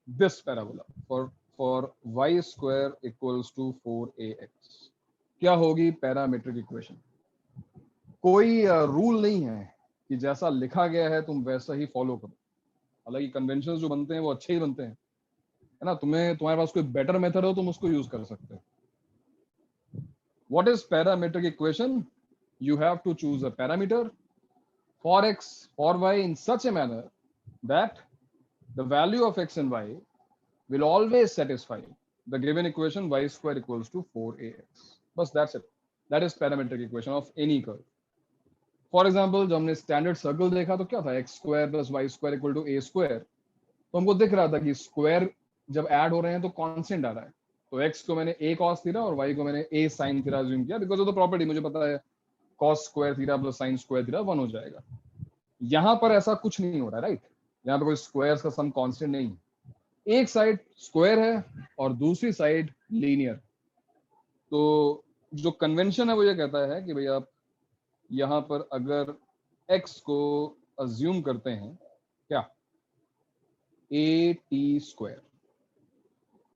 this parabola for y square equals to 4ax, क्या होगी parametric equation? कोई rule नहीं है कि जैसा लिखा गया है तुम वैसा ही फॉलो करो, हालांकि कन्वेंशंस जो बनते हैं वो अच्छे ही बनते हैं, है ना। तुम्हारे पास कोई बेटर मेथड हो तुम उसको यूज कर सकते हो। What is parametric equation? You have to choose a parameter for x, for y in such a manner that the value of x and y will always satisfy the given equation y square equals to 4ax. बस that's it. That is parametric equation of any curve. For example, जब हमने standard circle देखा तो क्या था, x square plus y square equal to a square, तो हमको दिख रहा था कि स्क्वायर जब ऐड हो रहे हैं तो कांस्टेंट आ रहा है, तो x को मैंने a cos थीटा और y को मैंने a sin थीटा अज्यूम किया, बिकॉज ऑफ द प्रॉपर्टी मुझे पता है cos square theta plus sin square theta 1 हो जाएगा। यहां पर ऐसा कुछ नहीं हो रहा है, राइट। यहाँ पे कोई स्क्वायर्स का सम कांस्टेंट नहीं, एक साइड स्क्वायर है और दूसरी साइड लीनियर। तो जो कन्वेंशन है वो ये कहता है कि भाई आप यहाँ पर अगर x को अज्यूम करते हैं क्या, at square.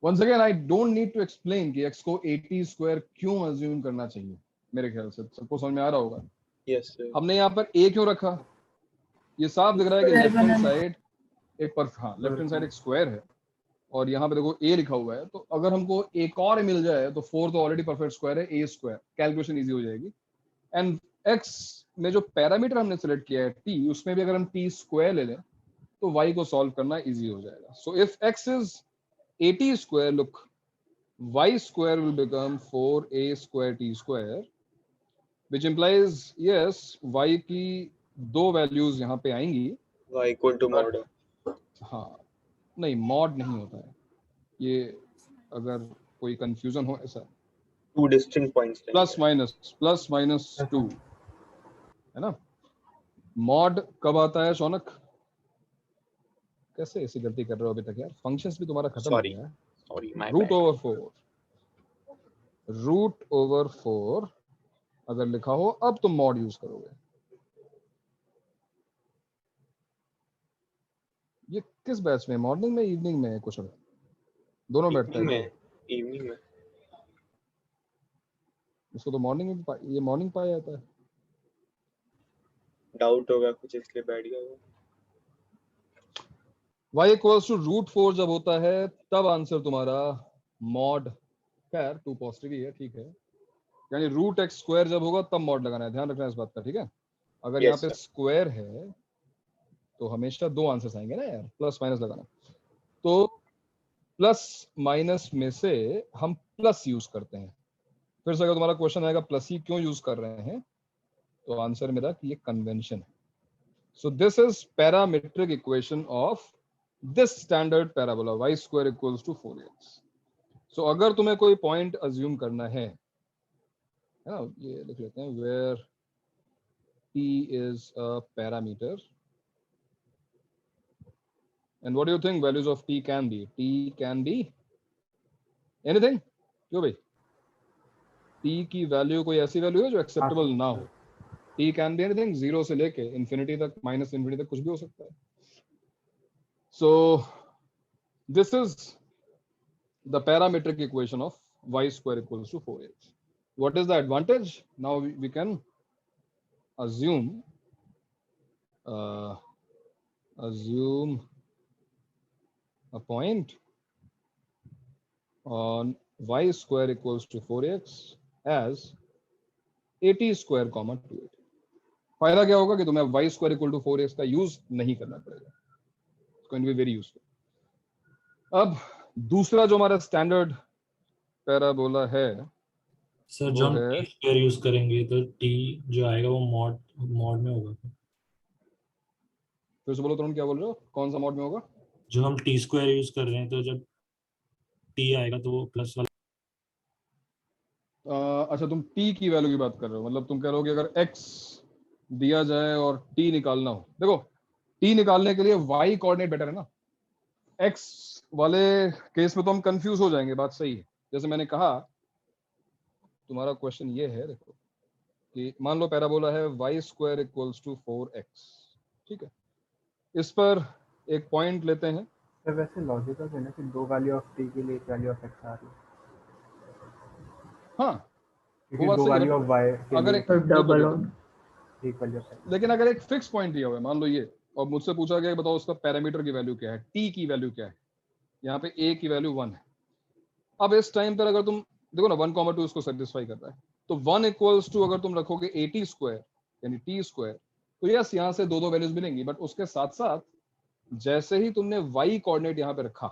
Once again I don't need to explain कि x को at स्क्वायर क्यों अज्यूम करना चाहिए, मेरे ख्याल से सबको समझ में आ रहा होगा। Yes sir. हमने यहाँ पर a क्यों रखा, ये साफ दिख रहा है कि left hand side left hand side एक स्क्वायर है और यहाँ पे देखो a लिखा हुआ है, तो अगर हमको एक और मिल जाए तो 4 तो ऑलरेडी परफेक्ट स्क्वायर है, a स्क्वायर, कैलकुलेशन इजी हो जाएगी। एंड x में जो पैरामीटर हमने सेलेक्ट किया है t, उसमें भी अगर हम t स्क्वायर ले लें तो y को सॉल्व करना इजी हो जाएगा। So if x is at square, look y square will become 4a square t square, which implies yes y की दो वैल्यूज यहाँ पे आएंगी, y इक्वल टू मॉड। हाँ नहीं, मॉड नहीं होता है ये, अगर कोई कंफ्यूजन हो ऐसा, two distinct points plus minus 2 है ना। मॉड कब आता है शौनक, कैसे ऐसी गलती कर रहे हो अभी तक यार, फंक्शंस भी तुम्हारा खत्म हो गया है। Sorry my root bad. Over 4 अगर लिखा हो अब तुम मॉड यूज करोगे। ये किस बैच में, मॉर्निंग में इवनिंग में कुछ दोनों बैठता है क्या? इवनिंग में। इसको तो मॉर्निंग में ये मॉर्निंग पाया जाता है। डाउट होगा कुछ इसलिए बैठ गया वो। y इक्वल्स टू रूट 4 जब होता है तब आंसर तुम्हारा मॉड, खैर 2 पॉजिटिव ही है, ठीक है, यानी रूट x स्क्वायर जब होगा तब मॉड लगाना है, ध्यान रखना इस बात का, ठीक है। अगर यहाँ पे स्क्वायर है तो हमेशा दो आंसर्स आएंगे ना यार, प्लस माइनस लगाना, तो प्लस माइनस में से हम प्लस यूज करते हैं। फिर से अगर तुम्हारा क्वेश्चन आएगा प्लस ही क्यों यूज कर रहे हैं, तो आंसर मेरा कि ये कन्वेंशन है। So this is parametric equation of this standard parabola y square equals to 4x। So अगर तुम्हें कोई पॉइंट अज्यूम करना है ना, ये लिख लेते हैं, where t is a parameter and what do you think values of t can be? T can be anything, क्यों भाई, t की वैल्यू कोई ऐसी वैल्यू है जो एक्सेप्टेबल ना हो, t can be anything, 0 से लेके इंफिनिटी तक, माइनस इंफिनिटी तक कुछ भी हो सकता है। So this is the parametric equation of y square equals to 4x. What is the advantage? Now we can assume a point on y square equals to 4x as at square comma 2at. फायदा क्या होगा कि तुम्हें y square equal to 4x का use नहीं करना पड़ेगा, it's going to be very useful. अब दूसरा जो हमारा स्टैंडर्ड पैराबोला है सर, जो हम टी स्क्वायर यूज करेंगे तो टी जो आएगा वो मॉड में होगा। फिर से बोलो तुरंत, क्या बोल रहे हो, कौन सा मॉड में होगा? जो हम टी स्क्वायर यूज कर रहे हैं तो जब टी आएगा तो वो प्लस वाला। अच्छा, तुम t की वैल्यू की बात कर रहे हो, मतलब तुम कह रहे हो कि अगर x दिया जाए और t निकालना हो, देखो t निकालने के लिए y कोऑर्डिनेट बेटर है ना, x वाले केस में तो हम कंफ्यूज हो जाएंगे, बात सही है। जैसे मैंने कहा, तुम्हारा क्वेश्चन ये है, देखो कि मान लो पैराबोला है y square equals to 4x, ठीक है, इस पर एक पॉइंट लेते हैं तो वैसे लॉजिकल है ना कि दो वैल्यू ऑफ टी के लिए एक वैल्यू ऑफ एक्स आ रही है, हाँ क्योंकि वो बात दो सही है, वैल्यू ऑफ वाई के अगर लिए एक तो देखो डबल देखो ऑन एक वैल्यू ऑफ एक्स। लेकिन अगर एक फिक्स पॉइंट दिया हुआ है, मान लो ये, और मुझसे पूछा गया कि बताओ उसका पैरामीटर की वैल्यू क्या है, टी की वैल्यू क्या है, यहाँ पे ए की वैल्यू 1 है। अब इस टाइम पर अगर तुम देखो ना 1,2 इसको सेटिस्फाई कर रहा है, तो 1 इक्वल्स टू अगर तुम रखोगे AT स्क्वायर यानी टी स्क्वायर, तो यस यहाँ से दो वैल्यूज मिलेंगी, बट उसके साथ साथ जैसे ही तुमने y कोऑर्डिनेट यहाँ पे रखा,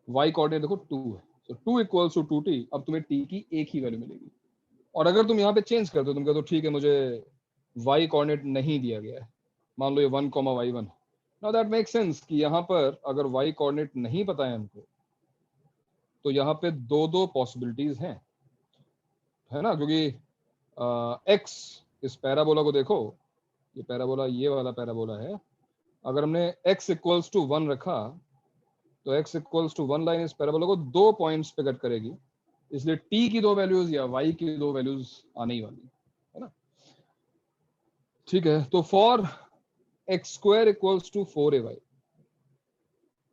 y कोऑर्डिनेट देखो 2 है, तो 2 इक्वल्स टू 2t, अब तुम्हें t की एक ही वैल्यू मिलेगी। और अगर तुम यहाँ पे चेंज कर दो, तुम कहते हो ठीक है मुझे y कोऑर्डिनेट नहीं दिया गया है, मान लो ये 1,y1, now that make sense कि यहाँ पर अगर y कोऑर्डिनेट नहीं पता है हमको, तो यहाँ पे दो पॉसिबिलिटीज हैं, है ना, क्योंकि x इस पैराबोला को देखो, ये पैराबोला ये वाला पैराबोला है, अगर हमने x इक्वल्स टू 1 रखा, तो x इक्वल्स टू 1 लाइन इस पैराबोला को 2 पॉइंट्स पे कट करेगी, इसलिए t की 2 वैल्यूज या y की 2 वैल्यूज आने ही वाली है ना। ठीक है, तो for x square equals to 4ay,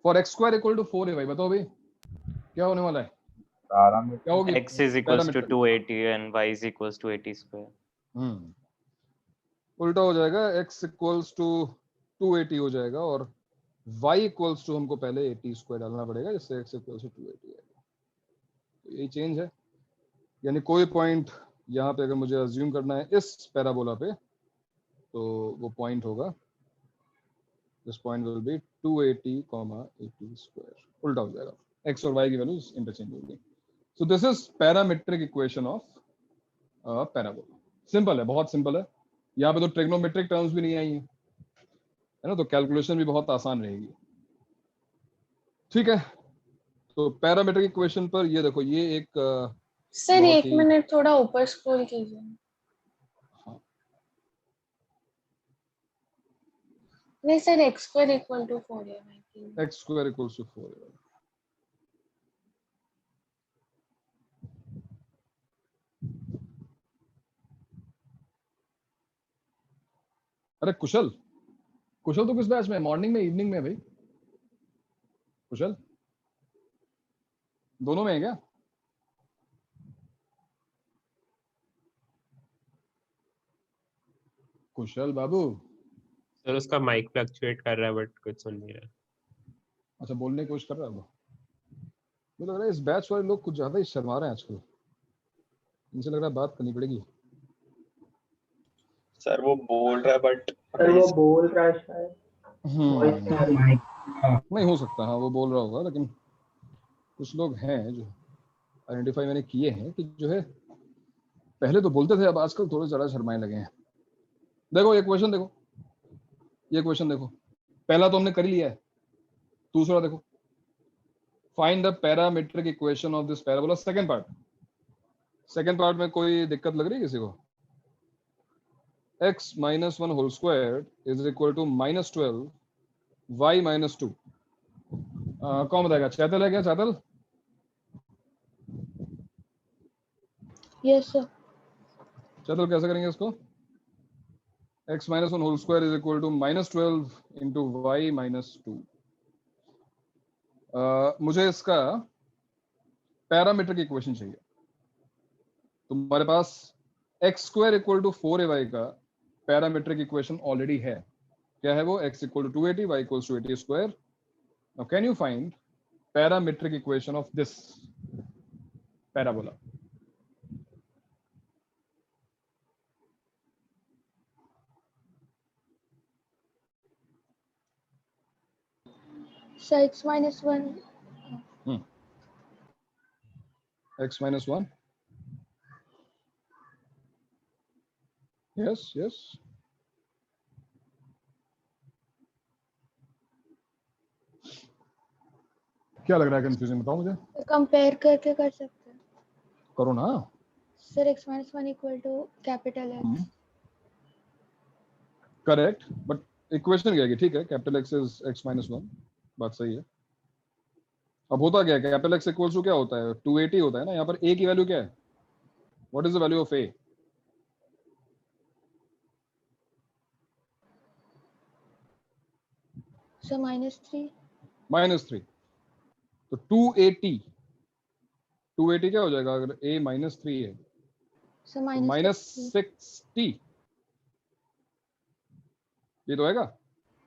for x square equal to 4ay, बताओ भाई क्या होने वाला है, क्या होगी x is equals to parameter? 280 and y is equals to 80 square. उल्टा हो जाएगा, x इक्वल्स टू 280 हो जाएगा, और y इक्वल्स टू हमको पहले 80 स्क्वायर डालना पड़ेगा, जिससे x इक्वल्स टू 280 आएगा। तो यही चेंज है, यानी कोई पॉइंट यहाँ पे अगर मुझे अज्यूम करना है इस पैराबोला पे, तो वो पॉइंट होगा, this point will be 280, 80 square, उल्टा हो जाएगा, x और y की वैल्यूज इंटरचेंज होगी। सो this is parametric equation of parabola. Simple है, बहुत सिंपल है, यहाँ पे तो ट्रिग्नोमेट्रिक टर्म्स भी नहीं आई है ना, तो कैलकुलेशन भी बहुत आसान रहेगी। ठीक है, तो पैरामेट्रिक इक्वेशन पर ये देखो, ये एक सर बहुत एक ही- मिनट थोड़ा ऊपर स्क्रॉल कीजिए। हाँ, नहीं sir x square equal to 4 है x स्क्वायर इक्वल्स टू 4 है। अरे कुशल, कुशल तो किस बैच में है, मॉर्निंग में इवनिंग में है भाई? कुशल दोनों में है क्या? कुशल बाबू, सर उसका माइक फ्लक्चुएट कर रहा है बट कुछ सुन नहीं रहा। अच्छा बोलने की कोशिश कर रहा है वो, मुझे लग रहा है इस बैच वाले लोग कुछ ज्यादा ही शर्मा रहे हैं आजकल, इनसे लग रहा है बात करनी पड़ेगी। सर वो बोल रहा है बट सर वो बोल रहा है शायद वॉइस नहीं हो सकता, हाँ वो बोल रहा होगा, लेकिन कुछ लोग हैं जो आइडेंटिफाई मैंने किए हैं कि जो है पहले तो बोलते थे, अब आजकल थोड़े ज्यादा शर्माने लगे हैं। देखो ये क्वेश्चन देखो, ये क्वेश्चन देखो, पहला तो हमने कर ही लिया है, दूसरा देखो, find the parametric equation of this parabola, second part. Second part में कोई दिक्कत लग रही है किसी को? x minus 1 whole squared is equal to minus 12 y minus 2। कौन बताएगा? चैतल है क्या? चैतल? Yes sir. चैतल कैसे करेंगे इसको? x minus 1 whole square is equal to minus 12 into y minus 2। मुझे इसका पैरामीट्रिक इक्वेशन चाहिए। तुम्हारे पास x square equal to 4ay का पैरामीट्रिक इक्वेशन ऑलरेडी है। क्या है वो? x equal to 280, y equals to 80 square. Now can you find parametric equation of this parabola? So x minus 1 x minus 1, yes yes, क्या लग रहा है confusion? बताओ मुझे। कंपेयर करके कर सकते हैं करो ना sir. x minus 1 equal to capital X। Correct, but equation क्या है? ठीक है, capital X is x minus 1, बात सही है। अब होता क्या है? कैपिटल X इक्वल्स टू क्या होता है? 280 होता है ना। यहाँ पर a की वैल्यू क्या है? What is the value of a? Sir -3। -3, तो 280 क्या हो जाएगा अगर a -3 है So तो -60. -60 ये तो आएगा।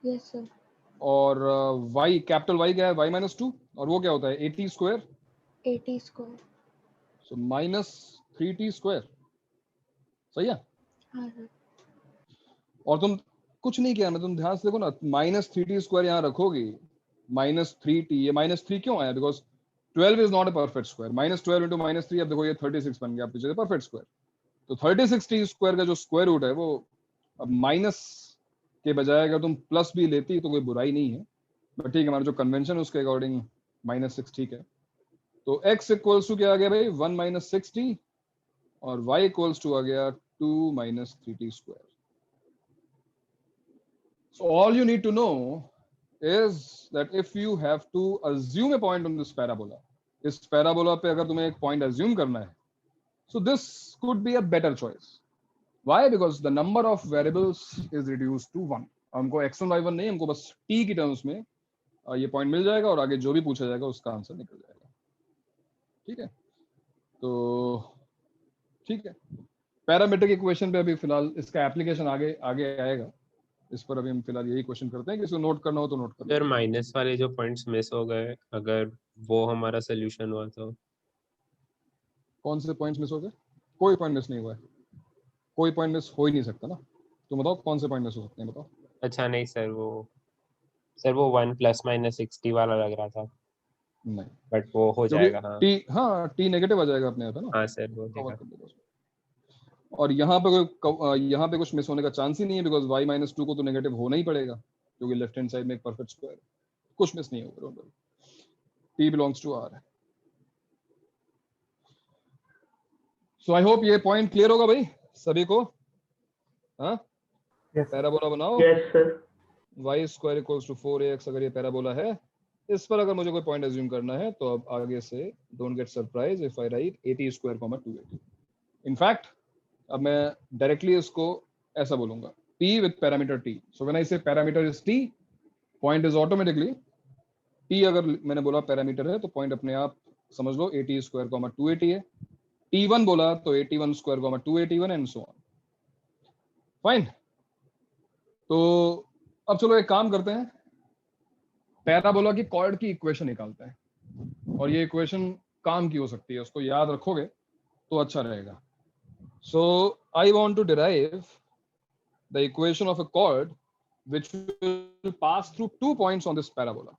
Yes, sir. और y कैपिटल y क्या है y -2 और वो क्या होता है 80 स्क्वायर 80 square. सो -3t स्क्वायर सही है। हाँ सर. और तुम कुछ नहीं किया मैं तुम ध्यान से देखो ना -3t स्क्वायर यहाँ रखोगे -3t ये -3 क्यों आया because 12 is not a perfect square -12 into -3 अब देखो ये 36 बन गया आप पीछे परफेक्ट स्क्वायर तो 36t स्क्वायर का जो स्क्वायर रूट है वो अब माइनस के बजाय अगर तुम प्लस भी लेती तो कोई बुराई नहीं है बट ठीक है हमारा जो कन्वेंशन उसके अकॉर्डिंग -6 ठीक है। तो x इक्वल्स टू क्या आ गया भाई 1 - 6t और y इक्वल्स टू आ गया 2 - 3t square. So all you need to know is that if you have to assume a point on this parabola, इस parabola पे अगर तुम्हें एक point assume करना है, so this could be a better choice. Why? Because the number of variables is reduced to 1. हमको x1 y1 नहीं हमको बस t की टर्म्स में ये पॉइंट मिल जाएगा और आगे जो भी पूछा जाएगा उसका आंसर निकल जाएगा। ठीक है तो ठीक है पैरामीट्रिक इक्वेशन पे अभी फिलहाल इसका एप्लीकेशन आगे आगे आएगा इस पर अभी हम फिलहाल यही क्वेश्चन करते हैं किसी को नोट करना हो तो नोट कर सर लो। माइनस वाले जो पॉइंट्स मिस हो गए अगर वो हमारा सोल्यूशन हुआ तो कौन से पॉइंट्स मिस हो गए? कोई पॉइंट मिस नहीं हुआ है कोई पॉइंट मिस हो ही नहीं सकता ना। तुम बताओ कौन से पॉइंट मिस हो सकते हैं बताओ। अच्छा नहीं सर वो 1 ± 60 वाला लग रहा था नहीं बट वो हो क्योंकि जाएगा। हाँ टी नेगेटिव आ जाएगा अपने आप है ना। हाँ सर वो कवर देखा। कर देगा उसको। और यहाँ पे यहाँ पे कुछ मिस होने का चांस ही नहीं है बिकॉज y -2 को तो नेगेटिव होना ही पड़ेगा क्योंकि लेफ्ट हैंड साइड में एक परफेक्ट स्क्वायर कुछ मिस नहीं होगा। Don't worry t belongs to r। So I hope ये पॉइंट क्लियर होगा भाई सभी को। हाँ Yes. पैराबोला बनाओ Yes, sir. y² = 4ax अगर ये पैराबोला है इस पर अगर मुझे कोई पॉइंट अज्यूम करना है तो अब आगे से don't get surprise if I write 80² 280। In fact अब मैं डायरेक्टली इसको ऐसा बोलूंगा p with parameter t। So when I say parameter is t point is automatically t अगर मैंने बोला पैरामीटर है तो पॉइंट अपने आप समझ लो 80² 280 है। t1 बोला तो 81² 281 एंड सो ऑन। फाइन तो अब चलो एक काम करते हैं पैराबोला की कॉर्ड की इक्वेशन निकालते हैं और ये इक्वेशन काम की हो सकती है उसको याद रखोगे तो अच्छा रहेगा। So I want to derive the equation of a chord which will pass through 2 points on this parabola.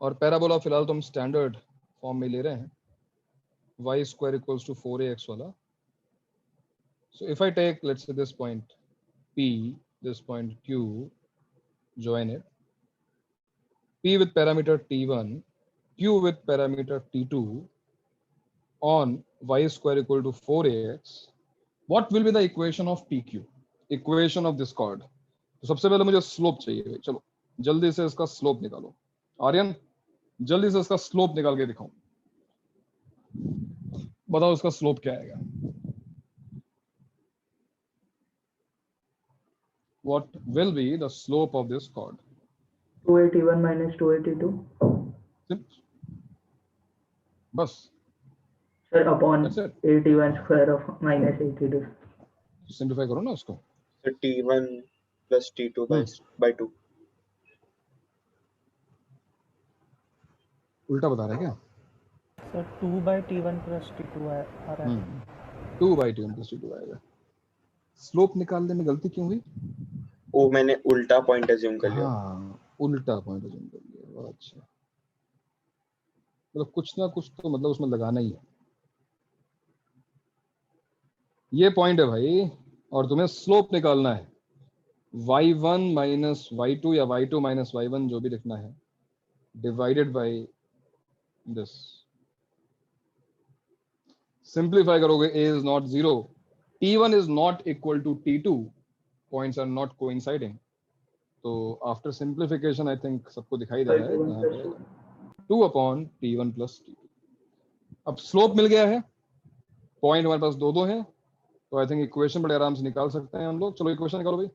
और पैराबोला फिलहाल तो हम स्टैंडर्ड फॉर्म में ले रहे हैं y² = 4ax वाला। So if I take let's say this point P, this point Q, join it, P with parameter T1, Q with parameter T2 on y² = 4ax, what will be the equation of PQ? Equation of this chord. तो सबसे पहले मुझे slope चाहिए भाई। चलो जल्दी से इसका स्लोप निकालो। आर्यन जल्दी से इसका स्लोप निकाल के दिखाओ। बताओ इसका स्लोप क्या आएगा। What will be the slope of this chord? 281 - 282. बस Sir, upon That's it. 81² of -82. Simplify करो ना उसको। So T1 plus T2 by 2. उल्टा बता रहा है क्या? सर 2/T1 + T2 आ रहा है। 2/T1 + T2 आएगा। स्लोप निकालने में गलती क्यों हुई? वो मैंने उल्टा पॉइंट अज्यूम कर लिया। हाँ उल्टा पॉइंट अज्यूम कर लिया। बहुत अच्छा मतलब कुछ ना कुछ तो मतलब उसमें लगाना ही है। ये पॉइंट है भाई और तुम्हें स्लोप निकालना है y1 - y2 या y2 - y1 जो भी लिखना है डिवाइडेड बाय दिस। सिंप्लीफाई करोगे a is not 0, t1 is not equal to t2, points are not coinciding, तो आफ्टर सिंप्लीफिकेशन आई थिंक सबको दिखाई दे रहा है यहाँ पे 2/T1 + T2। अब स्लोप मिल गया है पॉइंट हमारे पास दो हैं तो आई थिंक इक्वेशन बड़े आराम से निकाल सकते हैं हम लोग। चलो इक्वेशन निकालो भाई।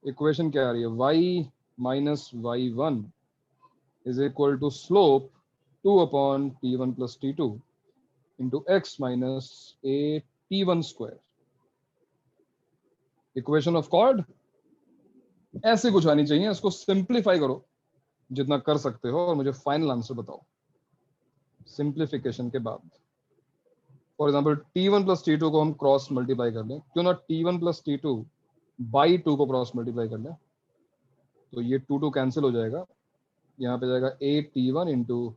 इक्वेशन क्या आ रही है y - y1 is equal to slope 2 upon t1 plus t2 into x minus a t1 square. Equation of chord ऐसे कुछ आनी चाहिए, इसको सिंप्लीफाई करो जितना कर सकते हो और मुझे फाइनल आंसर बताओ सिंप्लीफिकेशन के बाद। For example t1 plus t2 को हम क्रॉस मल्टीप्लाई कर लें, क्यों ना t1 प्लस t2 बाई 2 को क्रॉस मल्टीप्लाई कर लें, तो ये 2 2 कैंसिल हो जाएगा, यहाँ पे जाएगा a t1 into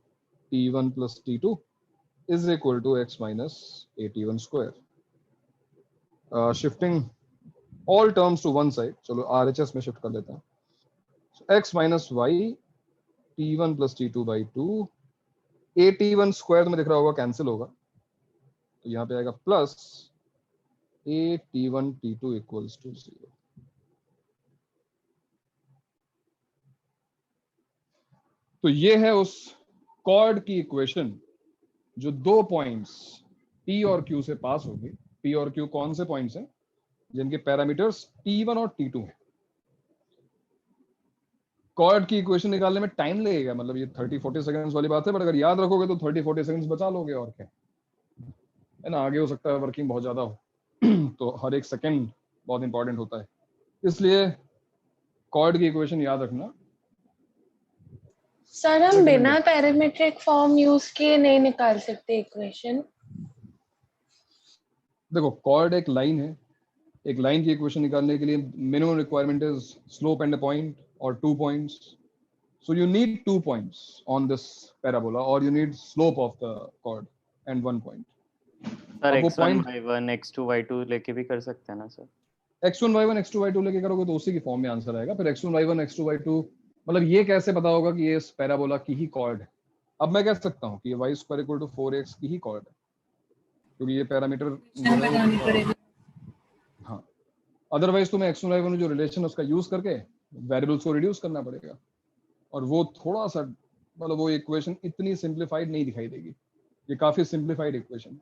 t1 plus t2 is equal to x minus a t1 square. Shifting all terms to one side, चलो RHS में शिफ्ट कर लेते हैं। x minus y t1 plus t2 by 2, a t1 square में दिख रहा होगा cancel होगा, तो यहाँ पे आएगा plus a t1 t2 equals to 0। तो ये है उस कॉर्ड की इक्वेशन जो 2 पॉइंट्स P और Q से पास होगी। P और Q कौन से पॉइंट्स हैं? जिनके पैरामीटर्स T1 और T2 हैं। कॉर्ड की इक्वेशन निकालने में टाइम लगेगा, मतलब ये 30-40 सेकंड्स वाली बात है, बट अगर याद रखोगे तो 30-40 सेकंड्स बचा लोगे, और क्या है ना। आगे हो सकता है वर्किंग बहुत ज्यादा हो तो हर एक सेकंड बहुत इंपॉर्टेंट होता है, इसलिए कॉर्ड की इक्वेशन याद रखना। सर हम बिना पैरामीट्रिक फॉर्म यूज किए नहीं निकाल सकते इक्वेशन? देखो कॉर्ड एक लाइन है, एक लाइन की इक्वेशन निकालने के लिए minimum requirement is slope and a point और 2 points, so you need 2 points on this parabola or you need slope of the chord and 1 point. Sir अब वो x1 point y1 x2 y2 लेके भी कर सकते हैं ना sir? x1 y1 x2 y2 लेके करोगे तो उसी की फॉर्म में आंसर आएगा। फिर x1 y1 x2 y2 मतलब ये कैसे पता होगा कि ये इस पैराबोला की ही कॉर्ड है? अब मैं कह सकता हूँ कि y square equal to 4x की ही कॉर्ड है, क्योंकि ये पैरामीटर हाँ। अदरवाइज तुम्हें x1 y1 जो रिलेशन उसका यूज करके वेरिएबल्स को रिड्यूस करना पड़ेगा, और वो थोड़ा सा मतलब वो इक्वेशन इतनी सिंप्लीफाइड नहीं दिखाई देगी, ये काफी सिंप्लीफाइड इक्वेशन है।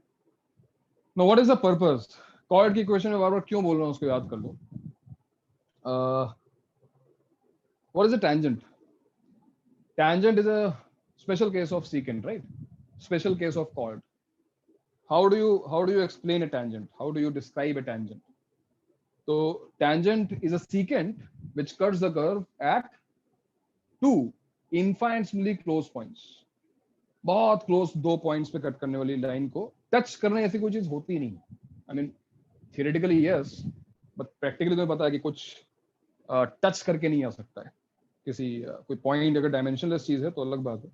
No what is the purpose? Chord की इक्वेशन में बार-बार क्यों बोल रहा हूँ उसको याद कर लो। What is a tangent? Tangent is a special case of secant, right? Special case of chord. How do you explain a tangent? How do you describe a tangent? तो tangent is a secant which cuts the curve at 2 infinitesimally close points। बहुत close 2 points पे cut करने वाली line को touch करने ऐसी कोई चीज होती नहीं। I mean theoretically yes, but practically तुम्हें पता है कि कुछ टच करके नहीं आ सकता है किसी कोई पॉइंट। अगर डायमेंशनलेस चीज है तो अलग बात है,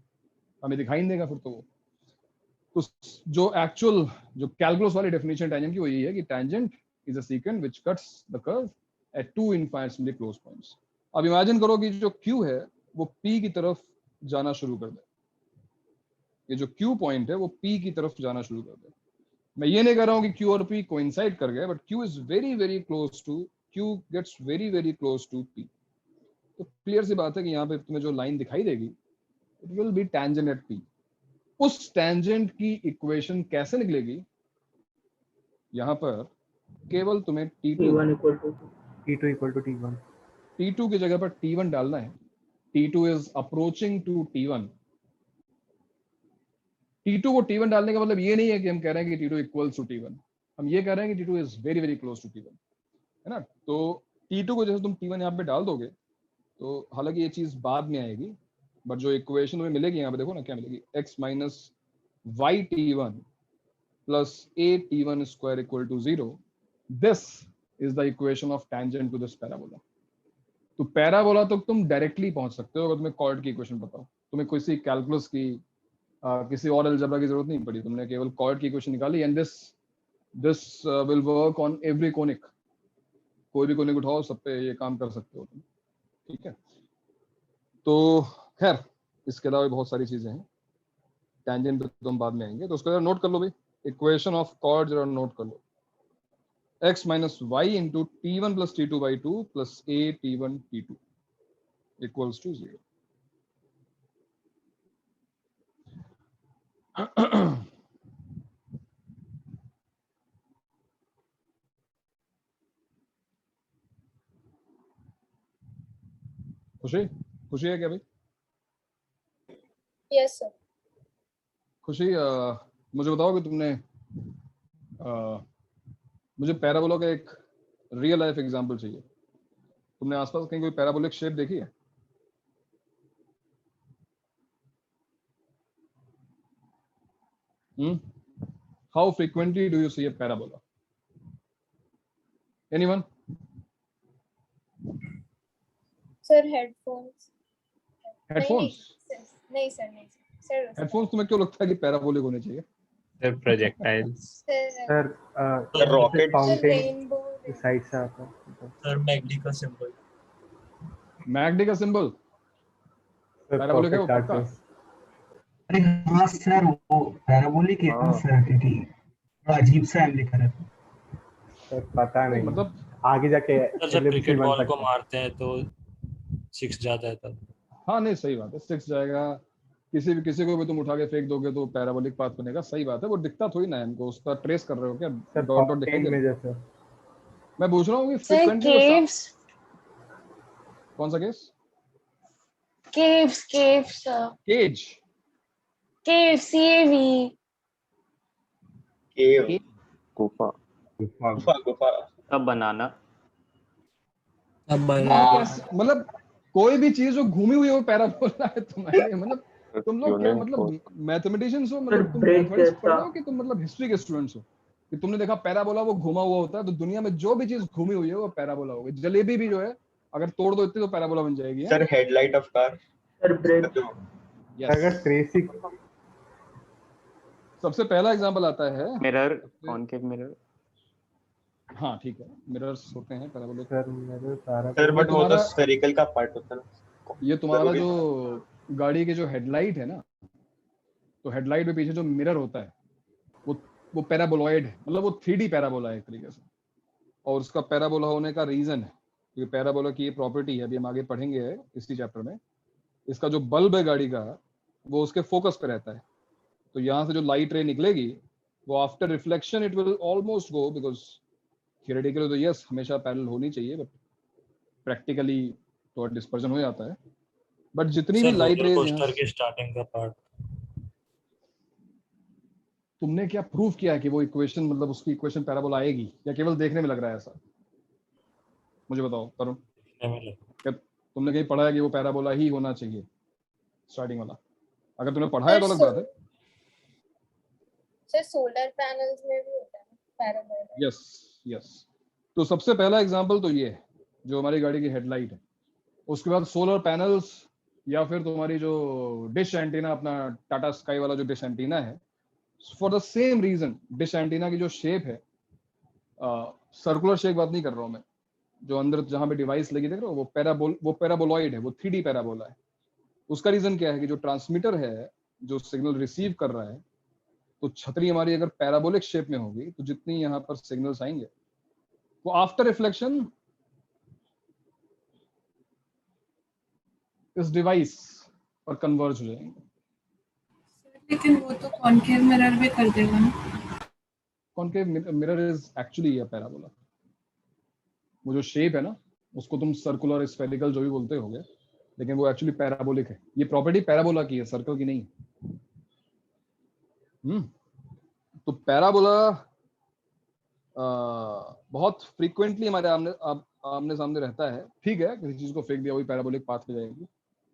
हमें दिखाई नहीं देगा फिर तो वो। तो जो एक्चुअल जो कैलकुलस वाली डेफिनेशन टैंजेंट की वो यही है कि tangent is a second which cuts the curve at 2 infinitely close points. अब इमेजिन करो कि जो Q है वो P की तरफ जाना शुरू कर दे, ये जो Q पॉइंट है वो P की तरफ जाना शुरू कर दे। मैं ये नहीं कर रहा हूँ कि Q और P कोइंसाइड कर गए, but Q is very very close to, Q gets very very close to P। तो क्लियर सी बात है कि यहाँ पे तुम्हें जो लाइन दिखाई देगी it will be tangent at P। उस टैंजेंट की इक्वेशन कैसे निकलेगी? यहाँ पर केवल तुम्हें T1 equal to T2 equal to T1. T2 की जगह पर T1 डालना है। T2 is approaching to T1। T2 को T1 डालने का मतलब ये नहीं है कि हम कह रहे हैं कि T2 इक्वल्स टू T1, हम ये कह रहे हैं कि T2 is very very close to T1, है ना। तो T2 को जैसे तुम T1 यहाँ पे डाल दोगे तो हालांकि ये चीज बाद में आएगी, बट जो इक्वेशन तुम्हें मिलेगी यहाँ पे देखो ना क्या मिलेगी, x minus y T1 plus a T1 square equal to 0। This is the equation of tangent to this parabola. तो पैराबोला तक तुम डायरेक्टली पहुंच सकते हो अगर तुम्हें कॉर्ड की इक्वेशन पता हो। तुम्हें किसी कैलकुलस की किसी और अलजेब्रा की जरूरत नहीं पड़ी, तुमने केवल कॉर्ड की इक्वेशन निकाली and this will work on every conic. कोई भी कोनिक उठाओ सब पे ये काम कर सकते हो तुम, ठीक है। तो खैर इसके अलावा बहुत सारी चीजें हैं, टैंजेंट पे तुम बाद में आएंगे, तो उसको जरा नोट कर लो भाई। इक्वेशन ऑफ कॉर्ड जरा नोट कर लो, x minus y into T1 plus T2 by 2 plus a T1 T2 equals to 0। खुशी खुशी है क्या भाई? Yes sir. खुशी मुझे बताओ कि तुमने मुझे पैराबोला का एक रियल लाइफ एग्जांपल चाहिए। तुमने आसपास कहीं कोई पैराबोलिक शेप देखी है? How frequently do you see a parabola? Anyone? Sir headphones. Headphones? नहीं सर, नहीं सर। Headphones तुम्हें क्यों लगता है कि पैराबोलिक होने चाहिए? Sir, projectiles. Sir rocket fountain rainbow. Side से आता है। सर मैगडी का सिंबल। मैगडी का सिंबल पैराबोलिक है वो पक्का? अरे हाँ सर, वो पैराबोलिक है ना सर, क्योंकि थोड़ा अजीब सा एम लिखा रहता है। सर पता नहीं, मतलब आगे जाके सर जब क्रिकेट बॉल को मारते हैं तो 6 जाता है तब। हाँ नहीं सही बात है, 6 जाएगा। किसी को भी तुम उठा के फेंक दोगे तो पैराबोलिक पाथ बनेगा। सही बात है, वो दिखता थोड़ी ना है हमको, उसका ट्रेस कर रहे हो क्या? सर डॉट डॉट दिखाई दे में रहा है। जैसे मैं पूछ रहा हूँ कि सर frequently वो केव्स कौन सा case? Caves cage. CAV cave, गुफा गुफा। अब बनाना। अब मतलब कोई भी चीज जो घूमी हुई है वो पैराबोला है तुम्हारे लिए। मतलब तुम लोग क्या, मतलब मैथमेटिशियंस हो, मतलब तुम ब्रेक मैथमेटिक्स जैसा। पढ़ते हो कि तुम मतलब हिस्ट्री के स्टूडेंट्स हो कि तुमने देखा पैराबोला वो घुमा हुआ होता है? तो दुनिया में जो भी चीज घूमी हुई है वो पैराबोला होगी। जलेबी भी जो है अगर तोड़ दो इतनी तो पैराबोला बन जाएगी। Sir headlight of car. Sir brake. अगर ट्रेसिंग सबसे पहला एग्जांपल आता है मिरर, कॉनकेव मिरर। हाँ ठीक है, मिरर्स होते हैं पैराबोलिक। सर मेरे सारा सर बट वो तो तुम्हारा- स्फेरिकल का पार्ट होता है ना। ये तुम्हारा जरूरी जो गाड़ी की जो हेडलाइट है ना, तो हेडलाइट में पीछे जो मिरर होता है वो पैराबोलॉइड है, मतलब वो 3D पैराबोला है एक तरीके से। और उसका पैराबोला होने का रीजन है क्योंकि पैराबोला की ये प्रॉपर्टी है, अभी हम आगे पढ़ेंगे इसी चैप्टर में। इसका जो बल्ब है गाड़ी का वो उसके फोकस पे रहता है, तो यहाँ से जो लाइट रे निकलेगी वो after reflection it will almost go, because theoretically तो यस हमेशा पैरेलल होनी चाहिए, बट प्रैक्टिकली तो डिस्पर्जन हो जाता है। बट जितनी भी लाइट रेज कोस्टर के स्टार्टिंग का पार्ट। तुमने क्या प्रूव किया कि वो इक्वेशन, मतलब उसकी इक्वेशन पैराबोला आएगी, या केवल देखने में लग रहा है ऐसा? मुझे बताओ तरुण, क्या तुमने कहीं पढ़ा है कि वो पैराबोला ही होना चाहिए स्टार्टिंग वाला? अगर तुमने पढ़ा है तो अलग बात है। सर सोलर पैनल्स में भी होता है पैराबोला। यस। तो सबसे पहला एग्जांपल तो ये है जो हमारी गाड़ी की हेडलाइट है। उसके बाद सोलर पैनल्स, या फिर तुम्हारी जो डिश एंटीना, अपना टाटा स्काई वाला जो डिश एंटीना है, for the same reason dish antenna की जो शेप है, सर्कुलर शेप बात नहीं कर रहा हूँ मैं, जो अंदर जहां पे डिवाइस लगी देख रहे हो वो पैराबोलॉइड है, वो 3D पैराबोला है। उसका रीजन क्या है कि जो ट्रांसमीटर है जो सिग्नल रिसीव कर रहा है, तो छतरी हमारी अगर पैराबोलिक शेप में होगी तो जितनी यहाँ पर सिग्नल्स आएंगे वो आफ्टर रिफ्लेक्शन इस डिवाइस पर कन्वर्ज हो जाएंगे। लेकिन वो तो कॉनकेव मिरर भी कर देगा ना। Concave mirror is actually a parabola. वो जो शेप है ना उसको तुम सर्कुलर, स्फेरिकल जो भी बोलते होगे, लेकिन वो एक्चुअली पैराबोलिक है। ये प्रॉपर्टी पैराबोला की है, सर्कल की नहीं। तो पैराबोला बहुत फ्रीक्वेंटली हमारे आमने सामने रहता है। ठीक है, किसी चीज को फेंक दिया वही पैराबोलिक पाथ पे जाएगी,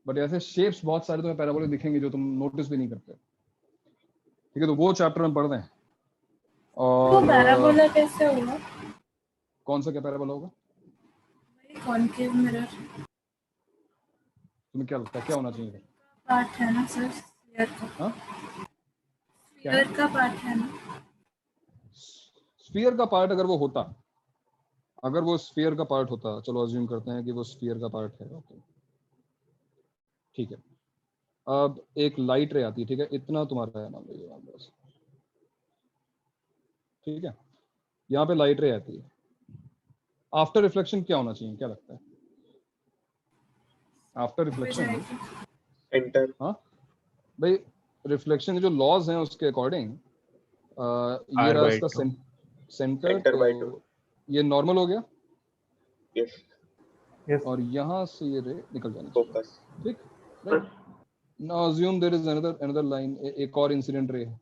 बट ऐसे शेप्स बहुत सारे तुम्हें पैराबोलिक दिखेंगे जो तुम नोटिस भी नहीं करते। ठीक है, तो वो चैप्टर में पढ़ रहे हैं। और तो पैराबोला कैसे होगा? कौन सा क्या पैराबोला होगा? कॉनकेव मिरर तुम्हें क्या लगता है क्या होना चाहिए? पार्ट है ना सर, स्फीयर का। हाँ, स्फीयर का पार्ट है ना। स्फीयर का पार्ट अगर वो होता, अगर वो स्फीयर का पार्ट होता, चलो अज्यूम करते हैं कि वो स्फीयर का पार्ट है, ओके ठीक है। अब एक लाइट रे आती है, ठीक है, इतना तुम्हारा है मान लो, ये ठीक है, यहाँ पे लाइट रे आती है। आफ्टर रिफ्लेक्शन क्या होना चाहिए, क्या लगता है? After reflection enter. हाँ भाई, रिफ्लेक्शन के जो लॉज हैं उसके अकॉर्डिंग ये रहा इसका सेंटर, तो ये नॉर्मल हो गया। यस। और यहाँ से ये रे निकल जाना फोकस। ठीक, right. Now assume there is another line, एक और इंसिडेंट रे है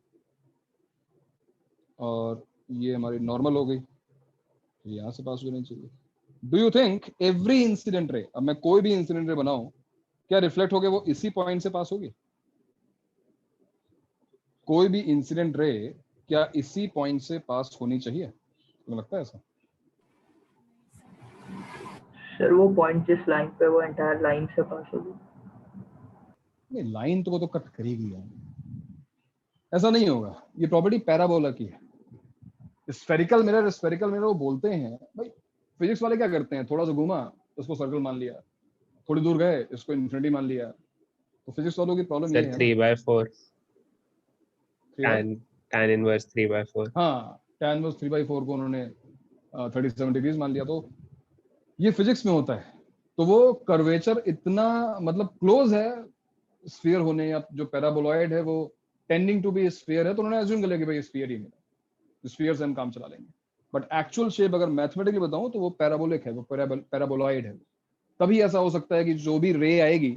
और ये हमारी नॉर्मल हो गई, तो यहाँ से पास होनी चाहिए. Do you think every incident ray, अब मैं कोई भी इंसिडेंट रे बनाऊं, क्या रिफ्लेक्ट होगे वो इसी पॉइंट से पास होगी? कोई भी इंसिडेंट रे क्या इसी पॉइंट से पास होनी चाहिए? तुम्हें लगता है ऐसा? सर वो पॉइंट जिस लाइन पे वो एंटायर लाइन से पास होगी. नहीं, लाइन तो वो तो कट करेगी यार, ऐसा नहीं होगा. ये प्रॉपर्टी पैराबोला की है. स्फेरिकल मिरर वो बोलते हैं भाई, फिजिक्स वाले क्या करते हैं, थोड़ा सा घूमा उसको सर्कल मान लिया, थोड़ी दूर गए इसको इन्फिनिटी मान लिया. तो फिजिक्स वालों की प्रॉब्लम ये है. 3/4 tan इनवर्स 3/4. हाँ, tan इनवर्स 3/4 को उन्होंने 37 डिग्रीज मान लिया. तो ये फिजिक्स में होता है. तो वो कर्वेचर इतना मतलब क्लोज है स्फीयर होने, या जो पैराबोलॉइड है वो टेंडिंग टू बी स्फीयर है, तो उन्होंने अज्यूम कर लिया कि भाई स्फीयर ही है, स्फीयर से हम काम चला लेंगे. बट एक्चुअल शेप अगर मैथमेटिकली बताऊं तो वो पैराबोलिक है, वो पैराबोलॉइड है. तभी ऐसा हो सकता है कि जो भी रे आएगी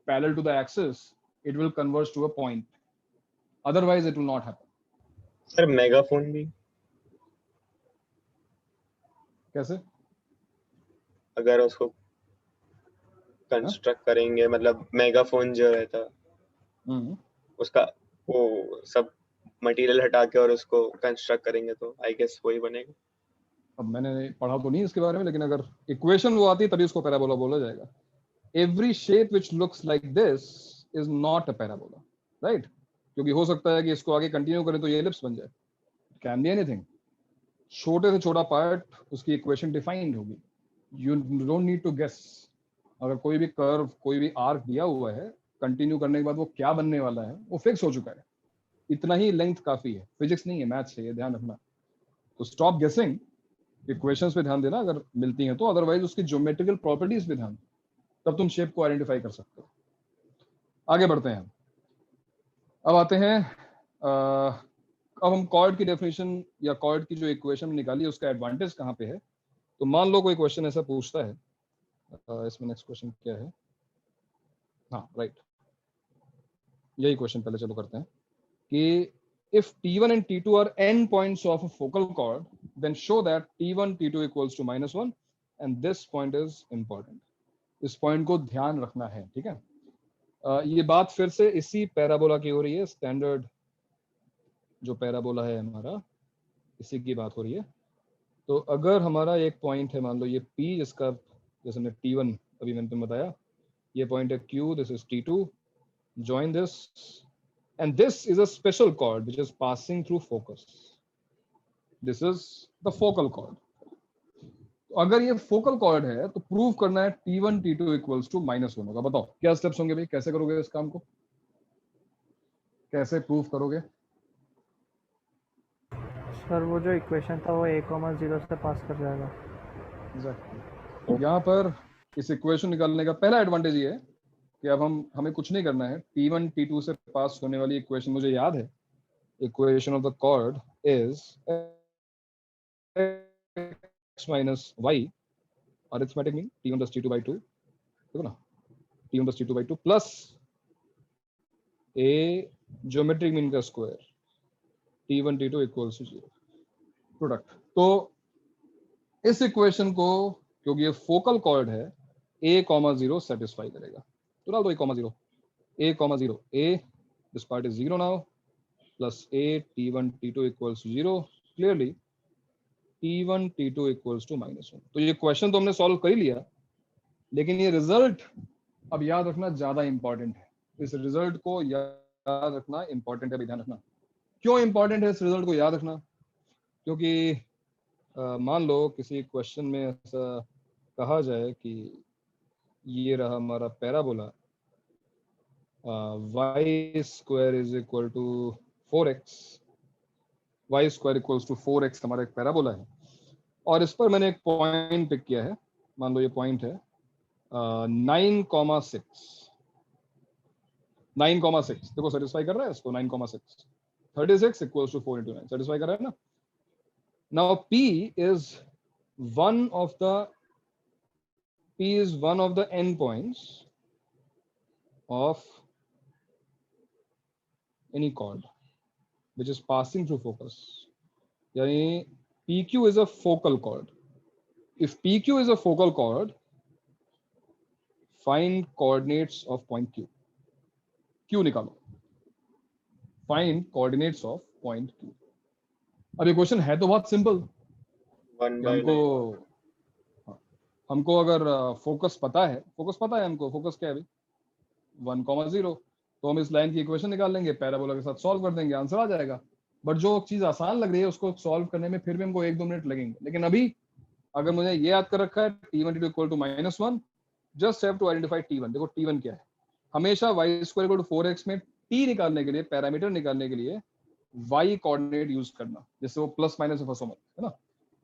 parallel to the axis, it will converge to a point, otherwise it will not happen. Sir megaphone भी कैसे? अगर उसको कंस्ट्रक्ट करेंगे, मतलब मेगाफोन जो रहता उसका वो सब मटेरियल हटा के और उसको कंस्ट्रक्ट करेंगे तो आई गेस वही बनेगा. अब मैंने पढ़ा तो नहीं इसके बारे में, लेकिन अगर इक्वेशन वो आती है तभी उसको पैराबोला बोला जाएगा. Every shape which looks like this is not a parabola, right? क्योंकि हो सकता है कि इसको आगे कंटिन्यू करें तो ये एलिप्स बन जाए. Can be anything. छोटे से छोटा पार्ट उसकी इक्वेशन डिफाइंड होगी. You don't need to guess. अगर कोई भी कर्व, कोई भी आर्क दिया हुआ है, कंटिन्यू करने के बाद वो क्या बनने वाला है वो फिक्स हो चुका है. इतना ही लेंथ काफी है. फिजिक्स नहीं है, मैथ्स है, ये ध्यान रखना. तो स्टॉप गेसिंग, इक्वेशंस पे ध्यान देना अगर मिलती हैं तो, अदरवाइज उसकी ज्योमेट्रिकल प्रॉपर्टीज पे ध्यान, तब तुम शेप को आइडेंटिफाई कर सकते हो. आगे बढ़ते हैं. अब आते हैं अब हम कॉर्ड की डेफिनेशन या कॉर्ड की जो इक्वेशन निकाली उसका एडवांटेज कहाँ पे है. तो मान लो कोई क्वेश्चन ऐसा पूछता है, इसमें नेक्स्ट क्वेश्चन क्या है, हाँ राइट, यही क्वेश्चन पहले चलो करते हैं कि if T1 and T2 are end points of a focal chord, then show that T1 T2 equals to -1, and this point is important. इस पॉइंट को ध्यान रखना है, ठीक है. ये बात फिर से इसी पैराबोला की हो रही है. स्टैंडर्ड जो पैराबोला है हमारा, इसी की बात हो रही है. तो अगर हमारा एक पॉइंट है, मान लो ये P, जिसका जैसे हमने T1 अभी मैंने तुम्हें बताया, ये पॉइंट है Q, this is T2, join this, and this is a special chord which is passing through focus. This is the focal chord. तो अगर ये फोकल कॉर्ड है तो प्रूव करना है T1 T2 इक्वल्स टू -1 होगा. बताओ क्या स्टेप्स होंगे भाई, कैसे करोगे इस काम को, कैसे प्रूव करोगे? सर वो जो इक्वेशन था वो a,0 से पास कर जाएगा. एग्जैक्टली. यहाँ पर इस इक्वेशन निकालने का पहला एडवांटेज ये है कि अब हमें कुछ नहीं करना है. T1 T2 से पास होने वाली इक्वेशन मुझे याद है. Equation of the chord is x minus y, arithmetic mean T1 plus T2 by 2, देखो ना, T1 plus T2 by 2 plus a geometric mean का square, T1 T2 equals to 0 product. तो इस इक्वेशन को, क्योंकि ये फोकल कॉर्ड है, a,0 satisfy करेगा. तो डाल दो a,0, a,0, a, this part is 0 now, plus a T1 T2 equals to 0. Clearly T1 T2 equals to -1. तो ये क्वेश्चन तो हमने सॉल्व कर ही लिया, लेकिन ये रिजल्ट अब याद रखना ज्यादा इंपॉर्टेंट है. इस रिजल्ट को याद रखना इंपॉर्टेंट है, ध्यान रखना. क्यों इंपॉर्टेंट है इस रिजल्ट को याद रखना? क्योंकि मान लो किसी क्वेश्चन में ऐसा कहा जाए कि ये रहा हमारा parabola, y square is equal to 4x, y square equals to 4x हमारा एक पैराबोला है, और इस पर मैंने एक पॉइंट पिक किया है. मान लो ये पॉइंट है 9,6. 9,6 देखो सेटिस्फाई कर रहा है इसको. 9,6, 36 इक्वल्स टू 4 into 9 सेटिस्फाई कर रहा है ना. Now P is one of the end points of any chord which is passing through focus. Yani PQ is a focal chord. If PQ is a focal chord, find coordinates of point Q. Q निकालो. Find coordinates of point Q. अब ये question है तो बहुत simple. हमको अगर focus पता है हमको फोकस क्या है भाई 1,0, तो हम इस लाइन की इक्वेशन निकाल लेंगे, पैराबोला के साथ सॉल्व कर देंगे, आंसर आ जाएगा. बट जो चीज आसान लग रही है उसको सॉल्व करने में फिर भी हमको 1-2 मिनट लगेंगे. लेकिन अभी अगर मुझे ये याद कर रखा है t1 t2 equal to -1, just have to identify t1. देखो t1 क्या है. हमेशा y square equal to 4x में t निकालने के लिए, पैरामीटर निकालने के लिए y कोऑर्डिनेट यूज करना, जैसे वो प्लस माइनस में फंसो मत, है ना.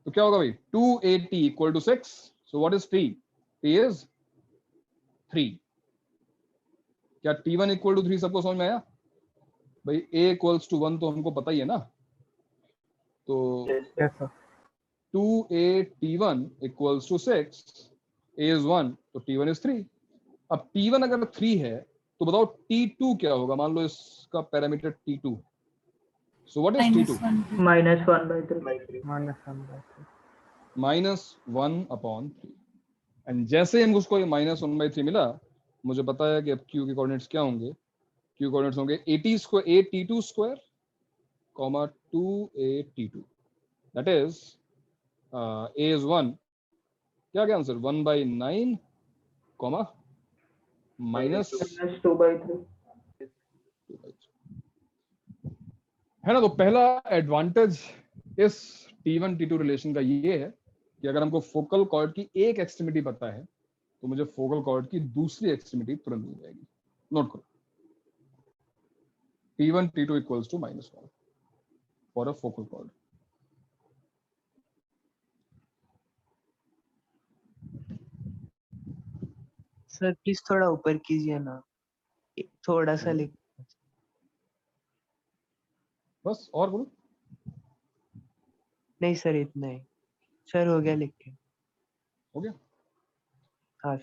तो क्या होगा भाई 2at equal to 6. So what is t? t is 3. क्या t1 इक्वल टू 3 सबको समझ में आया भाई? a इक्वल्स टू 1 तो हमको पता ही है ना. तो yes sir. 2at1 equals to 6, a is 1 तो t1 इज 3. अब t1 अगर 3 है तो बताओ t2 क्या होगा. मान लो इसका parameter t2. So what is t2? -1/3. And जैसे हम उसको -1/3 मिला, मुझे पता है कि अब q के कोऑर्डिनेट्स क्या होंगे. q कोऑर्डिनेट्स होंगे at2 square, 2at2. That is a is 1. क्या गया आंसर? 1/9, -2/3 है ना. तो पहला एडवांटेज इस t1 t2 रिलेशन का ये है कि अगर हमको फोकल कॉर्ड की एक एक्सट्रीमिटी पता है तो मुझे फोकल कॉर्ड की दूसरी एक्सट्रीमिटी तुरंत मिल जाएगी. नोट करो t1 t2 equals to -1 for a focal chord. Sir please थोड़ा ऊपर कीजिए ना, थोड़ा सा लिख. बस और बोलो. नहीं सर इतना ही. सर हो गया लिख के. हो गया. हाँ.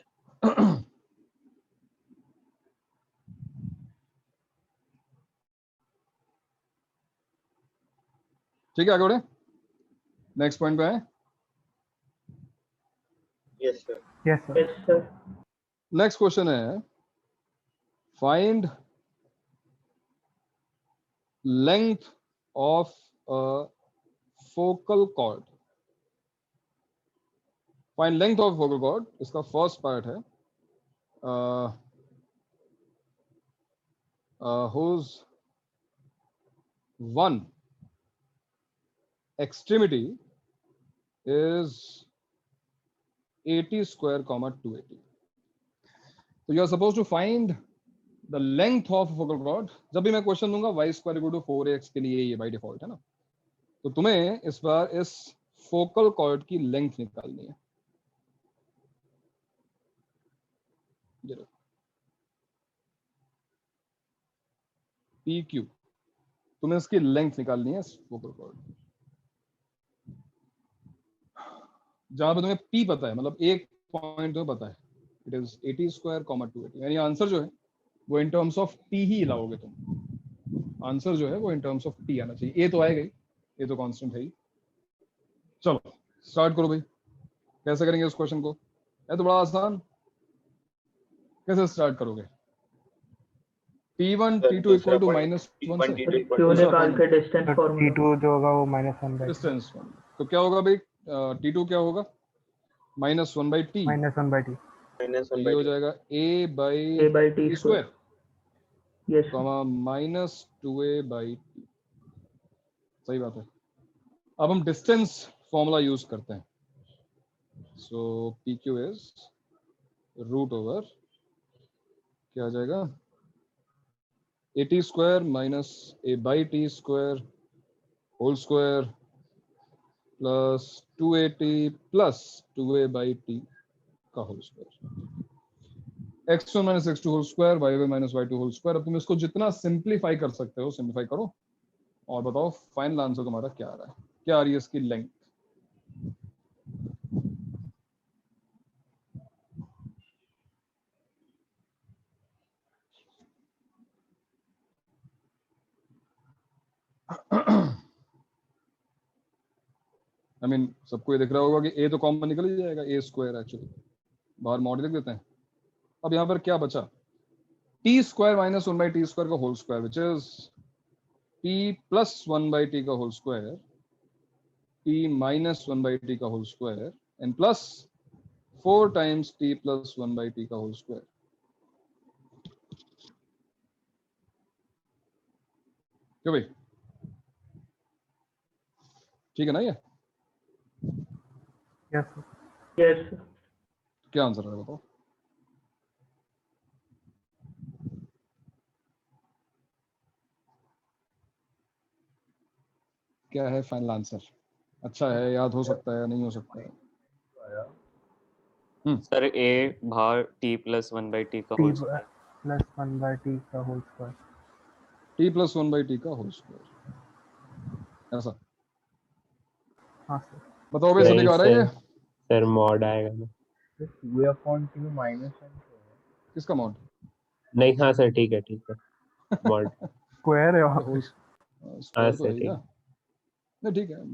ठीक है, आगे बढ़े. नेक्स्ट पॉइंट पे है. Yes sir. Yes sir. Next question है find length of a focal chord. Find length of focal chord. इसका फर्स्ट पार्ट है whose one extremity is 80 square, 280. So you are supposed to find the length of focal chord. जब भी मैं question दूंगा y square equal to 4x के लिए ये by default है ना. तो तुम्हें इस बार इस फोकल कॉर्ड की लेंथ निकालनी है. PQ, तुम्हें इसकी लेंथ निकालनी है फोकल कॉर्ड. जहां पे तुम्हें P पता है, मतलब एक पॉइंट तुम्हें पता है, इट इज 80 स्क्वायर, 280. यानी आंसर जो है वो इन टर्म्स ऑफ T ही लाओगे तुम. आंसर जो है वो इन टर्म्स ऑफ T आना चाहिए. ए तो आएगा ही, ये तो कांस्टेंट है ही. चलो स्टार्ट करो भाई. कैसे करेंगे उस क्वेश्चन को? है तो बड़ा आसान. कैसे स्टार्ट करोगे? t1 t2 इक्वल टू -1 से निकाल के डिस्टेंस फॉर्मूला. t2 जो होगा वो -1/3. डिस्टेंस. तो क्या होगा भाई? t2 क्या होगा? -1/t. -1/t. ये हो जाएगा a/t स्क्वायर, यस -2a/t. सही बात है. अब हम डिस्टेंस फॉर्मूला यूज करते हैं. So pq is root over क्या आ जाएगा? 80 square minus a/t square whole square plus 280 plus 2a/t का whole square. x1 minus x2 whole square, y1 minus y2 whole square. अब तुम इसको जितना सिंप्लीफाई कर सकते हो सिंप्लीफाई करो और बताओ फाइनल आंसर तुम्हारा क्या आ रहा है. क्या आ रही है इसकी लेंथ? आई मीन सबको ये दिख रहा होगा कि ए तो कॉमन निकल ही जाएगा, ए स्क्वायर एक्चुअली बाहर मॉड लिख देते हैं। अब यहाँ पर क्या बचा, t square minus 1/t square का whole square which is t plus 1/t का whole square, t minus 1/t का whole square and plus 4 times t plus 1/t का होल स्क्वायर। क्यों भाई, ठीक है ना ये? Yes sir. Yes sir. क्या आंसर है बताओ? क्या है फाइनल आंसर? अच्छा है, याद हो सकता है, नहीं हो सकता है। सर ए भार टी प्लस 1/t का होल स्क्वायर प्लस 1/t का whole square, T plus 1/t का होल स्क्वायर ऐसा। हाँ सर। बताओ भाई, सभी का आ रहा है ये? सर मॉड आएगा ना? टू अपॉन टी माइनस किसका मॉड? नहीं, हाँ सर ठीक है मॉड स्क्वायर है और होल हाँ स्क्वायर तो सर है ही ठीक ना। नहीं ठीक है,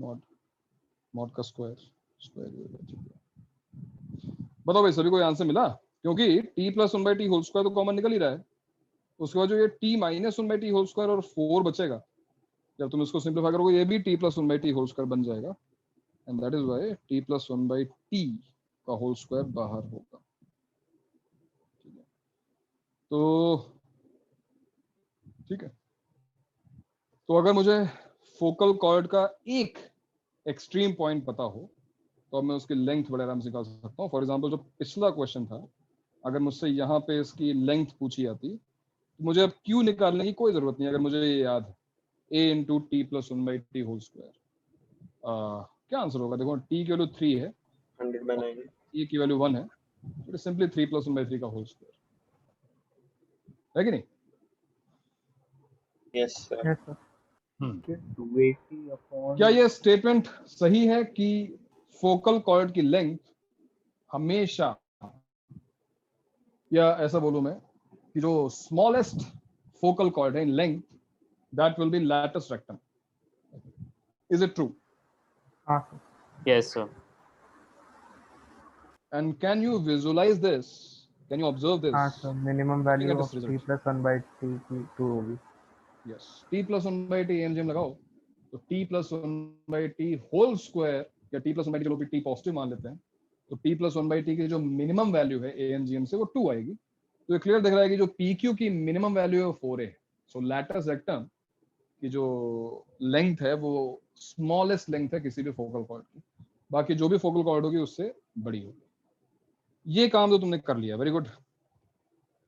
मॉड का स्क्वायर ठीक है। बताओ भाई, सभी को आंसर मिला? क्योंकि t plus 1/t whole square तो कॉमन निकल ही रहा है, उसके बाद जो ये t minus 1/t whole square और 4 बचेगा, जब तुम इसको सिंपलीफाई करोगे ये भी t plus 1/t whole square बन जाएगा and that is why t plus 1/t का होल स्क्वायर बाहर होगा। ठीक है, तो ठीक है, तो अगर मुझे फोकल कॉर्ड का एक एक्सट्रीम पॉइंट पता हो तो अब मैं उसकी लेंथ बड़े आराम से निकाल सकता हूँ। फॉर एग्जांपल जो पिछला क्वेश्चन था, अगर मुझसे यहाँ पे इसकी लेंथ पूछी जाती तो मुझे अब क्यू निकालने की कोई जरूरत नहीं, अगर मुझे ये याद है a into t plus 1/t whole square. क्या आंसर होगा? देखो t की वैल्यू 3 है, 100/9 e की वैल्यू 1 है, तो सिंपली 3 प्लस 1/3 का होल स्क्वायर है कि नहीं? Yes sir. Yes sir. 280 upon, क्या ये स्टेटमेंट सही है कि फोकल कॉर्ड की लेंथ हमेशा, या ऐसा बोलूं मैं कि जो स्मॉलेस्ट फोकल कॉर्ड है in length that will be latus rectum? Is it true? हाँ सर। Yes sir. And can you visualize this, can you observe this? हाँ सर, minimum value of t plus 1/t की 2 होगी। Yes, t plus 1/t MGM लगाओ तो t plus 1/t whole square, या t plus 1/t चलो t पॉजिटिव मान लेते हैं, तो t प्लस 1/t की जो मिनिमम वैल्यू है एएनजीएम से वो 2 आएगी। तो ये क्लियर दिख रहा है कि जो pq की मिनिमम वैल्यू है 4 है। सो लैटिस रेक्टम की जो लेंथ है वो स्मॉलेस्ट लेंथ है किसी भी फोकल कॉर्ड की, बाकी जो भी फोकल कॉर्ड होगी उससे बड़ी होगी। ये काम तो तुमने कर लिया, वेरी गुड।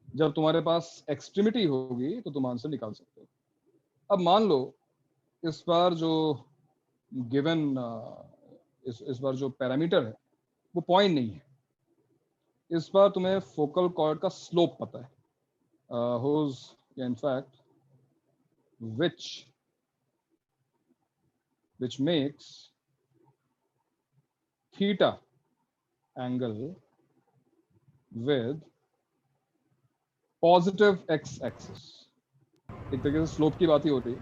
जब तुम्हारे पास एक्सट्रीमिटी होगी तो तुम आंसर निकाल सकते हो। अब मान लो इस बार जो गिवन इस बार जो पैरामीटर है वो पॉइंट नहीं है, इस बार तुम्हें फोकल कॉर्ड का स्लोप पता है, whose in fact which makes theta angle with positive x axis। एक तरीके से स्लोप की बात ही होती है।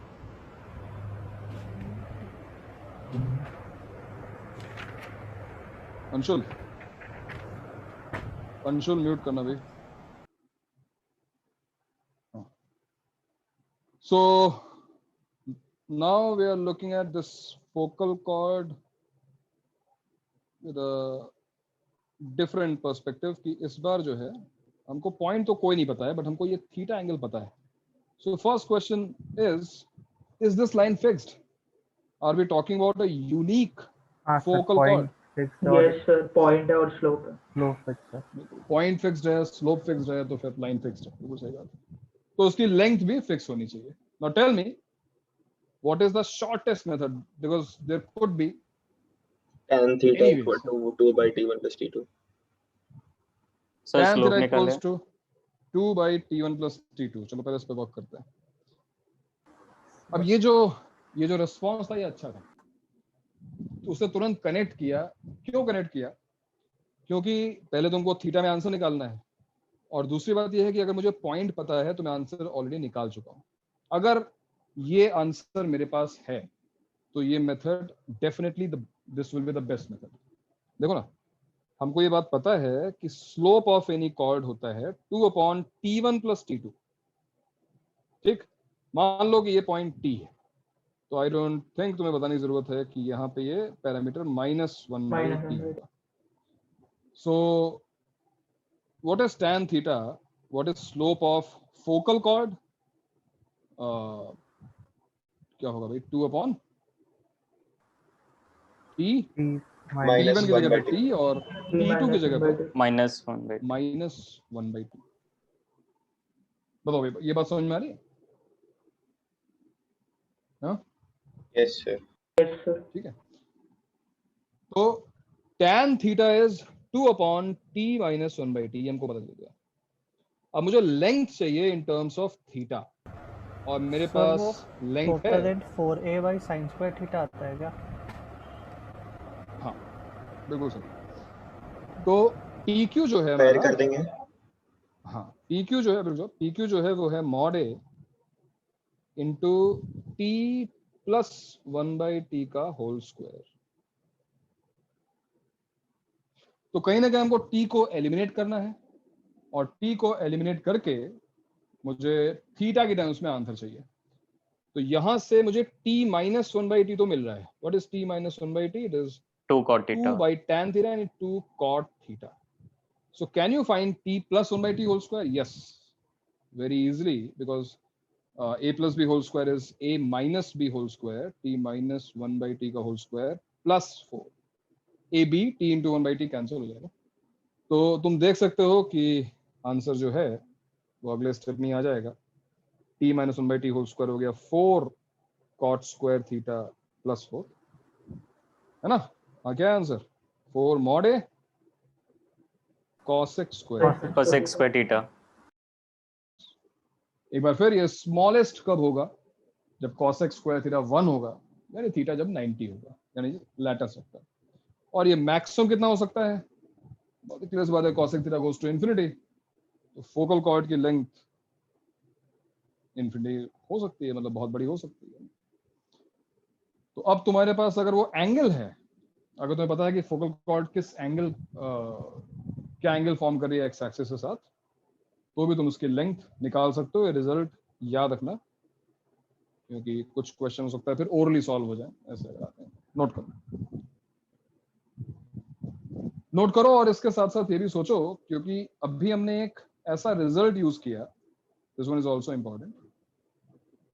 अंशुल म्यूट करना भाई। So now we are looking at this focal chord with a different perspective कि इस बार जो है हमको पॉइंट तो कोई नहीं पता है, बट हमको ये थीटा एंगल पता है। So first question is this line fixed? Are we talking about a unique focal chord? Yes sir, point है और स्लोप है। स्लोप फिक्स्ड है। पॉइंट फिक्स्ड है, स्लोप फिक्स्ड है, तो फिर लाइन फिक्स्ड है। बिल्कुल सही बात है। तो उसकी लेंथ भी फिक्स होनी चाहिए। Now tell me, what is the shortest method? Because there could be tan theta Anyways. equal to 2/t1 plus t2. Sir tan slope theta निकाले। equals to 2/t1 plus t2। चलो पहले इस पे work करते हैं। अब ये जो रिस्पॉन्स था ये अच्छा था, तो उसे तुरंत कनेक्ट किया। क्यों कनेक्ट किया? क्योंकि पहले तुमको थीटा में आंसर निकालना है, और दूसरी बात यह है कि अगर मुझे पॉइंट पता है तो मैं आंसर ऑलरेडी निकाल चुका हूं। अगर ये आंसर मेरे पास है, तो ये method definitely this will be the best method. देखो ना, हमको ये बात पता है कि स्लोप ऑफ एनी कॉर्ड होता है 2/t1 + t2। ठीक, मान लो कि ये पॉइंट t है, तो आई डोंट थिंक तुम्हें बताने की जरूरत है कि यहाँ पे ये पैरामीटर -1/t होगा। सो what is tan theta, what is slope of focal cord, क्या होगा भाई, 2/t, t1 की जगह पे t और t2 की जगह पे -1/t। बताओ भाई, ये बात समझ में आ रही है? हाँ, यस सर। ठीक है, तो tan theta is 2/t - 1/t, ये हमको पता चल गया। अब मुझे लेंथ चाहिए इन टर्म्स ऑफ थीटा, और मेरे पास लेंथ है 4a/sin² थीटा आता है क्या? हाँ बिल्कुल सही। तो PQ जो है पैर हमारा, कर देंगे। हाँ PQ जो है, PQ जो है वो है mod a into t + 1/t का होल स्क्वायर। तो कहीं ना कहीं हमको t को एलिमिनेट करना है, और t को एलिमिनेट करके मुझे थीटा की टर्म्स में आंसर चाहिए। तो यहां से मुझे t - 1/t तो मिल रहा है। What is t - 1/t? It is 2 cot theta. 2/tan theta and 2 cot theta. So can you find t + 1/t whole square? Yes, very easily, because a plus b whole square is a minus b whole square, t - 1/t का whole square plus 4, ab t into 1/t cancel हो जाएगा। तो तुम देख सकते हो कि answer जो है वो अगले स्टेप में आ जाएगा। t - 1/t whole square हो गया 4 cot square theta plus 4, है ना? हाँ, क्या answer? 4 mod a cosec square theta। एक बार फिर, ये स्मॉलेस्ट कब होगा? जब cosec square थीटा 1 होगा, यानी थीटा जब 90 होगा, यानी लैटर सकता। और ये मैक्सिमम कितना हो सकता है? बहुत ही क्लियर बात है, cosec theta goes to infinity, तो फोकल कॉर्ड की लेंथ इंफिनिटी हो सकती है, मतलब बहुत बड़ी हो सकती है। तो अब तुम्हारे पास अगर वो एंगल है, अगर तुम्हें पता है कि फोकल कॉर्ड किस एंगल क्या एंगल फॉर्म कर रही है एक्स एक्सिस के साथ, तो भी तुम उसकी लेंथ निकाल सकते हो। ये रिजल्ट याद रखना, क्योंकि कुछ क्वेश्चन हो सकता है फिर ओरली सॉल्व हो जाए, ऐसे अगर आते हैं। नोट करो, और इसके साथ साथ ये भी सोचो, क्योंकि अभी हमने एक ऐसा रिजल्ट यूज किया, this one is also important,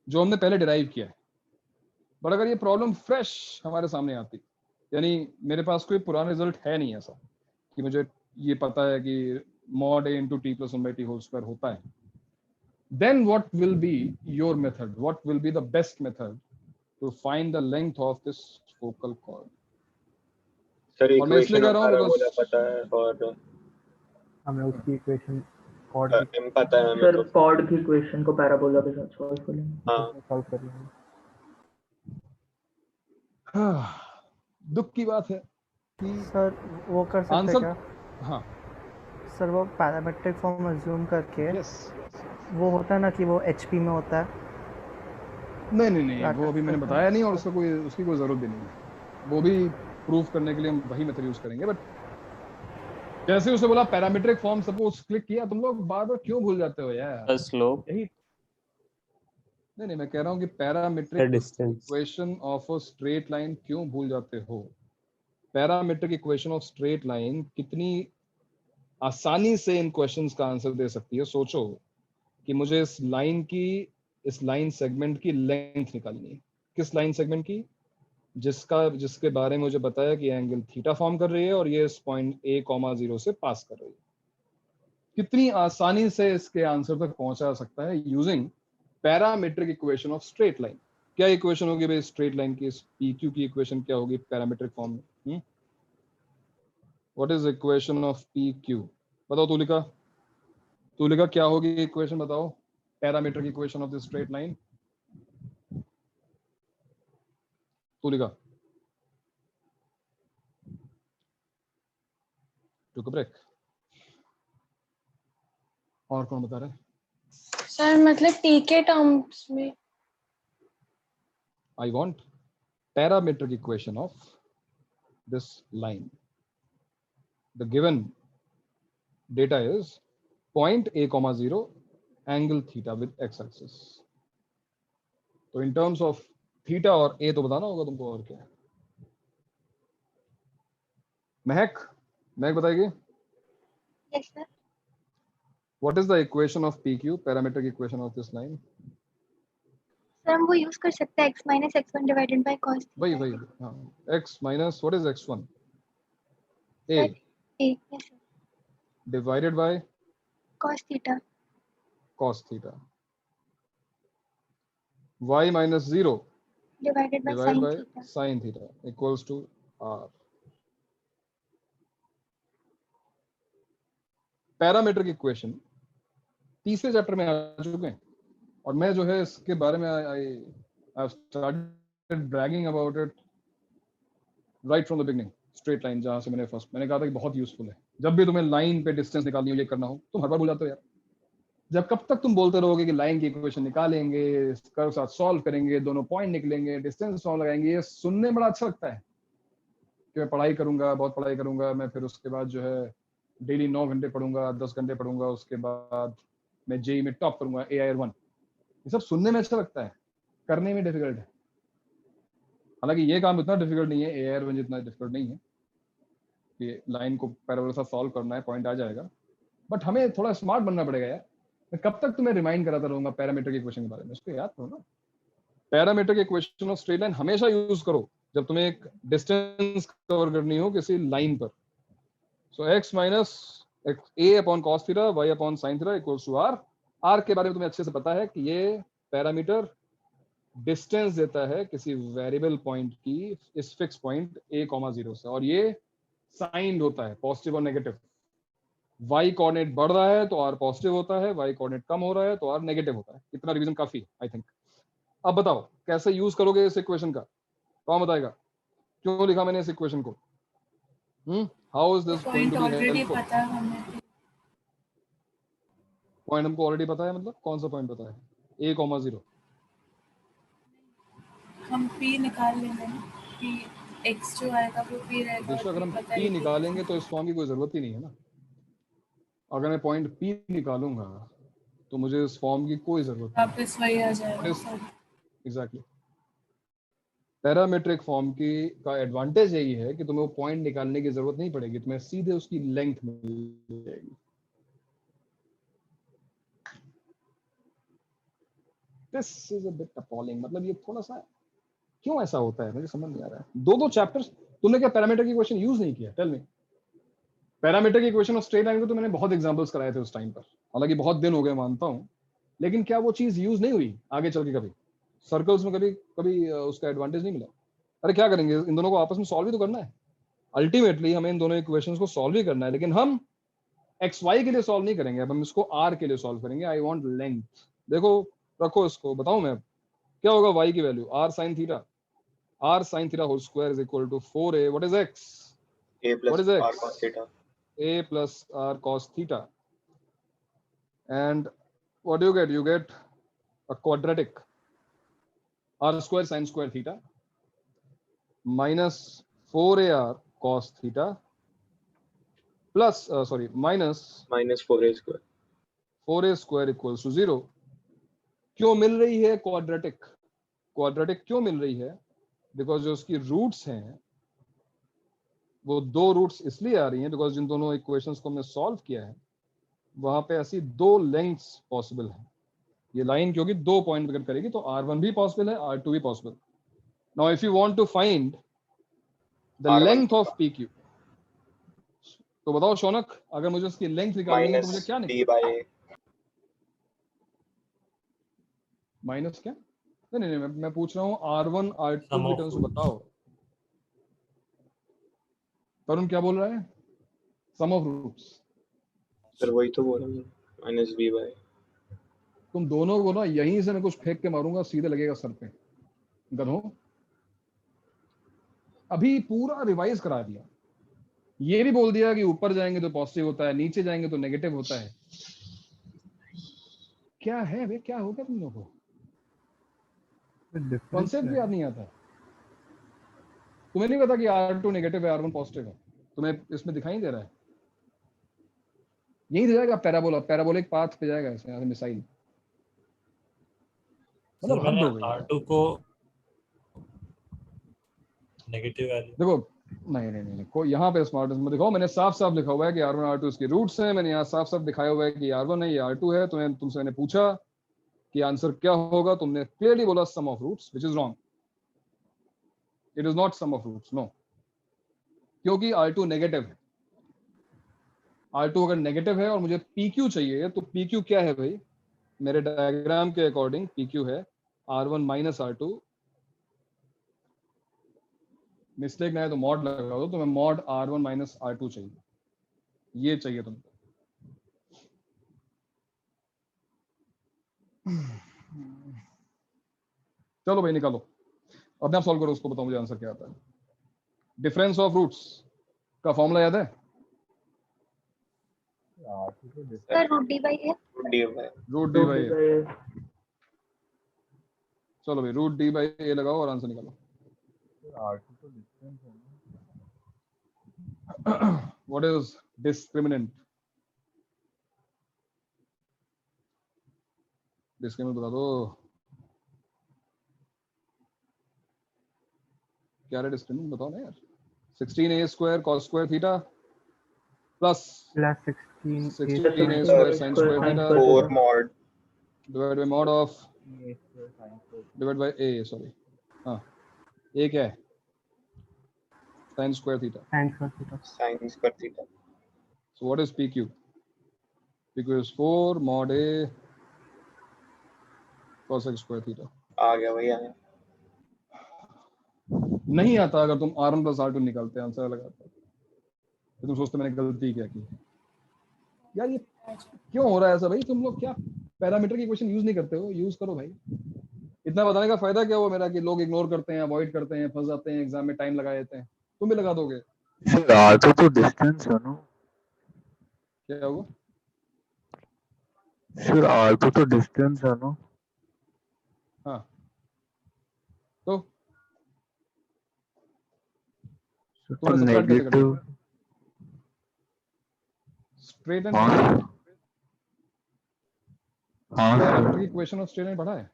जो हमने पहले डिराइव किया है। बट अगर ये प्रॉब्लम फ्रेश हमारे सामने आती, यानी मेरे पास कोई पुराना रिजल्ट है नहीं ऐसा कि मुझे ये पता है कि mod a into t + 1/t whole square होता है, then what will be your method? What will be the best method to find the length of this focal cord? Sir और मैं इसलिए इक्वेशन कह ऑफ रहा हूँ पैराबोला बिकॉज पता है, और हमें उसकी इक्वेशन कॉर्ड m पता है हमें। सर तो कॉर्ड की इक्वेशन को पैराबोला के साथ सॉल्व कर लेंगे। हाँ सॉल्व कर लेंगे। दुख की बात है कि सर वो कर सकते हैं आंसर, क्या? हाँ सर वो पैरामेट्रिक फॉर्म अज्यूम करके, यस, वो होता है ना कि वो HP में होता है। नहीं वो अभी मैंने बताया नहीं, और उसकी कोई जरूरत भी नहीं है। वो भी प्रूफ करने के लिए हम वही मेथड यूज करेंगे। बट जैसे उसने बोला पैरामीट्रिक फॉर्म, सपोज क्लिक किया, तुम लोग बार बार क्यों भूल जाते हो यार? स्लोप। यही नहीं, मैं कह रहा हूँ कि parametric equation of a straight line क्यों भूल जाते हो? Parametric equation of straight line कितनी आसानी से इन क्वेश्चंस का आंसर दे सकती है। सोचो कि मुझे इस लाइन सेगमेंट की लेंथ निकालनी है। किस लाइन सेगमेंट की? जिसके बारे में मुझे बताया कि एंगल थीटा फॉर्म कर रही है और ये इस पॉइंट a,0 से पास कर रही है। कितनी आसानी से इसके आंसर तक पहुंचा सकता है using parametric equation of straight line. क्या इक्वेशन होगी भाई स्ट्रेट लाइन की? PQ की इक्वेशन क्या होगी पैरामीट्रिक फॉर्म में? What is equation of PQ? बताओ तुलिका क्या होगी इक्वेशन? बताओ parametric equation of the straight line. Tulika, took break. और कौन बता रहा है? सर मतलब t के टर्म्स में I want parametric equation of this line. The given data is point A, 0, angle theta with x-axis. तो in terms of theta और A तो बताना होगा तुमको, और क्या? महक बताएगी? Yes, sir. What is the equation of PQ, parametric equation of this line? Sir हम वो यूज कर सकते हैं x minus x1 divided by cos theta. वही हाँ, x minus what is x1? A. A. Yes, sir. Divided by Cos theta. cos theta. Y minus 0 Divided by divided sin by theta. sin theta equals to R. Parametric equation तीसरे chapter में आ चुके हैं, और मैं जो है इसके बारे में I started bragging about it right from the beginning. Straight line, जहां से मैंने कहा था कि बहुत यूजफुल है. जब भी तुम्हें लाइन पे डिस्टेंस निकालनी हो, ये करना हो, तुम हर बार भूल जाते हो यार. जब कब तक तुम बोलते रहोगे कि लाइन की इक्वेशन निकालेंगे, कर्व साथ सॉल्व करेंगे, दोनों पॉइंट निकलेंगे, डिस्टेंस सॉल्व लगाएंगे, ये सुनने में बड़ा अच्छा लगता है कि मैं पढ़ाई करूंगा, बहुत पढ़ाई करूंगा, मैं फिर उसके बाद जो है डेली 9 घंटे पढ़ूंगा, 10 घंटे पढ़ूंगा, उसके बाद मैं जेई में टॉप करूंगा, AIR1. ये सब सुनने में अच्छा लगता है, करने में डिफिकल्ट है. हालांकि ये काम इतना डिफिकल्ट नहीं है, AIR1 जितना डिफिकल्ट नहीं है कि लाइन को पैरेलल से सॉल्व करना है, पॉइंट आ जाएगा. बट हमें थोड़ा स्मार्ट बनना पड़ेगा यार. मैं कब तक तुम्हें रिमाइंड कराता रहूंगा पैरामीट्रिक इक्वेशन के बारे में? इसको याद करो ना. Parametric equation of straight line हमेशा यूज करो जब तुम्हें एक डिस्टेंस कवर करनी हो किसी लाइन पर. So x minus a upon cos theta, y upon sin theta equals to r. r के बारे में तुम्हें अच्छे से पता है कि ये पैरामीटर डिस्टेंस देता है किसी वेरिएबल पॉइंट की इस फिक्स पॉइंट a, 0 से, और ये साइंड होता है पॉजिटिव और नेगेटिव. y कोऑर्डिनेट बढ़ रहा है तो r पॉजिटिव होता है, y कोऑर्डिनेट कम हो रहा है तो r नेगेटिव होता है. इतना रिवीजन काफी है आई थिंक. अब बताओ कैसे यूज करोगे इस इक्वेशन का? कौन बताएगा क्यों लिखा मैंने इस इक्वेशन को? How is this going to be helpful? Point हमको ऑलरेडी पता है. मतलब कौन सा पॉइंट पता है? A, 0. हम P निकाल लेंगे ना, P x जो आएगा वो P रहेगा. देखो अगर हम P निकालेंगे तो इस फॉर्म की कोई जरूरत ही नहीं है ना. अगर मैं पॉइंट P निकालूंगा तो मुझे इस फॉर्म की कोई जरूरत नहीं. वापस वही आ जाएगा. एग्जैक्टली. पैरामीट्रिक फॉर्म की का एडवांटेज यही है कि तुम्हें वो पॉइंट निकालने की जरूरत नहीं पड़ेगी, तुम्हें सीधे उसकी लेंथ मिल जाएगी. This is a bit appalling. मतलब ये थोड़ा सा क्यों ऐसा होता है मुझे समझ नहीं आ रहा है. दो चैप्टर्स तुमने क्या पैरामीट्रिक इक्वेशन यूज नहीं किया? Tell me. Parametric equation of straight line को तो मैंने बहुत एग्जांपल्स कराए थे उस टाइम पर, हालांकि बहुत दिन हो गए मानता हूं, लेकिन क्या वो चीज यूज नहीं हुई आगे चल के कभी? सर्कल्स में कभी उसका एडवांटेज नहीं मिला? अरे क्या करेंगे, इन दोनों को आपस में सॉल्व ही तो करना है. अल्टीमेटली हमें इन दोनों इक्वेशंस को सॉल्व ही करना है, लेकिन हम XY के लिए सॉल्व नहीं करेंगे. अब हम इसको R के लिए सॉल्व करेंगे. I want length. देखो रखो इसको, बताऊं मैं क्या होगा y की value? R sin theta. R sin theta whole square is equal to 4a. What is x? A plus what is x? R cos theta. A plus R cos theta. And what do you get? You get a quadratic. R square sin square theta minus 4AR cos theta plus minus 4A square. 4A square equals to 0. क्यों मिल रही है quadratic? Quadratic क्यों मिल रही है? Because जो उसकी roots हैं वो दो रूट्स इसलिए आ रही हैं बिकॉज जिन दोनों इक्वेशंस को हमने सॉल्व किया है वहां पे ऐसी दो लेंथ्स पॉसिबल हैं. ये लाइन क्योंकि दो पॉइंट कट करेगी तो R1 भी पॉसिबल है, R2 भी possible. Now if you want to find the length of PQ, तो बताओ शौनक, अगर मुझे उसकी लेंथ निकालनी है तो मुझे क्या निकालना? माइनस क्या? नहीं, मैं पूछ रहा हूँ R1 R2 की टर्म्स बताओ. तरुण क्या बोल रहा है? सम ऑफ रूट्स. सर वही तो बोल रहा हूँ, माइनस b बाय. तुम दोनों को ना यहीं से मैं कुछ फेंक के मारूंगा, सीधे लगेगा सर पे. गधों, अभी पूरा रिवाइज करा दिया. ये भी बोल दिया कि ऊपर जाएंगे तो पॉजिटिव होता है, नीचे जाएंगे तो नेगेटिव होता है. क्या है वे, क्या हो गया तुम लोगों को? कॉन्सेप्ट भी याद नहीं आता। तुम्हें नहीं पता कि R2 नेगेटिव है R1 पॉजिटिव है? तुम्हें इसमें दिखाई दे रहा है? यही जाएगा पैराबोला, पैराबोलिक पाथ पे जाएगा इसमें, मिसाइल। सर हद मैंने हो गई यार। R2 को नेगेटिव वैल्यू देखो नहीं कोई यहाँ पे स्मार्टनेस में दिखाओ। मैंने साफ साफ लिखा हुआ है कि R1 R2 इसके रूट्स हैं। मैंने यहाँ साफ साफ दिखाया हुआ है कि R1 है, ये R2 है। तुमसे मैंने पूछा कि आंसर क्या होगा, तुमने क्लियरली बोला sum of roots, which is wrong. It is not sum of roots, no, क्योंकि R2 नेगेटिव है। R2 अगर नेगेटिव है और मुझे PQ चाहिए, तो PQ क्या है भाई? मेरे डायग्राम के अकॉर्डिंग PQ है R1 माइनस R2। मिस्टेक ना है तो मॉड लगा दो, तो मैं मॉड R1 माइनस R2 चाहिए, ये चाहिए तुमको। चलो भाई निकालो, अपने आप सॉल्व करो उसको, बताओ मुझे आंसर क्या आता है। डिफरेंस ऑफ रूट्स का फॉर्मूला याद है? सर रूट डी बाई है। रूट डी बाई ए। चलो भाई रूट डी बाई ए लगाओ और आंसर निकालो। What is discriminant? डिस्क्रिमिनेंट बता दो क्या है। डिस्क्रिमिनेंट बताओ ना यार। 16a square cos square theta plus 16a square sin square theta 4 mod divide by mod of divide by a, sorry हाँ a क्या है? sin square theta. sin square theta. So what is PQ? PQ is 4 mod A cos x square theta. आ गया भैया। नहीं आता अगर तुम R1 plus R2 निकालते आंसर लगाते तो तुम सोचते मैंने गलती क्या की यार। ये क्यों हो रहा है ऐसा भाई? तुम लोग क्या पैरामीटर की इक्वेशन यूज नहीं करते हो? यूज करो भाई। इतना बताने का फायदा क्या हुआ मेरा कि लोग इग्नोर करते हैं, अवॉइड करते हैं, फंस जाते हैं, एग्जाम में टाइम लगा देते हैं। तुम भी लगा दोगे। सर R2 तो डिस्टेंस है ना? क्या हुआ? सर R2 तो डिस्टेंस है ना? हाँ तो नेगेटिव स्ट्रेट एंड पैरामीटर की इक्वेशन ऑफ स्ट्रेट एंड पढ़ा है?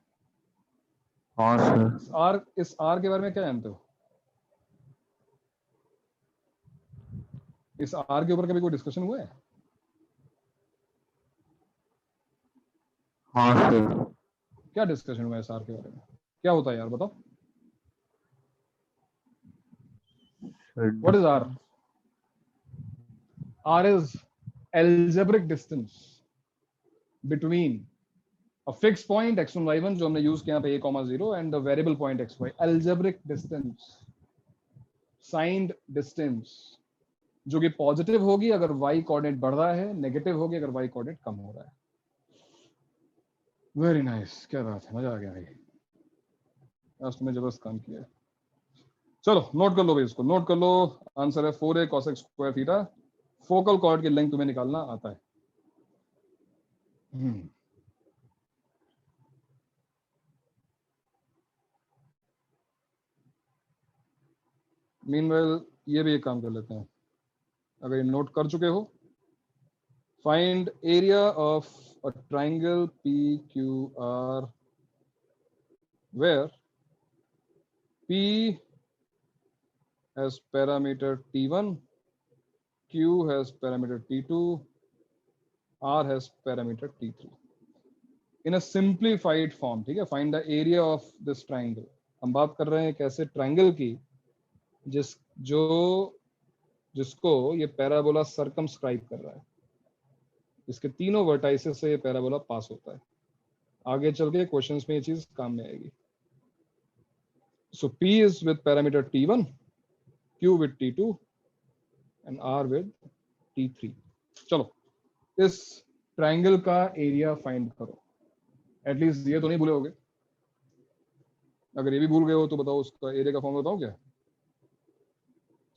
हाँ सर। इस R के बारे में क्या जानते हो? इस R के ऊपर कभी कोई डिस्कशन हुआ है? हाँ सर। क्या डिस्कशन हुआ है इस R के बारे में? क्या होता है यार बताओ। What is R? R is algebraic distance between a fixed point x1 y1 जो हमने यूज किया पे a, 0 and the variable point xy. Algebraic distance, signed distance, जो कि पॉजिटिव होगी अगर y कोऑर्डिनेट बढ़ रहा है, नेगेटिव होगी अगर y कोऑर्डिनेट कम हो रहा है। वेरी नाइस, क्या बात है, मजा आ गया भाई। आज तुमने जबरदस्त काम किया है। चलो नोट कर लो भाई, इसको नोट कर लो। आंसर है 4a cos x square theta. Focal chord की लेंथ तुम्हें निकालना आता है। मीनवाइल ये भी एक काम कर लेते हैं, अगर ये नोट कर चुके हो। Find area of a triangle PQR where P has parameter T1, Q has parameter T2, R has parameter T3 in a simplified form। ठीक है, find the area of this triangle। हम बात कर रहे हैं कैसे ट्राइंगल की जिसको ये पैराबोला सर्कमस्क्राइब कर रहा है। इसके तीनों वर्टाइसेस से ये पैराबोला पास होता है। आगे चल के क्वेश्चंस में ये चीज काम में आएगी। So P is with parameter T1, Q with T2 and R with T3। चलो इस ट्राइंगल का एरिया फाइंड करो। एटलीस्ट ये तो नहीं भूले होगे। अगर ये भी भूल गए हो तो बताओ उसका एरिया का फॉर्म बताओ क्या?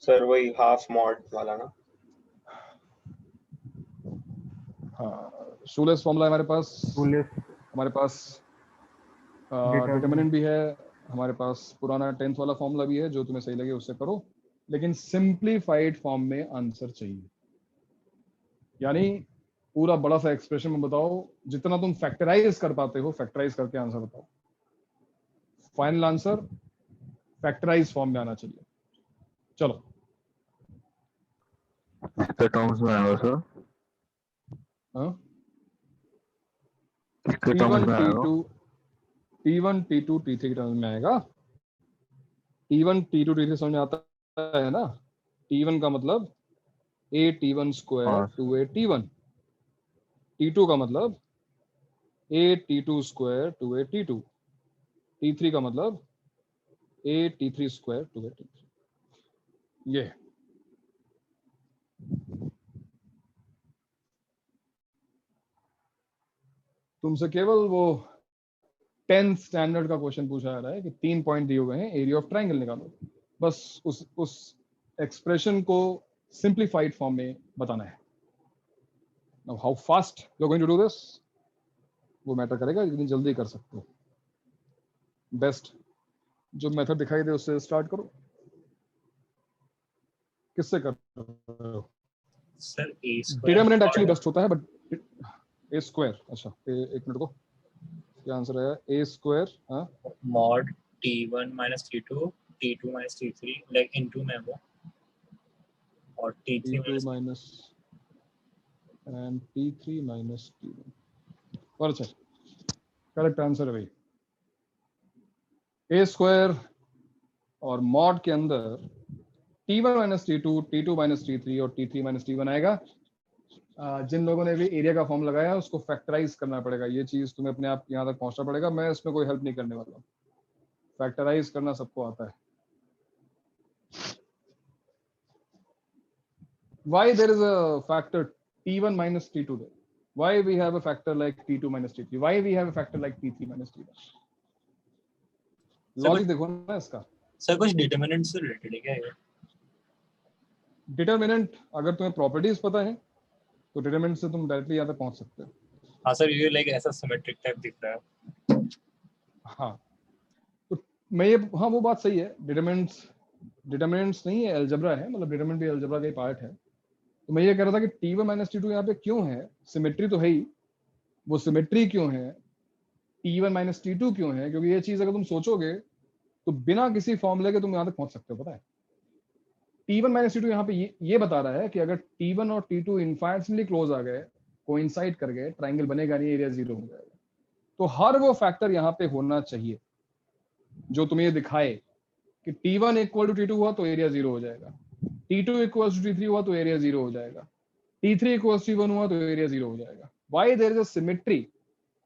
सर वही हाफ मॉड वाला ना? हाँ, शूलेस फॉर्मूला हमारे पास डिटरमिनेंट भी है, हमारे पास पुराना 10th वाला फॉर्मूला भी है, जो तुम्हें सही लगे उससे करो, लेकिन सिंप्लीफाइड फॉर्म में आंसर चाहिए। यानी पूरा बड़ा सा एक्सप्रेशन में बताओ, जितना तुम फैक्टराइज कर पाते हो फैक्टराइज करके आंसर बताओ। फाइनल आंसर फैक्टराइज फॉर्म में आना चाहिए। चलो किसके टर्म्स में आएगा सर? किसके टर्म्स में आएगा? T1 T2 T3 के टर्म्स में आएगा। T1 T2 T3 समझ में आता है ना? T1 का मतलब a T1 square 2a T1, T2 का मतलब a T2 square 2a T2, T3 का मतलब a T3 square 2a T3। ये तुमसे केवल वो 10th स्टैंडर्ड का क्वेश्चन पूछा जा रहा है कि 3 पॉइंट दिए हुए हैं, एरिया ऑफ ट्राइंगल निकालो। बस उस एक्सप्रेशन को सिंप्लीफाइड फॉर्म में बताना है। Now how fast you are going to do this, वो मैटर करेगा, जितनी जल्दी कर सकते हो। बेस्ट जो मेथड दिखाई दे उससे स्टार्ट करो। किससे कर रहे हो सर? ए स्क्वायर डिटरमिनेंट एक्चुअली बेस्ट होता है, बट ए स्क्वायर, अच्छा एक मिनट को, क्या आंसर है? A square mod T1 minus T2 T2 minus T3 like into में वो, और T3 minus and T3 minus T1। और अच्छा करेक्ट आंसर है भाई, ए स्क्वायर और मॉड के अंदर T1 minus T2 T2 minus T3 और T3 माइनस T1 आएगा। जिन लोगों ने भी एरिया का फॉर्म लगाया उसको फैक्टराइज करना पड़ेगा। ये चीज तुम्हें अपने आप यहाँ तक पहुंचना पड़ेगा, मैं इसमें कोई हेल्प नहीं करने वाला। फैक्टराइज करना सबको आता है। Why there is a factor T1 minus T2 there? Why we have a factor like T2 minus T3? Why we have a factor like T3 minus T1? Logic देखो ना इसका। सर कुछ डिटरमिनेंट से related है क्या ये? Determinant अगर तुम्हें प्रॉपर्टीज पता है तो डिटरमिनेंट से तुम डायरेक्टली यहाँ तक पहुंच सकते हो। हाँ सर, ये लाइक ऐसा सिमेट्रिक टाइप दिख रहा है। हाँ तो मैं ये, हाँ वो बात सही है। डिटरमिनेंट्स नहीं है, अलजेब्रा है, मतलब डिटरमिनेंट भी अलजेब्रा का ही पार्ट है। तो मैं ये कह रहा था कि T1 माइनस T2 यहाँ पे क्यों है? सिमेट्री तो है ही, वो सिमेट्री क्यों है? T1 माइनस T2 क्यों है? क्योंकि ये चीज अगर तुम सोचोगे तो बिना किसी फॉर्मूले के तुम यहाँ तक पहुंच सकते हो। पता है T1 माइनस T2 यहाँ पे ये बता रहा है कि अगर T1 और T2 इनफाइनाइटली क्लोज आ गए, कोइंसाइड कर गए, ट्राइंगल बनेगा नहीं, एरिया जीरो हो जाएगा। तो हर वो फैक्टर यहाँ पे होना चाहिए जो तुम्हें ये दिखाए कि T1 इक्वल टू T2 हुआ तो एरिया जीरो हो जाएगा, T2 इक्वल टू T3 हुआ तो एरिया जीरो हो जाएगा, T3 इक्वल टू T1 हुआ तो एरिया जीरो हो जाएगा। Why there is a symmetry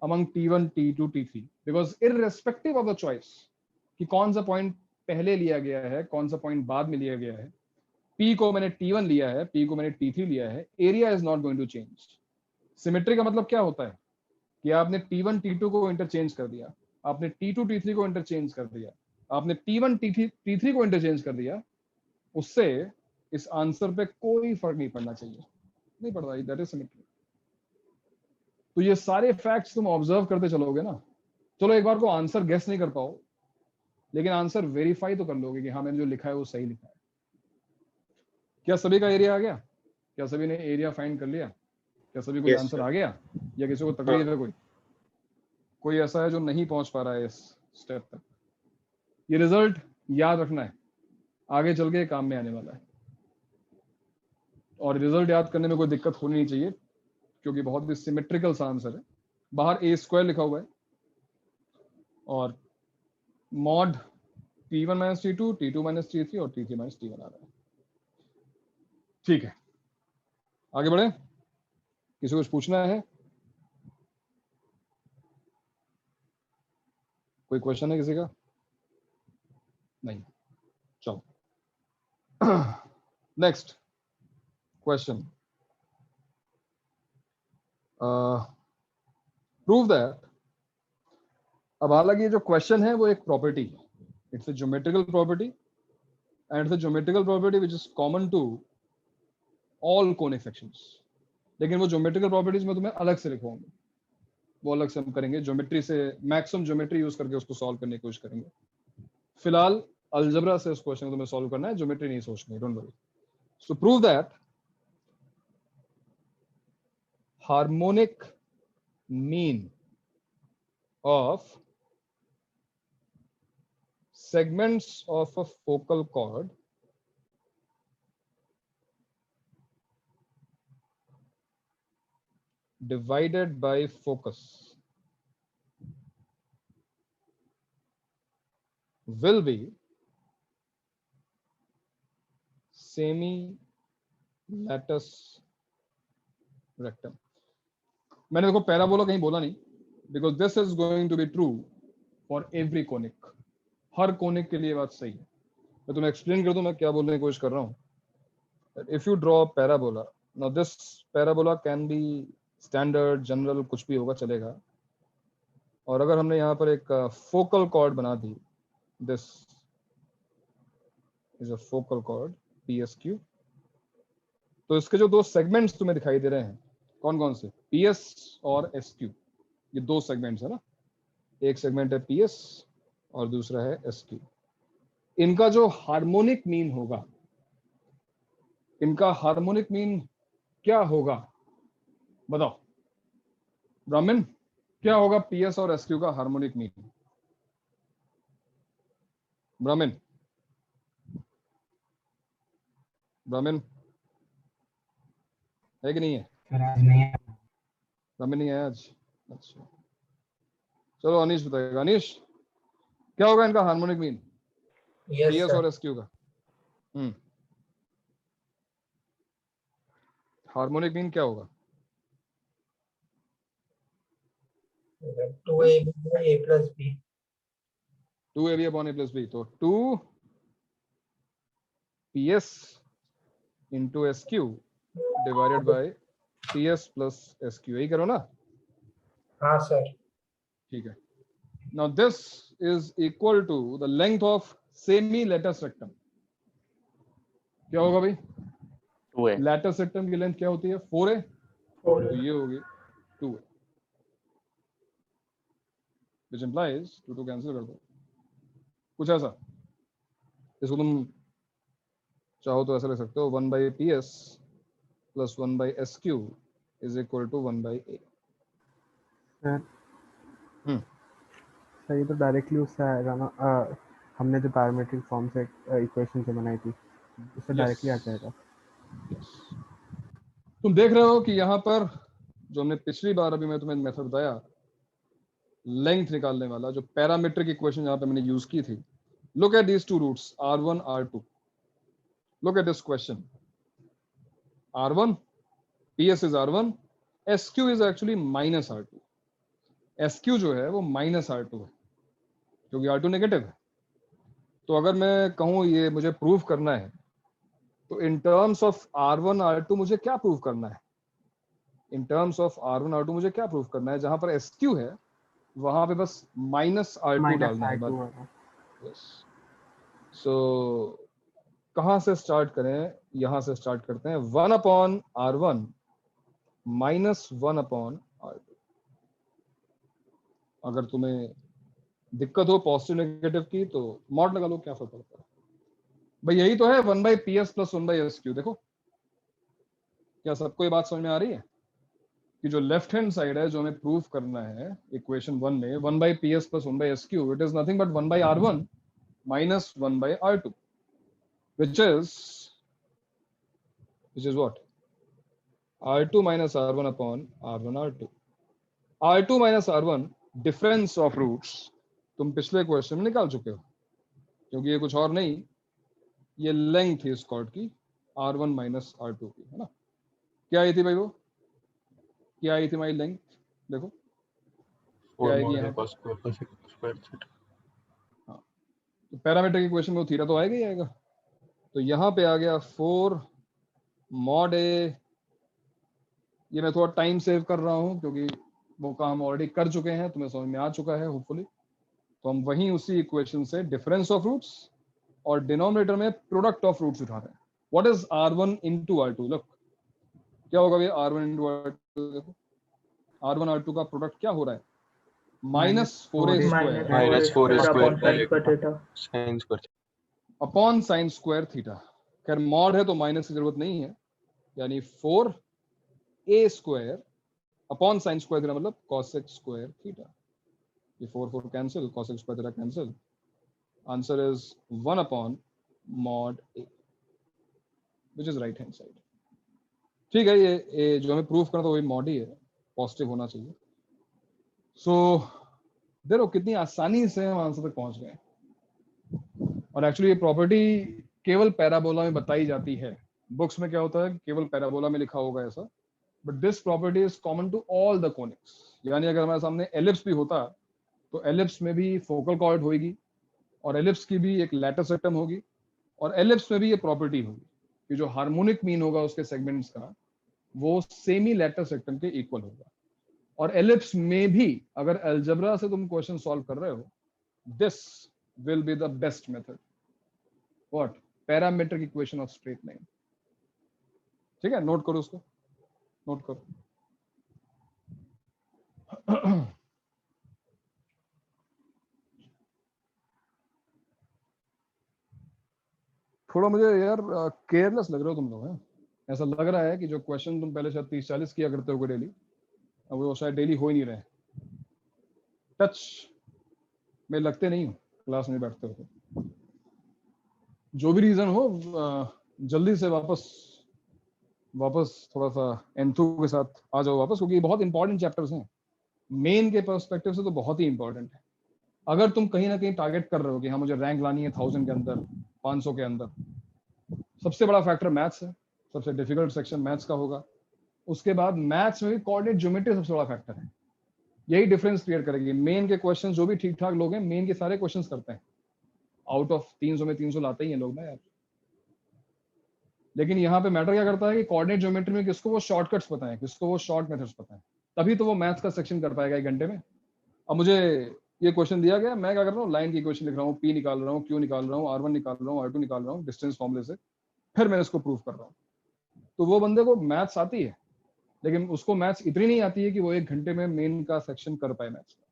among T1, T2, T3? Because irrespective of the choice कि कौन सा पॉइंट पहले लिया गया है, कौन सा पॉइंट बाद में लिया गया है, P को मैंने T1 लिया है, P को मैंने T3 लिया है, area is not going to change. Symmetry का मतलब क्या होता है कि आपने T1 T2 को इंटरचेंज कर दिया, आपने T2 T3 को इंटरचेंज कर दिया, आपने T1 T3 को इंटरचेंज कर दिया, उससे इस आंसर पे कोई फर्क नहीं पड़ना चाहिए, नहीं पड़ रहा। That is symmetry. तो ये सारे फैक्ट्स तुम ऑब्जर्व करते चलोगे ना, चलो एक बार को आंसर गेस नहीं कर पाओ लेकिन आंसर वेरीफाई तो कर लोगे कि हाँ मैंने जो लिखा है वो सही लिखा है। क्या सभी का एरिया आ गया? क्या सभी ने एरिया फाइंड कर लिया? क्या सभी को आंसर आ गया या किसी को तकलीफ है? कोई ऐसा है जो नहीं पहुंच पा रहा है इस स्टेप तक? ये रिजल्ट याद रखना है, आगे चल के काम में आने वाला है। और रिजल्ट याद करने में कोई दिक्कत होनी नहीं चाहिए क्योंकि बहुत ही सिमेट्रिकल सा आंसर है। बाहर ए स्क्वायर लिखा हुआ है और mod T1 minus T2, T2 minus T3 और T3 माइनस T1 आ रहा है। ठीक है, आगे बढ़े। किसी को कुछ पूछना है? कोई क्वेश्चन है किसी का? नहीं, चलो नेक्स्ट क्वेश्चन। Prove that. अब हालांकि ये जो क्वेश्चन है वो एक प्रॉपर्टी है, it's a geometrical property and it's a geometrical property which is common to all conic sections. लेकिन वो ज्योमेट्रिकल प्रॉपर्टीज में तुम्हें अलग से लिखवाऊंगा, वो अलग से हम करेंगे। ज्योमेट्री से मैक्सिमम ज्योमेट्री यूज करके उसको सॉल्व करने की कोशिश करेंगे। फिलहाल अलजेब्रा से इस क्वेश्चन को तुम्हें सॉल्व करना है, ज्योमेट्री नहीं सोचनी, don't worry. So prove that harmonic mean of segments of a focal chord divided by focus will be semi-latus rectum. मैंने देखो पैराबोला कहीं बोला नहीं, because this is going to be true for every conic. Her conic के लिए बात सही है। मैं तुम्हें एक्सप्लेन कर दूं मैं क्या बोलने की कोशिश कर रहा हूँ। If you draw parabola, now this parabola can be standard, general, कुछ भी होगा चलेगा। और अगर हमने यहाँ पर एक फोकल कॉर्ड बना दी, this is a focal chord PSQ, तो इसके जो दो सेगमेंट्स तुम्हें दिखाई दे रहे हैं, कौन कौन से? PS और SQ, ये दो सेगमेंट्स है ना। एक सेगमेंट है PS और दूसरा है SQ। इनका जो हार्मोनिक मीन होगा, इनका हार्मोनिक मीन क्या होगा बताओ ब्राह्मण, क्या होगा PS और SQ का हार्मोनिक मीन? ब्राह्मण ब्राह्मण है कि नहीं है? ब्राह्मण नहीं है आज। अच्छा चलो अनीश बताएगा। अनीश क्या होगा इनका हार्मोनिक मीन? PS और SQ का हार्मोनिक मीन क्या होगा? 2AB by A plus B. 2AB upon A plus B, तो 2PS into SQ divided by PS plus SQ, यही करो ना? हाँ सर। ठीक है। Now this is equal to the length of semi-latus rectum. क्या होगा भाई? 2A. Latus rectum की लेंथ क्या होती है? 4A, तो ये होगी 2A, which implies 2 कैंसिल कर दो, कुछ ऐसा। इसको तुम चाहो तो ऐसा लिख सकते हो, 1 by PS plus 1 by SQ is equal to 1 by A. Sir ये तो डायरेक्टली उससे आएगा ना, हमने जो पैरामीट्रिक फॉर्म से इक्वेशन से बनाई थी उससे डायरेक्टली आ जाएगा। तुम देख रहे हो कि यहाँ पर जो हमने पिछली बार, अभी मैं तुम्हें मेथड बताया लेंथ निकालने वाला, जो पैरामीट्रिक इक्वेशन यहाँ पे मैंने यूज की थी। Look at these two roots R1 R2, look at this question. R1 PS is R1, SQ is actually minus R2। SQ जो है वो माइनस R2 है, क्योंकि R2 नेगेटिव है। तो अगर मैं कहूँ ये मुझे प्रूव करना है, तो in terms of R1 R2 मुझे क्या प्रूव करना है? In terms of R1 R2 मुझे क्या प्रूव करना है? जहां पर SQ है वहां पे बस माइनस R2 डालना है। सो कहां से स्टार्ट करें? यहां से स्टार्ट करते हैं। 1 upon R1 minus 1 upon R2। अगर तुम्हें दिक्कत हो पॉजिटिव नेगेटिव की तो मॉड लगा लो, क्या फर्क पड़ता है भाई। यही तो है 1 by PS plus 1 by SQ। देखो क्या सबको ये बात समझ में आ रही है कि जो लेफ्ट हैंड साइड है, जो हमें प्रूव करना है इक्वेशन 1 में, 1 by PS plus 1 by SQ, it is nothing but 1 by R1 minus 1 by R2, which is what? R2 minus R1 upon R1 R2। R2 minus R1 difference of roots तुम पिछले question में निकाल चुके हो, क्योंकि ये कुछ और नहीं, ये लेंथ थी इस कॉर्ड की R1 माइनस R2 की, है ना। क्या आई थी भाई? वो क्या आई थी हमारी लेंथ? देखो क्या आएगी यहाँ पर। हाँ, तो पैरामीटर की क्वेश्चन में वो थीटा तो आएगा ही आएगा। तो यहाँ पे आ गया 4 mod A। ये मैं थोड़ा टाइम सेव कर रहा हूँ क्योंकि वो काम ऑलरेडी कर चुके हैं, तुम्हें समझ में आ चुका है होपफुली। तो हम वहीं उसी इक्वेशन से डिफरेंस ऑफ रूट्स और डिनोमिनेटर में प्रोडक्ट ऑफ रूट्स उठा रहे हैं। What is R1 into R2? Look क्या होगा भैया R1 into R2? देखो R1 R2 का प्रोडक्ट क्या हो रहा है? Minus 4a square minus 4a square sine square theta sine square upon sine square theta. खैर मॉड है तो माइनस की जरूरत नहीं है, यानी 4a square upon sine square theta मतलब cos x स्क्वायर थीटा। ये 4 cancel, cos x square theta cancel, answer is 1 upon mod a which is right hand side. ठीक है, ये जो हमें प्रूफ करना था वही मॉड ही है, पॉजिटिव होना चाहिए। सो देखो कितनी आसानी से हम आंसर तक पहुंच गए। और एक्चुअली ये प्रॉपर्टी केवल पैराबोला में बताई जाती है। बुक्स में क्या होता है, केवल पैराबोला में लिखा होगा ऐसा, but this property is common to all the conics. यानी अगर हमारे सामने एलिप्स भी होता तो एलिप्स में भी फोकल कॉर्ड होगी, और एलिप्स की भी एक लैटिस रेक्टम होगी, और एलिप्स में भी ये प्रॉपर्टी होगी कि जो हार्मोनिक मीन होगा उसके सेगमेंट्स का वो सेमी लैटिस रेक्टम के इक्वल होगा। और एलिप्स में भी अगर अलजेब्रा से तुम क्वेश्चन सॉल्व कर रहे हो, this will be the best method. What? Parametric equation of straight line. ठीक है, नोट करो उसको, नोट करो। थोड़ा मुझे यार केयरलेस लग रहे हो तुम लोग हैं। ऐसा लग रहा है कि जो क्वेश्चन तुम पहले शायद 30-40 किया करते हो डेली, अब वो शायद डेली हो ही नहीं रहे। टच में लगते नहीं हो, क्लास में बैठते हो। जो भी रीजन हो, जल्दी से वापस थोड़ा सा एंथू के साथ आ जाओ वापस, क्योंकि ये बहुत इंपॉर्टेंट चैप्टर्स हैं। मेन के पर्सपेक्टिव से तो बहुत ही इंपॉर्टेंट है। अगर तुम कहीं ना कहीं टारगेट कर रहे हो कि हाँ मुझे रैंक लानी है 1000 के अंदर, 500 के अंदर, सबसे बड़ा फैक्टर मैथ्स है। सबसे डिफिकल्ट सेक्शन मैथ्स का होगा। उसके बाद मैथ्स में भी कोऑर्डिनेट ज्योमेट्री सबसे बड़ा फैक्टर है। यही डिफरेंस क्रिएट करेगी। मेन के क्वेश्चन जो भी ठीक ठाक लोग हैं, मेन के सारे क्वेश्चंस करते हैं। आउट ऑफ 300 में 300 लाते ही हैं लोग ना यार। लेकिन यहाँ पे मैटर क्या करता है कि कोऑर्डिनेट ज्योमेट्री में किसको वो शॉर्टकट्स पता है, किसको वो शॉर्ट मेथड्स पता है, तभी तो वो मैथ्स का सेक्शन कर पाएगा 1 घंटे में। अब मुझे ये क्वेश्चन दिया गया, मैं क्या कर रहा हूँ, लाइन की इक्वेशन लिख रहा हूँ, पी निकाल रहा हूँ, क्यू निकाल रहा हूँ, R1 निकाल रहा हूँ, R2 निकाल रहा हूँ डिस्टेंस फॉर्मूले से, फिर मैं इसको प्रूव कर रहा हूँ। तो वो बंदे को मैथ्स आती है, लेकिन उसको मैथ्स इतनी नहीं आती है कि वो 1 घंटे में मेन का सेक्शन कर पाए मैथ्स का।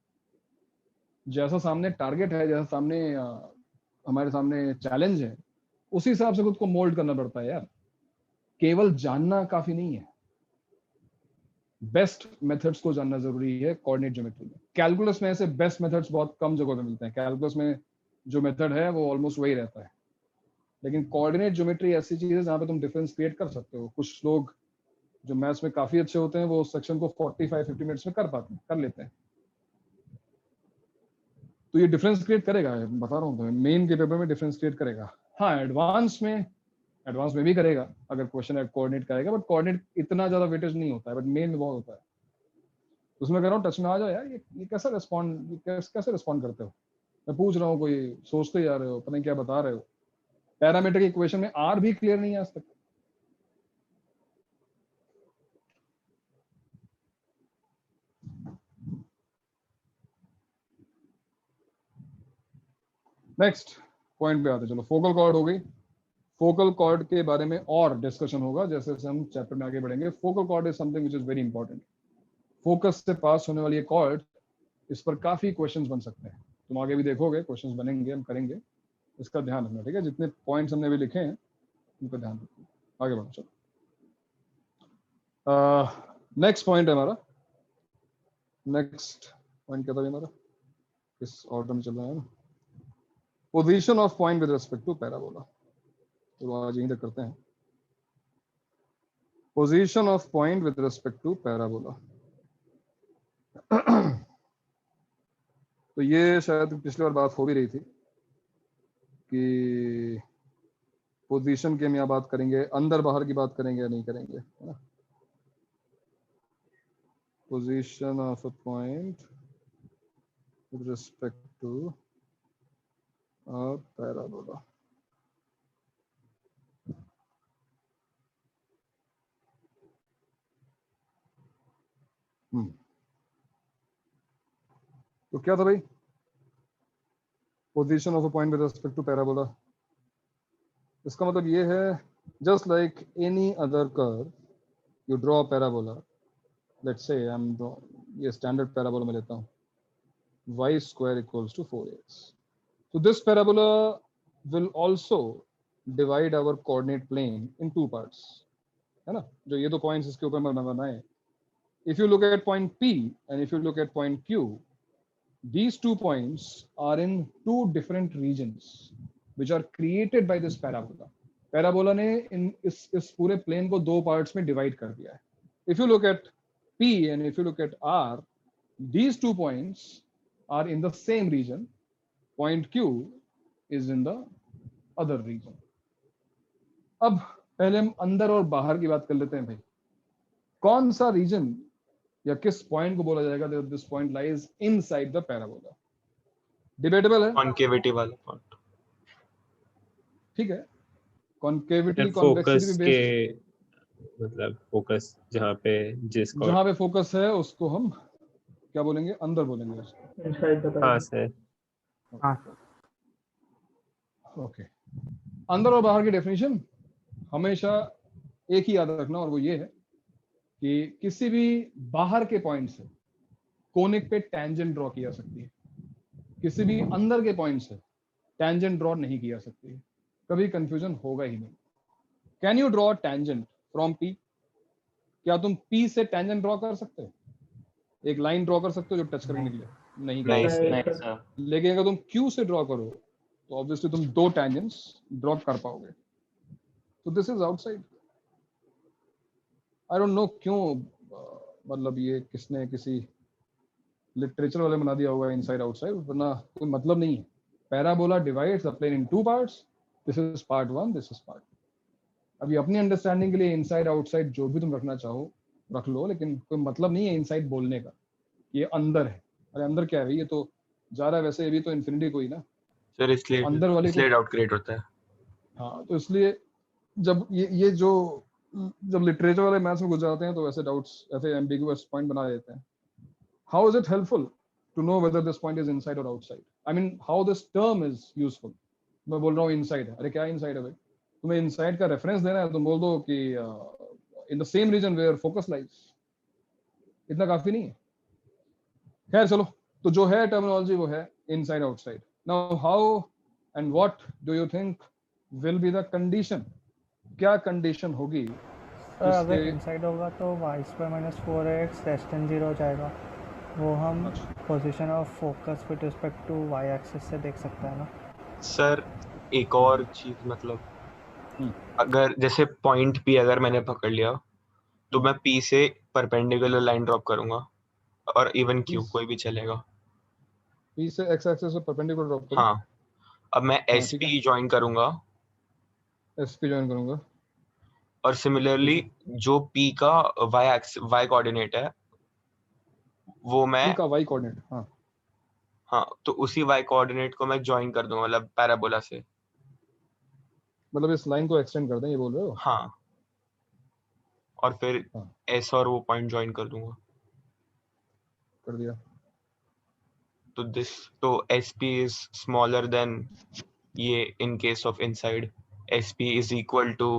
जैसा सामने टारगेट है, जैसा सामने हमारे सामने चैलेंज है, उसी हिसाब से खुद को मोल्ड करना पड़ता है यार। केवल जानना काफी नहीं है, बेस्ट मेथड्स को जानना जरूरी है कोऑर्डिनेट ज्योमेट्री में। कैलकुलस में ऐसे बेस्ट मेथड्स बहुत कम जगह पे मिलते हैं। कैलकुलस में जो मेथड है वो ऑलमोस्ट वही रहता है, लेकिन कोऑर्डिनेट ज्योमेट्री ऐसी चीज है जहाँ पे तुम डिफरेंस क्रिएट कर सकते हो। कुछ लोग जो मैथ्स में काफी अच्छे होते हैं वो सेक्शन को 45-50 मिनट्स में कर लेते हैं। तो ये डिफरेंस क्रिएट करेगा, बता रहा हूँ, मेन के पेपर में डिफरेंस क्रिएट करेगा। हाँ, एडवांस में भी करेगा अगर क्वेश्चन कोऑर्डिनेट करेगा, बट कोऑर्डिनेट इतना ज्यादा वेटेज नहीं होता है, बट मेन में बहुत होता है। उसमें कह रहा हूँ टच में आ जाओ यार। ये कैसे रिस्पॉन्ड करते हो? मैं पूछ रहा हूँ, कोई सोचते जा रहे हो, पता नहीं क्या बता रहे हो। पैरामीट्रिक इक्वेशन में आर भी क्लियर नहीं है आज तक। नेक्स्ट पॉइंट पे आते, चलो फोकल कॉर्ड हो गई। फोकल कॉर्ड के बारे में और डिस्कशन होगा जैसे जैसे हम चैप्टर में आगे बढ़ेंगे। Focal cord is something which is very important. Focus से पास होने वाली कॉर्ड, इस पर काफी क्वेश्चंस बन सकते हैं। तुम आगे भी देखोगे क्वेश्चंस बनेंगे, हम करेंगे, इसका ध्यान रखना। ठीक है, जितने पॉइंट्स हमने अभी लिखे हैं उनका ध्यान रखना। आगे बढ़ो, चलो। नेक्स्ट पॉइंट है हमारा, नेक्स्ट पॉइंट क्या था हमारा, इस ऑर्डर में चल रहा है ना, position of point with respect to parabola. तो आज यहीं तक करते हैं, position of point with respect to parabola. तो ये शायद पिछली बार बात हो भी रही थी कि पोजीशन की हम यहाँ बात करेंगे, अंदर बाहर की बात करेंगे या नहीं करेंगे, है ना। Position of a point with respect to a parabola. तो क्या था भाई position of a point with respect to parabola? इसका मतलब ये है, just like any other curve you draw parabola. Let's say ये स्टैंडर्ड पैराबोला में लेता हूँ, y square equals to 4ax. So this parabola will also divide our coordinate plane in two parts, है ना? जो ये दो points इसके ऊपर मैंने बनाए. If you look at point P and if you look at point Q, these 2 points are in 2 different regions which are created by this parabola. Parabola ने इस पूरे plane को 2 parts में divide कर दिया है. If you look at P and if you look at R, these 2 points are in the same region. Point Q is in the other region. अब पहले हम अंदर और बाहर की बात कर लेते हैं भाई. कौन सा रीजन या किस पॉइंट को बोला जाएगा that this point lies inside the parabola? Debatable है. कॉन्केविटी वाला पॉइंट. ठीक है. कॉन्केविटी फोकस कॉन्वेक्सिटी के बेस्ड, मतलब फोकस जहाँ पे फोकस है उसको हम क्या बोलेंगे? अंदर बोलेंगे उसको. इनसाइड द हाँ सर. हाँ सर. ओके. अंदर और बाहर की डेफिनेशन हमेशा एक ही याद रखना, और वो ये है कि किसी भी बाहर के पॉइंट से कोनिक पे टेंजेंट ड्रॉ की जा सकती है, किसी भी अंदर के पॉइंट से टेंजेंट ड्रॉ नहीं की जा सकती है. कभी कंफ्यूजन होगा ही नहीं. Can you draw tangent from P? क्या तुम पी से टेंजेंट ड्रॉ कर सकते हो? एक लाइन ड्रॉ कर सकते हो जो टच करने के लिए? नहीं कर सकते. लेकिन अगर तुम क्यू से ड्रॉ करो तो ऑब्वियसली तुम 2 टेंजेंट्स ड्रॉ कर पाओगे. तो this is outside. I don't know क्यों मतलब ये किसने किसी लिटरेचर वाले बना दिया होगा इनसाइड आउटसाइड, वरना कोई मतलब नहीं है. Parabola divides the plane in 2 parts. This is part 1, this is part. अभी अपनी अंडरस्टैंडिंग के लिए इनसाइड आउटसाइड जो भी तुम रखना चाहो रख लो, लेकिन कोई मतलब नहीं है इनसाइड बोलने का. ये अंदर है. अरे अंदर क्या है भाई? ये तो जा रहा है वैसे, अभी तो इन्फिनिटी कोई ना सर, इसलिए अंदर वाले इसलिए डाउट क्रिएट होता है. हाँ, तो इसलिए जब ये जो जब लिटरेचर वाले मैथ्स में घुस जाते हैं तो ऐसे डाउट्स, ऐसे एम्बिगुअस पॉइंट बना देते हैं. How is it helpful to know whether this point is inside और outside? I mean how this term is useful. मैं बोल रहा हूँ इनसाइड है. अरे क्या इनसाइड है भाई? तुम्हें इनसाइड का रेफरेंस देना है, तुम बोल दो कि in the same region where focus lies. इतना काफी नहीं है. खैर चलो, तो जो है टर्मिनोलॉजी वो है inside outside. Now how and what do you think will be the condition? क्या कंडीशन होगी? सर अगर इनसाइड होगा तो y square minus 4x less than 0 हो जाएगा. वो हम position of focus with respect to y axis से देख सकते हैं ना. सर एक और चीज, मतलब अगर जैसे पॉइंट P अगर मैंने पकड़ लिया तो मैं P से परपेंडिकुलर लाइन ड्रॉप करूंगा, और इवन Q कोई भी चलेगा. P से x एक्सिस से परपेंडिकुलर ड्रॉप करूं? हाँ. अब मैं SP ज्वाइन करूंगा. SP ज्वाइन करूंगा. और सिमिलरली जो P का y कोऑर्डिनेट है वो मैं P का y कोऑर्डिनेट, हाँ हाँ, तो उसी y कोऑर्डिनेट को मैं ज्वाइन कर दूंगा, मतलब पैराबोला से. मतलब इस लाइन को एक्सटेंड कर दें, ये बोल रहे हो? हाँ. और फिर S और वो पॉइंट ज्वाइन कर दूंगा. कर दिया. तो SP is smaller than ये in case of inside. SP is equal to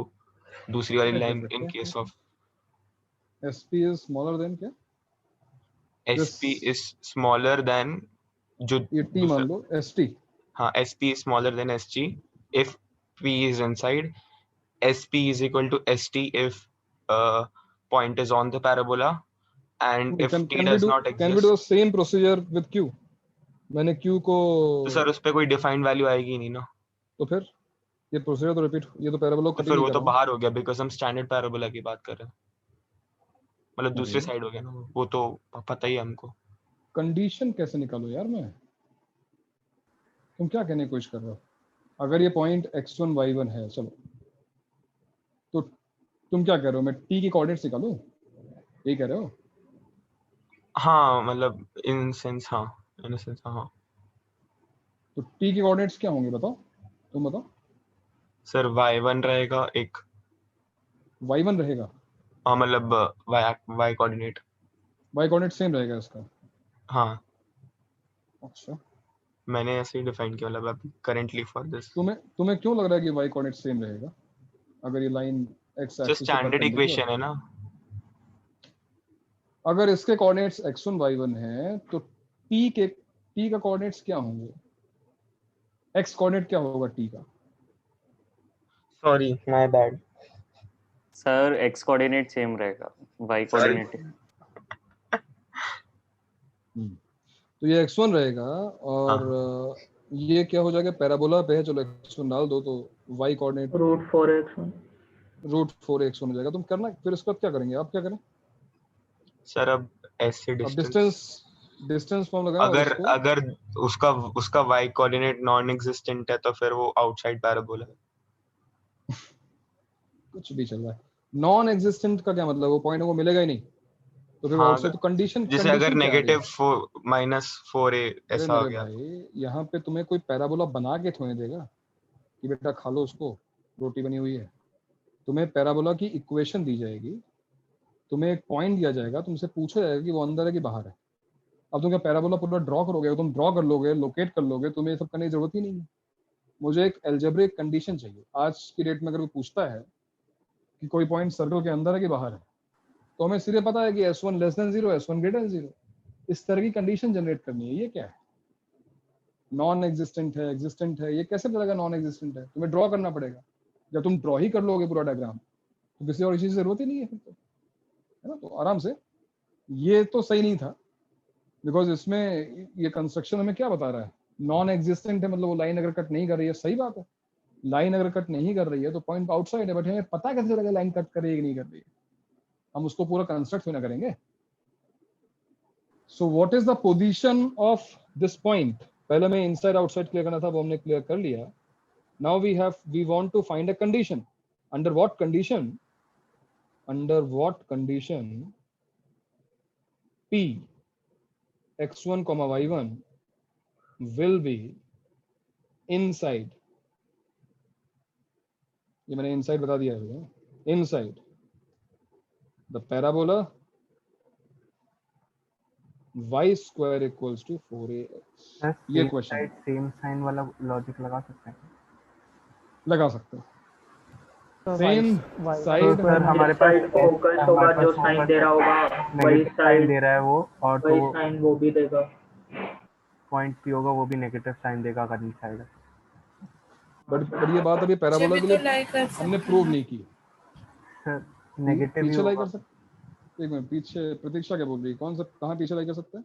दूसरी वाली line in case of. SP is smaller than क्या? SP is smaller than जो ये T मान लो, ST. हाँ, SP is smaller than SG if P is inside. SP is equal to ST if point is on the parabola, and if T does not exist. Can we do the same procedure with Q? मैंने Q को तो sir उस पे कोई defined value आएगी नहीं ना. तो फिर ये प्रोसीजर तो रिपीट, ये तो पैराबोला तो फिर वो तो बाहर हो गया, बिकॉज हम स्टैंडर्ड पैराबोला की बात कर रहे हैं. मतलब दूसरी साइड हो गया ना, वो तो पता ही है हमको. कंडीशन कैसे निकालो यार? मैं तुम क्या कहने की कोशिश कर रहे हो? अगर ये पॉइंट x1 y1 है, चलो तो तुम क्या कह रहे हो? मैं T की कोऑर्डिनेट्स निकालूं, ये कह रहे हो? हाँ, मतलब इन सेंस हाँ. तो T की कोऑर्डिनेट्स क्या होंगे बताओ, तुम बताओ. सर y1 रहेगा, एक y1 रहेगा. हाँ, मतलब y कोऑर्डिनेट सेम रहेगा इसका. हाँ. अच्छा, मैंने ऐसे ही डिफाइन किया, मतलब करंटली फॉर दिस. तुम्हें क्यों लग रहा है कि y कोऑर्डिनेट सेम रहेगा अगर ये लाइन x एक्सिस से स्टैंडर्ड इक्वेशन है ना. अगर इसके कोऑर्डिनेट्स x1 y1 है तो T t का कोऑर्डिनेट्स क्या होंगे? x कोऑर्डिनेट क्या होगा t का? Sorry my bad sir x coordinate same रहेगा, वाई कोऑर्डिनेट तो ये x1 रहेगा और ये क्या हो जाएगा? पैराबोला पे है, चलो x1 डाल दो तो y कोऑर्डिनेट √4x1 √4x1 हो जाएगा। तुम करना फिर इसके बाद क्या करेंगे? आप क्या करें सर? अब ऐसे अब डिस्टेंस डिस्टेंस फॉर्म लगाएं और अगर इसको अगर उसका y कोऑर्डिनेट नॉन एग्जिस्टेंट है तो फिर वो आउटसाइड पैराबोला है। कुछ भी चल रहा है। नॉन एग्जिस्टेंट का क्या मतलब? वो पॉइंट को मिलेगा ही नहीं, तो फिर हाँ, आउटसाइड। तो कंडीशन जैसे अगर कंडीशन क्या आ रही है? -4a अरे ऐसा हो मेरे गया। भाई, यहाँ पे तुम्हें कोई पैराबोला बना के थोड़ी देगा कि बेटा खा लो उसको, रोटी बनी हुई है। तुम्हें पैराबोला की इक्वेशन दी जाएगी, तुम्हें एक पॉइंट दिया जाएगा, तुमसे पूछा जाएगा कि वो अंदर है कि बाहर है। अब तुम क्या पैराबोला पूरा ड्रॉ करोगे? तुम ड्रॉ कर लोगे, लोकेट कर लोगे, तुम्हें ये सब करने की जरूरत ही नहीं है। मुझे एक एल्जेब्रिक कंडीशन चाहिए। आज की डेट में अगर कोई पूछता है कि कोई पॉइंट सर्कल के अंदर है कि बाहर है, तो हमें सीधे पता है कि s1 less than 0, s1 greater than 0। इस तरह की कंडीशन जनरेट करनी है। ये क्या है? नॉन एग्जिस्टेंट है, एग्जिस्टेंट है, ये कैसे पता लगा नॉन एग्जिस्टेंट है? तुम्हें ड्रॉ करना पड़ेगा। जब तुम ड्रॉ ही कर लोगे पूरा डायग्राम तो किसी और चीज की जरूरत ही नहीं है फिर तो, है ना? तो आराम से। ये तो सही नहीं था, बिकॉज इसमें ये कंस्ट्रक्शन हमें क्या बता रहा है? नॉन एग्जिस्टेंट है मतलब वो लाइन अगर कट नहीं कर रही है। सही बात है, लाइन अगर कट नहीं कर रही है तो पॉइंट आउटसाइड है, बट हमें पता कैसे चलेगा लाइन कट कर रही है कि नहीं कर रही है? हम उसको पूरा कंस्ट्रक्ट भी ना करेंगे। सो what is the position of this point? पहले मैं इनसाइड आउटसाइड क्लियर करना था, वो हमने क्लियर कर लिया। Now we want to find a condition. Under what condition? Under what condition p x1 y1 will be inside, ये मैंने इनसाइड बता दिया है, inside the parabola y square equals to 4ax। ये क्वेश्चन सेम साइन वाला logic लगा सकते हैं? लगा सकते हैं। तो सेम y साइड सर हमारे पास साइड फोकस होगा, जो साइन दे रहा होगा वही नेगेटिव साइन साइड दे रहा है वो, और वही तो साइन वो भी देगा। पॉइंट p होगा वो भी नेगेटिव साइन देगा अगर इनसाइड है। बट ये बात अभी पैराबोला भी के तो लिए लाई कर हमने सकते प्रूव हैं। नहीं की। सर नेगेटिव ही पीछे लाई होगा। कर सकते? एक मिनट, पीछे प्रतीक्षा क्या बोल रही है? कौन सा, कहाँ पीछे लाई कर सकते हैं?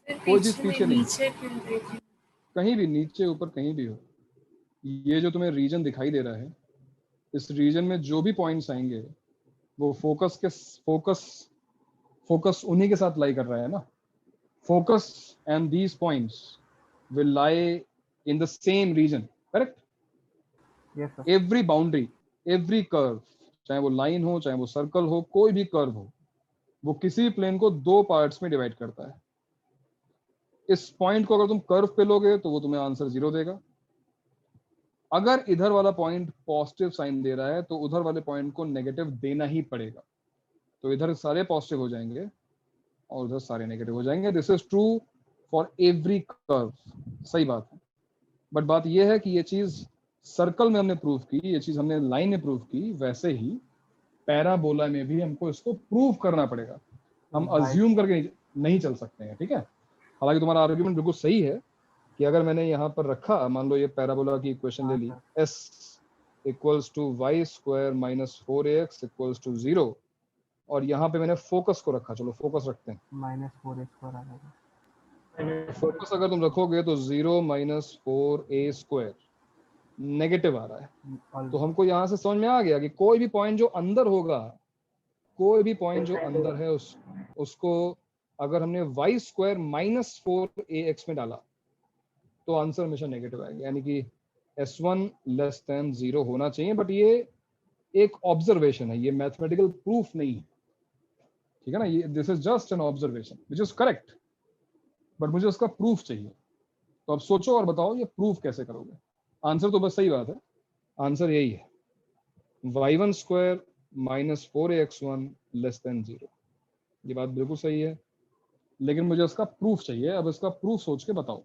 कोई चीज पीछे नहीं, नीचे क्यों देखी? कहीं भी नीचे ऊपर कहीं भी हो। ये जो तुम्हें रीजन दिखाई दे रहा है, इस रीजन में जो भी पॉइंट्स आएंगे वो फोकस उन्हीं के साथ लाई कर रहा है ना। Focus and these points will lie in the same region, correct? Yes sir. Every boundary, every curve, चाहे वो लाइन हो, चाहे वो सर्कल हो, कोई भी कर्व हो, वो किसी प्लेन को दो पार्ट्स में डिवाइड करता है। इस पॉइंट को अगर तुम कर्व पे लोगे तो वो तुम्हें आंसर 0 देगा। अगर इधर वाला पॉइंट पॉजिटिव साइन दे रहा है तो उधर वाले पॉइंट को नेगेटिव देना ही पड़ेगा। तो इधर सारे पॉजिटिव हो जाएंगे और उधर सारे नेगेटिव हो जाएंगे। This is true for every curve. सही बात है, बट बात यह है कि ये चीज सर्कल में हमने प्रूव की, ये चीज हमने लाइन में प्रूव की, वैसे ही पैराबोला में भी हमको इसको प्रूव करना पड़ेगा। हम अज्यूम करके नहीं चल सकते हैं, ठीक है? हालांकि तुम्हारा आर्ग्यूमेंट बिल्कुल सही है कि अगर मैंने यहाँ पर रखा, मान लो ये पैराबोला की इक्वेशन ले ली, s equals to y square minus 4ax equals to 0, और यहाँ पे मैंने फोकस को रखा, चलो फोकस रखते हैं, -4a² आ जाएगा। फोकस अगर तुम रखोगे तो 0 माइनस 4a² नेगेटिव आ रहा है। तो हमको यहाँ से समझ में आ गया कि कोई भी पॉइंट जो अंदर होगा, कोई भी पॉइंट जो अंदर है उसको अगर हमने वाई स्क्वायर माइनस 4ax में डाला तो आंसर हमेशा नेगेटिव आएगा, यानी कि s1 लेस देन 0 होना चाहिए। बट ये एक ऑब्जर्वेशन है, ये मैथमेटिकल प्रूफ नहीं है, ठीक है ना? ये this is just an observation which is correct, but मुझे उसका प्रूफ चाहिए। तो अब सोचो और बताओ ये प्रूफ कैसे करोगे? आंसर तो बस सही बात है, आंसर यही है, y1 square minus 4ax1 less than 0। ये बात बिल्कुल सही है, लेकिन मुझे उसका प्रूफ चाहिए। अब इसका प्रूफ सोच के बताओ।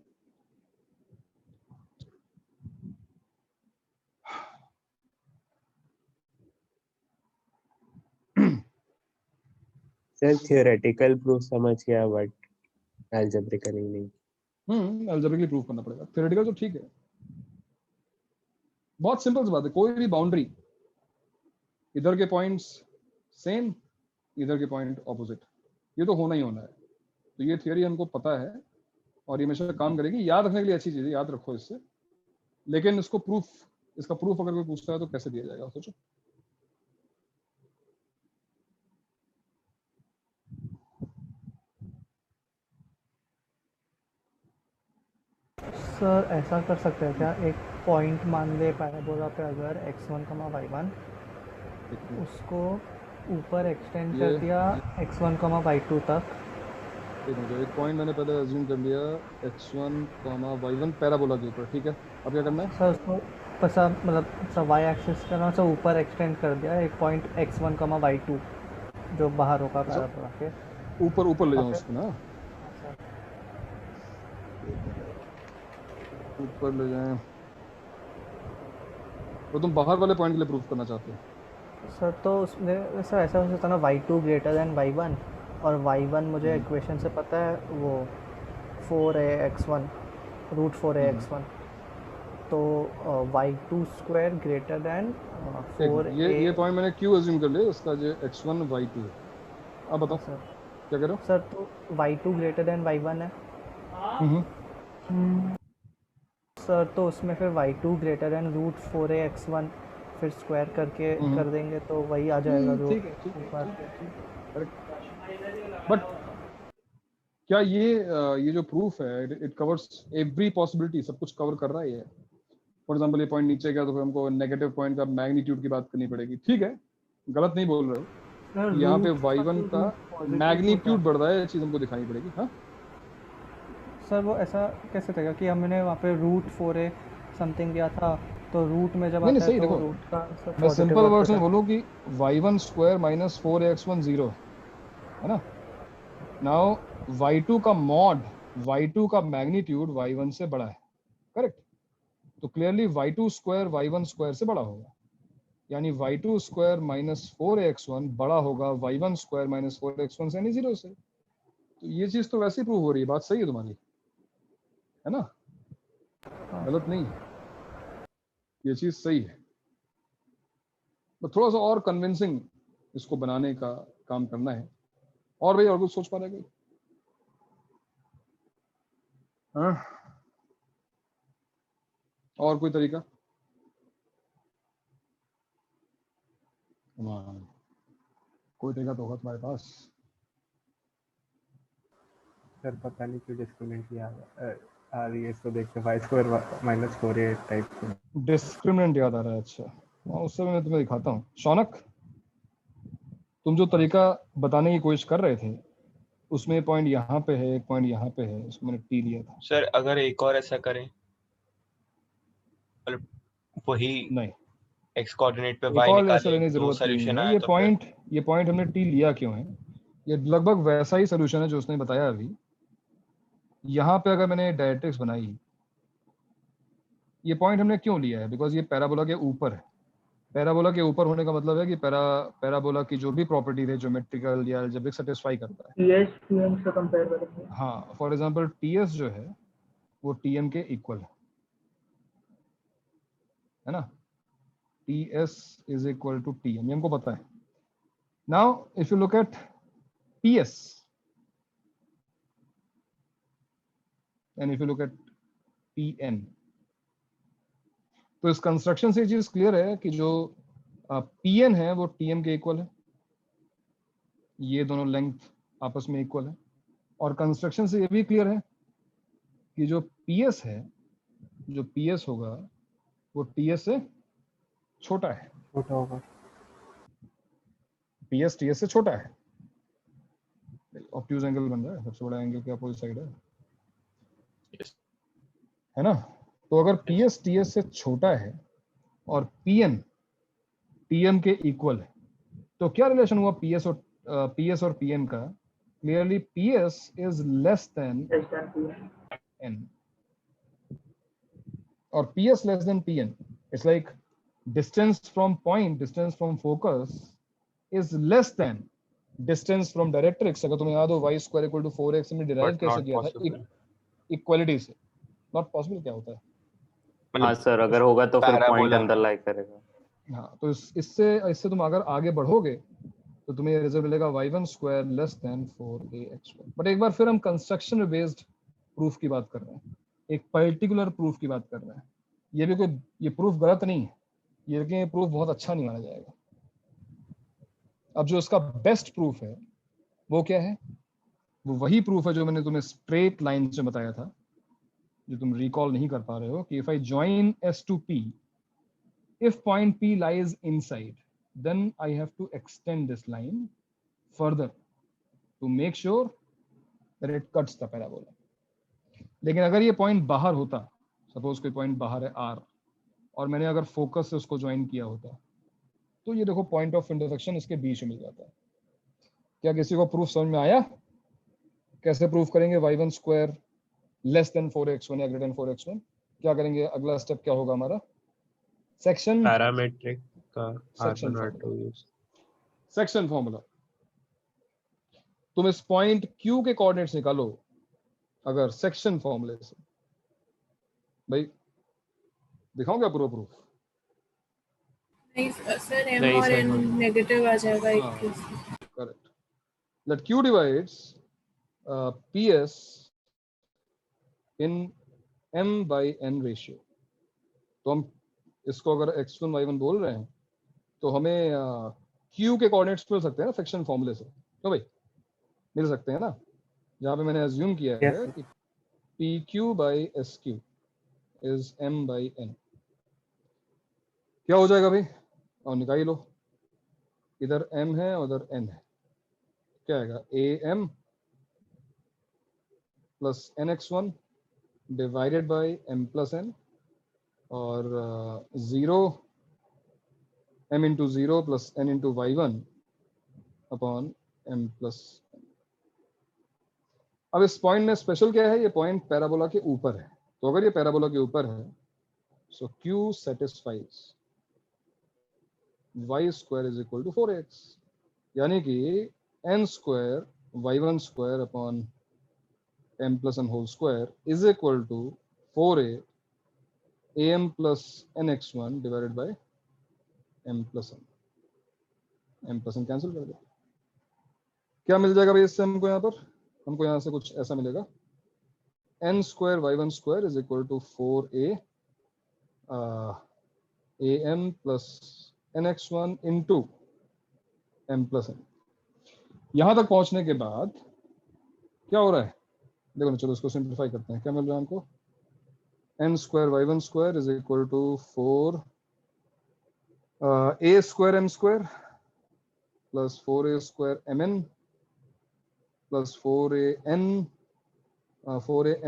सर थियोरेटिकल प्रूफ समझ गया, बट एल्जेब्रिकली नहीं। अलजेब्रिकली प्रूव करना पड़ेगा। थ्योरेटिकल तो ठीक है, बहुत सिंपल सी बात है। कोई भी बाउंड्री, इधर के पॉइंट्स सेम, इधर के पॉइंट ऑपोजिट, ये तो होना ही होना है। तो ये थियरी हमको पता है और ये हमेशा काम करेगी। याद रखने के लिए अच्छी चीज है, याद रखो इससे। लेकिन इसको प्रूफ, इसका प्रूफ अगर कोई पूछता है तो कैसे दिया जाएगा, सोचो। सर ऐसा कर सकते हैं क्या, एक पॉइंट मान ले पैराबोला पे, अगर x1, y1 उसको ऊपर एक्सटेंड कर दिया x1, y2 तक। एक पॉइंट मैंने पहले अज्यूम कर लिया x1, y1 पैराबोला के ऊपर, ठीक है। अब क्या करना है सर उसको पसा मतलब y एक्सिस करना, सर ऊपर एक्सटेंड कर दिया एक पॉइंट x1, y2 जो बाहर होगा पैराबोला के ऊपर ले जाओ उसको ना, ऊपर ले जाएं। तो तुम बाहर वाले पॉइंट के लिए प्रूफ करना चाहते हो सर? तो उसमें सर ऐसा हो सकता है ना, y2 ग्रेटर देन y1, और y1 मुझे इक्वेशन से पता है वो 4ax1 √4ax1, तो y2 square greater than 4a। ये पॉइंट मैंने क्यों अज्यूम कर लिया, उसका जो x1 y2 है। अब बताओ सर क्या करो सर? तो y2 ग्रेटर देन y1 है सर, तो उसमें फिर y2 ग्रेटर देन √4ax1 फिर स्क्वायर करके कर देंगे तो वही आ जाएगा जो ऊपर। बट क्या ये जो प्रूफ है, इट कवर्स एवरी पॉसिबिलिटी, सब कुछ कवर कर रहा है ये? फॉर एग्जांपल ये पॉइंट नीचे गया तो फिर हमको नेगेटिव पॉइंट का मैग्नीट्यूड की बात करनी पड़ेगी, ठीक है, गलत नहीं बोल रहे हो। यहाँ पे y1 का मैग्नीट्यूड बढ़ रहा है, ये चीज हमको दिखानी पड़ेगी। हाँ सर वो ऐसा कैसे था कि हमने वहाँ पे √4a समथिंग दिया था, तो रूट में जब आता है तो रूट का मैं सिंपल वर्ड्स में बोलूँ कि y1 स्क्वायर माइनस 4ax1 0 है ना। नाउ y2 का मॉड, y2 का मैग्नीट्यूड y1 से बड़ा है, करेक्ट। तो clearly y2 square y1 square से बड़ा होगा, यानी y2 स्क्वायर माइनस 4ax1 बड़ा होगा y1 स्क्वायर माइनस 4ax1 से, यानी 0 से। तो ये चीज तो वैसे ही प्रूव हो रही है, बात सही है तुम्हारी, है ना, गलत नहीं, ये चीज सही है। तो थोड़ा सा और कन्विंसिंग इसको बनाने का काम करना है। और भाई और कुछ सोच पा रहे कोई? हाँ, और कोई तरीका? कोई तरीका तो होगा तुम्हारे पास? सर पता नहीं क्यों डिस्क्रिमिनेंट आ रही है इसको देख के, y square minus 4a type discriminant याद आ रहा है। अच्छा, उससे मैं तुम्हें दिखाता हूँ। शौनक, तुम जो तरीका बताने की कोशिश कर रहे थे उसमें पॉइंट यहाँ पे है, एक पॉइंट यहाँ पे है, उसको मैंने टी लिया था। सर अगर एक और ऐसा करें, मतलब वही नहीं, x कोऑर्डिनेट पे y निकालें, दो सॉल्यूशन आया, ये तो पॉइंट हमने टी लिया क्यों है? ये लगभग वैसा ही सोल्यूशन है जो उसने बताया अभी। यहाँ पे अगर मैंने डायरेक्ट्रिक्स बनाई, ये पॉइंट हमने क्यों लिया है? बिकॉज ये पैराबोला के ऊपर है। पैराबोला के ऊपर होने का मतलब है कि पैराबोला की जो भी प्रॉपर्टी है ज्योमेट्रिकल या अलजेब्रिक सेटिस्फाई करता है। टीएस टीएम से कंपेयर करेंगे। हाँ, फॉर एग्जांपल टीएस जो है वो टीएम के इक्वल है ना। TS is equal to TM, ये हमको पता है। Now if you look at TS and if you look at TN, तो इस कंस्ट्रक्शन से ये चीज क्लियर है कि जो पीएन है वो टीएम के इक्वल है, ये दोनों लेंथ आपस में इक्वल है। और कंस्ट्रक्शन से ये भी क्लियर है कि जो पीएस है, जो पीएस होगा वो टीएस से छोटा है, छोटा होगा। पीएस टीएस से छोटा है, ऑब्ट्यूज एंगल बन रहा है, सबसे बड़ा एंगल के अपोजिट साइड है ना। तो अगर पीएस टीएस से छोटा है और पीएन टीएम के इक्वल है, तो क्या रिलेशन हुआ पीएस और पीएन का? Clearly PS is less than N, और PS less than PN, it's like distance from point, distance from focus is less than distance from directrix, अगर तुम्हें याद हो y square equal to 4x हमने derive but कैसे not किया था? Possible. Equality से। नॉट पॉसिबल क्या होता है? हाँ सर, अगर होगा तो फिर पॉइंट पैराबोला। अंदर लाई करेगा। हाँ, तो इससे तुम अगर आगे बढ़ोगे तो तुम्हें ये रिजल्ट मिलेगा y1 square less than 4ax1। But एक बार फिर हम कंस्ट्रक्शन बेस्ड प्रूफ की बात कर रहे हैं, एक पर्टिकुलर प्रूफ की बात कर रहे हैं। ये भी कोई, ये प्रूफ गलत नहीं है, ये लेकिन ये प्रूफ बहुत अच्छा नहीं माना जाएगा। अब जो इसका बेस्ट प्रूफ है वो क्या है? वो वही प्रूफ है जो मैंने तुम्हें स्ट्रेट लाइन से बताया था, जो तुम रिकॉल नहीं कर पा रहे हो, कि if I join S to P, if point P lies inside, then I have to extend this line further to make sure that it cuts the parabola. लेकिन अगर ये पॉइंट बाहर होता, सपोज कोई पॉइंट बाहर है R, और मैंने अगर फोकस से उसको ज्वाइन किया होता, तो ये देखो पॉइंट ऑफ इंटरसेक्शन इसके बीच में मिल जाता है। क्या किसी को प्रूफ समझ में आया? कैसे प्रूफ करेंगे y1 square less than 4x1 या ग्रेटर देन 4x1? क्या करेंगे? अगला स्टेप क्या होगा हमारा? सेक्शन पैरामेट्रिक का section R1 R2 use. Section formula. तुम इस पॉइंट Q के कोऑर्डिनेट्स निकालो अगर सेक्शन फॉर्मूले से। भाई दिखाऊं क्या पूरा प्रूफ? नहीं सर, m नहीं और सर, n नेगेटिव आ जाएगा एक हाँ, case. Correct. Let Q divides PS in m by n ratio. तो हम इसको अगर x1 y1 बोल रहे हैं तो हमें Q के कोऑर्डिनेट्स मिल सकते हैं ना सेक्शन फॉर्मूले से? तो भाई मिल सकते हैं ना? जहाँ पे मैंने अज्यूम किया है कि PQ by SQ is m by n। क्या हो जाएगा भाई? और निकाल लो, इधर m है और उधर n है। क्या आएगा? am plus nx1 divided by m plus n, और 0 m into 0 plus n into y1 upon m plus n। अब इस पॉइंट में स्पेशल क्या है? ये पॉइंट पैराबोला के ऊपर है। तो अगर ये पैराबोला के ऊपर है, so Q satisfies y square is equal to 4x, यानी कि n square y1 square upon m plus n whole square is equal to 4a am plus nx1 divided by m plus n cancel कर दो। क्या मिल जाएगा भाई इससे हमको? यहाँ पर हमको यहाँ से कुछ ऐसा मिलेगा, n square y1 square is equal to 4a am plus nx1 into m plus n। यहाँ तक पहुँचने के बाद क्या हो रहा है देखो ना, चलो इसको सिंप्लीफाई करते हैं। क्या मिल रहा है हमको? n square y1 square is equal to 4 a square m square plus 4a square mn plus 4a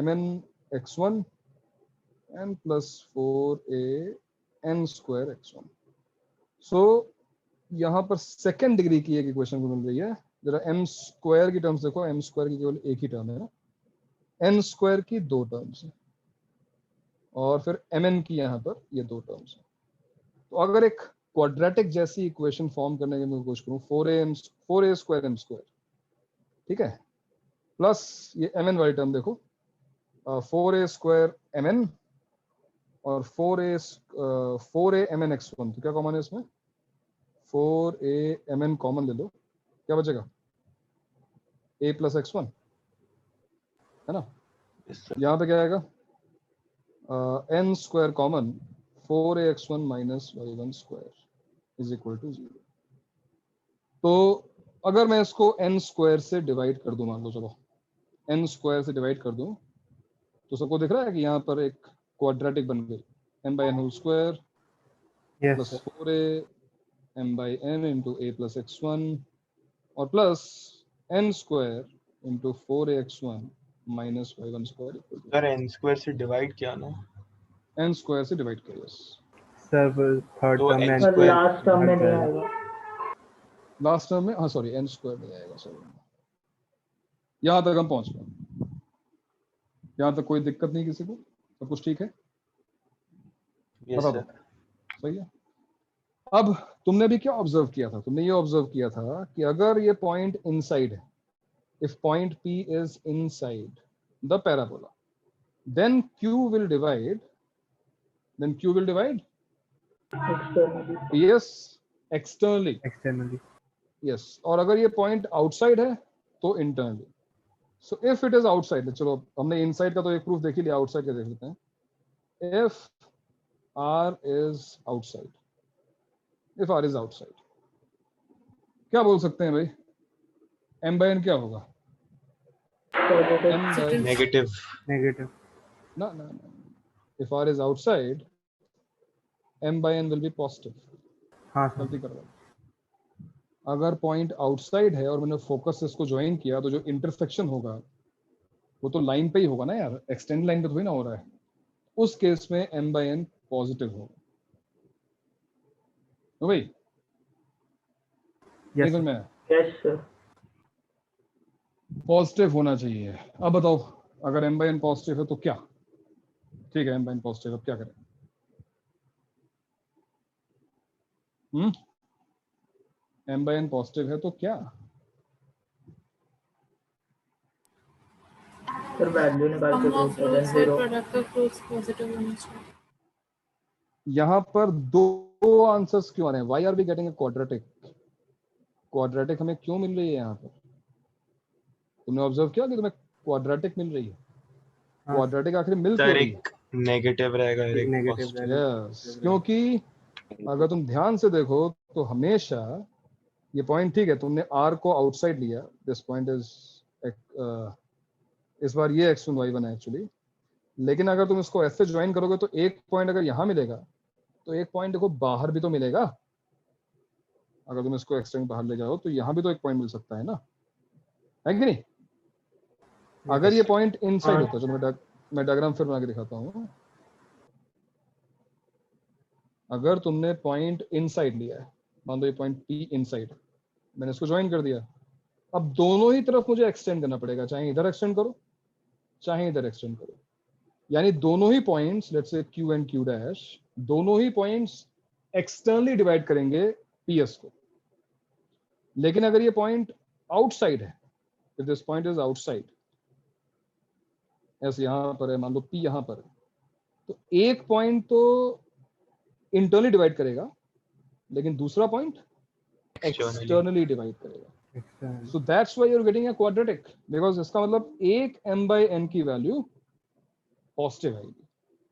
mn x1 and plus 4a n square x1। So यहाँ पर सेकेंड डिग्री की एक इक्वेशन को मिल रही है। जरा m स्क्वायर की terms देखो, m स्क्वायर की केवल एक ही टर्म है ना, n स्क्वायर की दो टर्म्स है, और फिर mn की यहाँ पर ये दो टर्म्स है। तो अगर एक क्वाड्रेटिक जैसी इक्वेशन फॉर्म करने की मैं कोशिश करूँ, 4a स्क्वायर m स्क्वायर, ठीक है, प्लस ये mn वाली टर्म देखो, 4a स्क्वायर mn और 4a mn x1। तो क्या कॉमन है इसमें? 4a mn कॉमन ले लो, क्या बचेगा? a प्लस x1 है ना। यहाँ पे क्या आएगा? n square common, 4a x1 minus y1 square is equal to 0। तो अगर मैं इसको n स्क्वायर से डिवाइड कर दूं, मान लो चलो n स्क्वायर से डिवाइड कर दूं, तो सबको दिख रहा है कि यहाँ पर एक क्वाड्रेटिक बन गई, m by n whole square plus 4a m by n into a plus x1 और plus n square into 4a x1 minus y1 square equal to. Sir n square से डिवाइड किया ना? n स्क्वायर से divide किया, yes. Sir third तो term में n sir square last term में नहीं आएगा। लास्ट टर्म में, हाँ सॉरी, n स्क्वायर नहीं आएगा, सॉरी। यहाँ तक हम पहुँच गए। यहाँ तक कोई दिक्कत नहीं किसी को? सब कुछ ठीक है? यस बता सर। दो, सही है। अब तुमने भी क्या ऑब्जर्व किया था? तुमने ये ऑब्जर्व किया था कि अगर ये पॉइंट इनसाइड है, if point P is inside the parabola, then Q will divide yes externally yes, और अगर ये पॉइंट आउटसाइड है तो internally. So if it is outside, चलो हमने इनसाइड का तो एक प्रूफ देख ही लिया, आउटसाइड का देख लेते हैं. If R is outside, if R is outside, क्या बोल सकते हैं भाई? M by N क्या होगा? Negative. No. If R is outside, M by N will be positive. हाँ गलती कर रहा हूँ. अगर पॉइंट आउटसाइड है और मैंने फोकस से इसको ज्वाइन किया तो जो इंटरसेक्शन होगा वो तो लाइन पे ही होगा ना यार, एक्सटेंड लाइन पे थोड़ी ना हो रहा है. उस केस में M by N पॉजिटिव होगा. तो भाई Yes, समझ में यस सर. पॉजिटिव होना चाहिए. अब बताओ अगर M by N पॉजिटिव है तो क्या? ठीक है, M by N पॉजिटिव, अब क्या करें? M by N पॉजिटिव है तो क्या? सर वैल्यू निकाल के sum of देते हैं roots जीरो. और product of roots positive होना चाहिए. यहाँ पर दो आंसर्स क्यों आ रहे हैं? Why are we getting a quadratic? Quadratic हमें क्यों मिल रही है यहाँ पर? तुमने ऑब्जर्व किया कि तुम्हें क्वाड्रेटिक मिल रही है? क्वाड्रेटिक आखिर मिल क्यों रही है? नेगेटिव रहेगा, यस, क्योंकि अगर तुम ध्यान से देखो तो हमेशा ये पॉइंट, ठीक है तुमने R को आउटसाइड लिया, दिस पॉइंट इज इस बार ये x1 y1 है एक्चुअली, लेकिन अगर तुम इसको ऐसे ज्वाइन करोगे तो एक पॉइंट अगर यहाँ मिलेगा तो एक पॉइंट देखो बाहर भी तो मिलेगा. अगर तुम इसको एक्सटेंड बाहर ले जाओ तो यहाँ भी तो एक पॉइंट मिल सकता है ना, है कि नहीं? अगर ये पॉइंट इनसाइड होता, चलो मैं डायग्राम फिर बना के दिखाता हूँ. अगर तुमने पॉइंट इनसाइड लिया है, मान लो ये पॉइंट P इनसाइड, मैंने इसको ज्वाइन कर दिया, अब दोनों ही तरफ मुझे एक्सटेंड करना पड़ेगा, चाहे इधर एक्सटेंड करो चाहे इधर एक्सटेंड करो. यानी दोनों ही points, let's say Q and Q dash, दोनों ही पॉइंट्स एक्सटर्नली डिवाइड करेंगे PS को. लेकिन अगर ये पॉइंट आउटसाइड है, if this point is outside, ऐसे यहाँ पर है, मान लो P यहाँ पर है, तो एक पॉइंट तो इंटरनली डिवाइड करेगा लेकिन दूसरा पॉइंट एक्सटर्नली डिवाइड करेगा. So that's why you're getting a quadratic, because इसका मतलब एक M by N की वैल्यू पॉजिटिव आएगी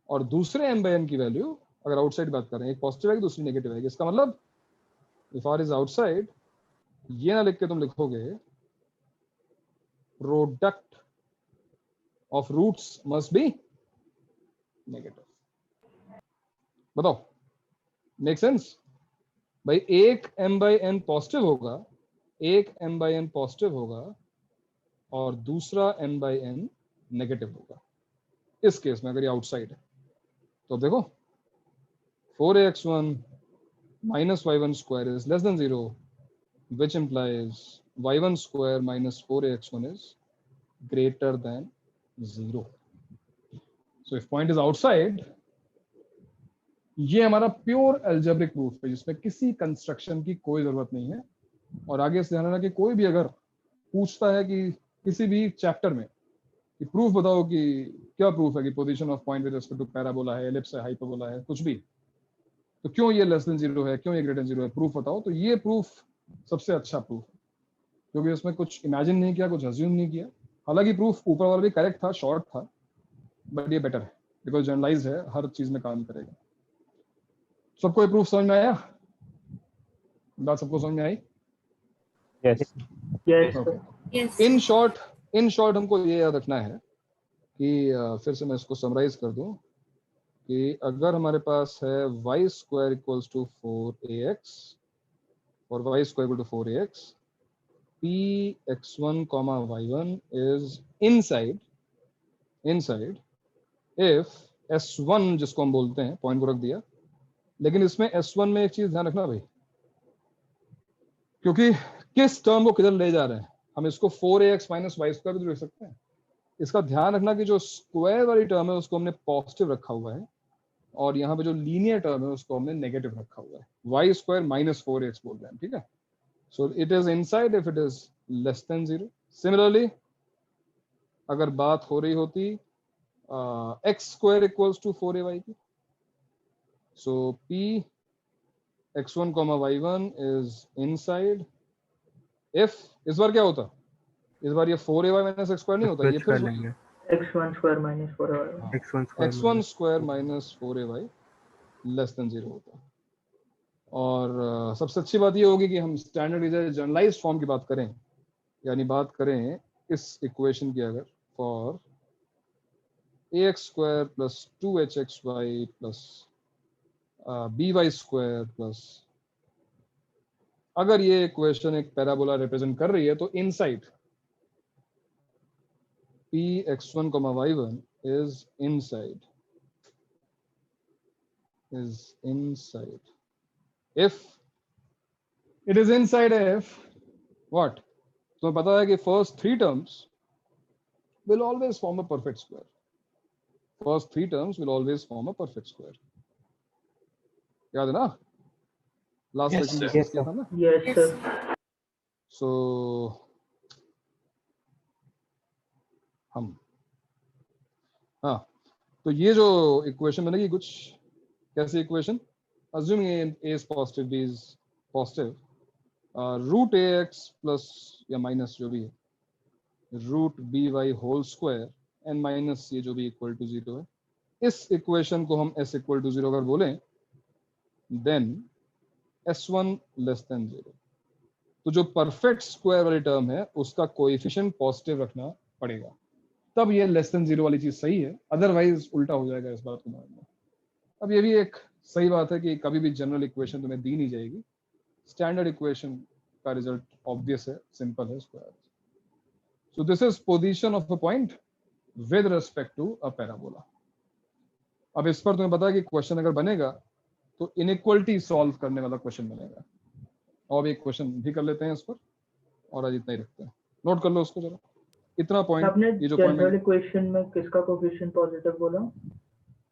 और दूसरे M by N की वैल्यू, अगर आउटसाइड बात कर रहे हैं, एक पॉजिटिव आएगी दूसरी नेगेटिव आएगी. इसका मतलब if R is outside, ये ना लिख के तुम लिखोगे product of roots must be negative. बताओ, मेक सेंस भाई? एक M by N पॉजिटिव होगा, एक M by N पॉजिटिव होगा और दूसरा M by N नेगेटिव होगा. इस केस में अगर ये आउटसाइड है तो देखो 4ax1 minus y1 square is less than 0, which implies y1 square minus 4ax1 is greater than 0. So if point is outside, ये हमारा प्योर अलजेब्रिक प्रूफ है जिसमें किसी कंस्ट्रक्शन की कोई जरूरत नहीं है. और आगे से ध्यान रखना कि कोई भी अगर पूछता है कि किसी भी चैप्टर में कि प्रूफ बताओ कि क्या प्रूफ है कि position of point with respect to parabola है, एलिप्स है, हाइपरबोला है, कुछ भी, तो क्यों ये लेस देन 0 है, क्यों ये ग्रेटर देन 0 है, प्रूफ बताओ, तो ये प्रूफ सबसे अच्छा प्रूफ है क्योंकि उसमें कुछ इमेजिन नहीं किया, कुछ अज्यूम नहीं किया. हालांकि प्रूफ ऊपर वाला भी करेक्ट था, शॉर्ट था, बट ये बेटर है बिकॉज जनरलाइज है, हर चीज में काम करेगा. सबको ये प्रूफ समझ में आया? बात सबको समझ में आई? यस. Yes. इन शॉर्ट हमको ये याद रखना है कि फिर से मैं इसको समराइज कर दूं कि अगर हमारे पास है y square equals to 4ax और y square equal to 4ax, px1 y1 is inside if s1, जिसको हम बोलते हैं, पॉइंट को रख दिया, लेकिन इसमें s1 में एक चीज ध्यान रखना भाई, क्योंकि किस टर्म को किधर ले जा रहे हैं, हम इसको 4ax माइनस y स्क्वायर भी लिख सकते हैं. इसका ध्यान रखना कि जो स्क्वायर वाली टर्म है उसको हमने पॉजिटिव रखा हुआ है और यहाँ पे जो लीनियर टर्म है उसको हमने नेगेटिव रखा हुआ है, वाई स्क्वायर माइनस 4x बोल रहे हैं, ठीक है। So it is inside if it is less than 0। Similarly अगर बात हो रही होती x square equals to 4ay की, सो p x1 y1 is inside if, इस बार क्या होता, इस बार ये 4ay माइनस x स्क्वायर नहीं होता, ये फिर लेंगे x1 square minus 4ay x1 square minus 4ay less than 0 होता। और सबसे अच्छी बात ये होगी कि हम स्टैंडर्ड जनरलाइज्ड फॉर्म की बात करें, यानी बात करें इस इक्वेशन की, अगर for ax square plus 2hxy plus by square plus, अगर ये इक्वेशन एक पैराबोला रिप्रेजेंट कर रही है तो inside p x1 y1 is inside if it is inside if what, तो पता है कि first three terms will always form a perfect square, first three terms will always form a perfect square, याद है ना, लास्ट सेशन डिस्कस किया था ना। yes sir सो हम हाँ, तो ये जो इक्वेशन बनेगी कुछ कैसी equation, assuming a is positive, b is positive, root ax plus या माइनस जो भी है, root by whole square and minus ये जो भी इक्वल टू 0 है, इस इक्वेशन को हम s इक्वल टू 0 अगर बोलें देन s1 लेस देन 0, तो जो परफेक्ट स्क्वायर वाली टर्म है उसका कोएफिशिएंट पॉजिटिव रखना पड़ेगा, तब ये लेस देन 0 वाली चीज सही है, अदरवाइज उल्टा हो जाएगा इस बात को मानना। अब ये भी एक सही बात है कि कभी भी जनरल इक्वेशन तुम्हें दी नहीं जाएगी, स्टैंडर्ड इक्वेशन का रिजल्ट ऑब्वियस है, सिंपल है, square. So this is position of a point with respect to a parabola. अब इस पर तुम्हें पता है कि क्वेश्चन अगर बनेगा तो इनइक्वालिटी सॉल्व करने वाला क्वेश्चन बनेगा, और एक क्वेश्चन भी कर लेते हैं इस पर, और आज इतना ही रखते हैं, नोट कर लो उसको जरा, इतना पॉइंट। आपने ये जो जनरल इक्वेशन में किसका कोएफिशिएंट पॉजिटिव बोला,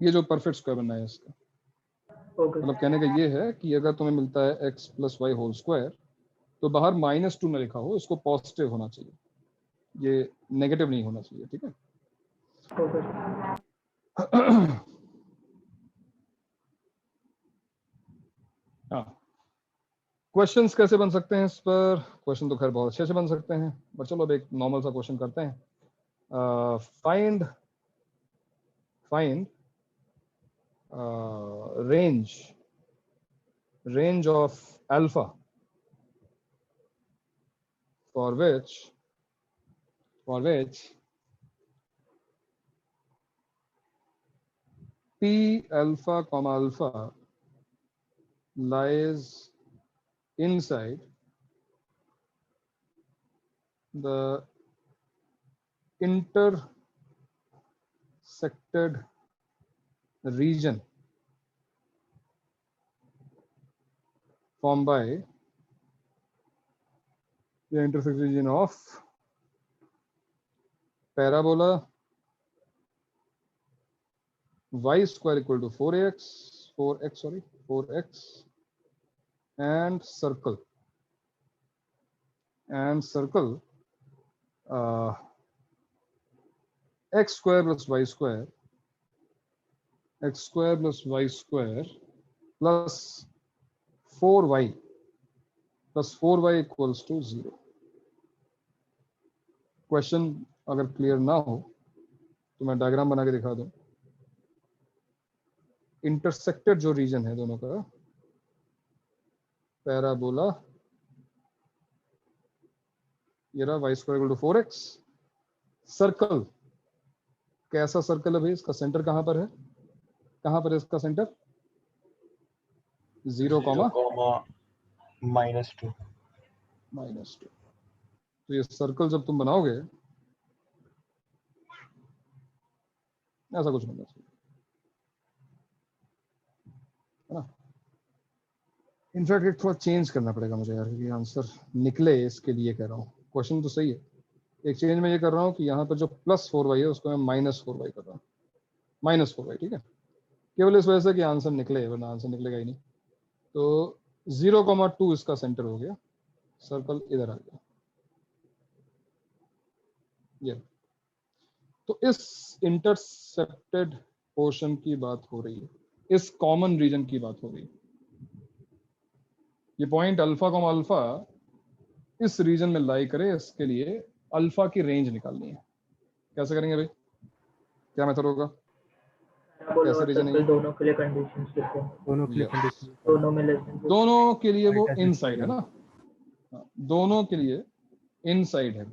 ये जो परफेक्ट स्क्वायर बनना है इसका, मतलब कहने का ये है कि अगर तुम्हें मिलता है x plus y whole square तो बाहर -2 ना लिखा हो, इसको पॉजिटिव होना चाहिए, ये नेगेटिव नहीं होना चाहिए, ठीक है। हाँ, क्वेश्चंस कैसे बन सकते हैं इस पर, क्वेश्चन तो खैर बहुत अच्छे से बन सकते हैं, बट चलो अब एक नॉर्मल सा क्वेश्चन करते हैं। Find range of alpha for which p alpha comma alpha lies inside the intersected region formed by the intersected region of parabola y square equal to 4x and circle x square plus y square plus 4y equals to 0। Question अगर clear ना हो तो मैं diagram बना के दिखा दूं। Intersected जो रीजन है दोनों का, पैराबोला ये रहा y square equal to 4x, circle कैसा सर्कल है भाई, इसका सेंटर कहां पर है, इसका सेंटर 0, -2। तो ये सर्कल जब तुम बनाओगे ऐसा कुछ बनना चाहिए, है ना। इनफैक्ट एक थोड़ा चेंज करना पड़ेगा मुझे यार, क्योंकि आंसर निकले इसके लिए कह रहा हूँ, क्वेश्चन तो सही है, एक चेंज में ये कर रहा हूँ कि यहाँ पर जो +4y है उसको मैं -4y कर रहा हूँ, -4y, ठीक है। केवल इस वजह से कि आंसर निकले, वरना आंसर निकलेगा ही नहीं। तो 0,2 इसका सेंटर हो गया, सर्कल इधर आ गया ये। तो इस इंटरसेप्टेड पोर्शन की बात हो रही है, इस कॉमन रीजन की बात हो रही है। ये पॉइंट अल्फा कॉमा अल्फा इस रीजन में लाई करे, इसके लिए अल्फा की रेंज निकालनी है। कैसे करेंगे भाई, क्या मेथड होगा? कैसे रीजन है? दोनों के लिए कंडीशंस लिखो, दोनों के लिए Yes. कंडीशन दोनों में लेस देन दोनों के लिए वो Right, इनसाइड है ना, हाँ, दोनों के लिए इनसाइड है।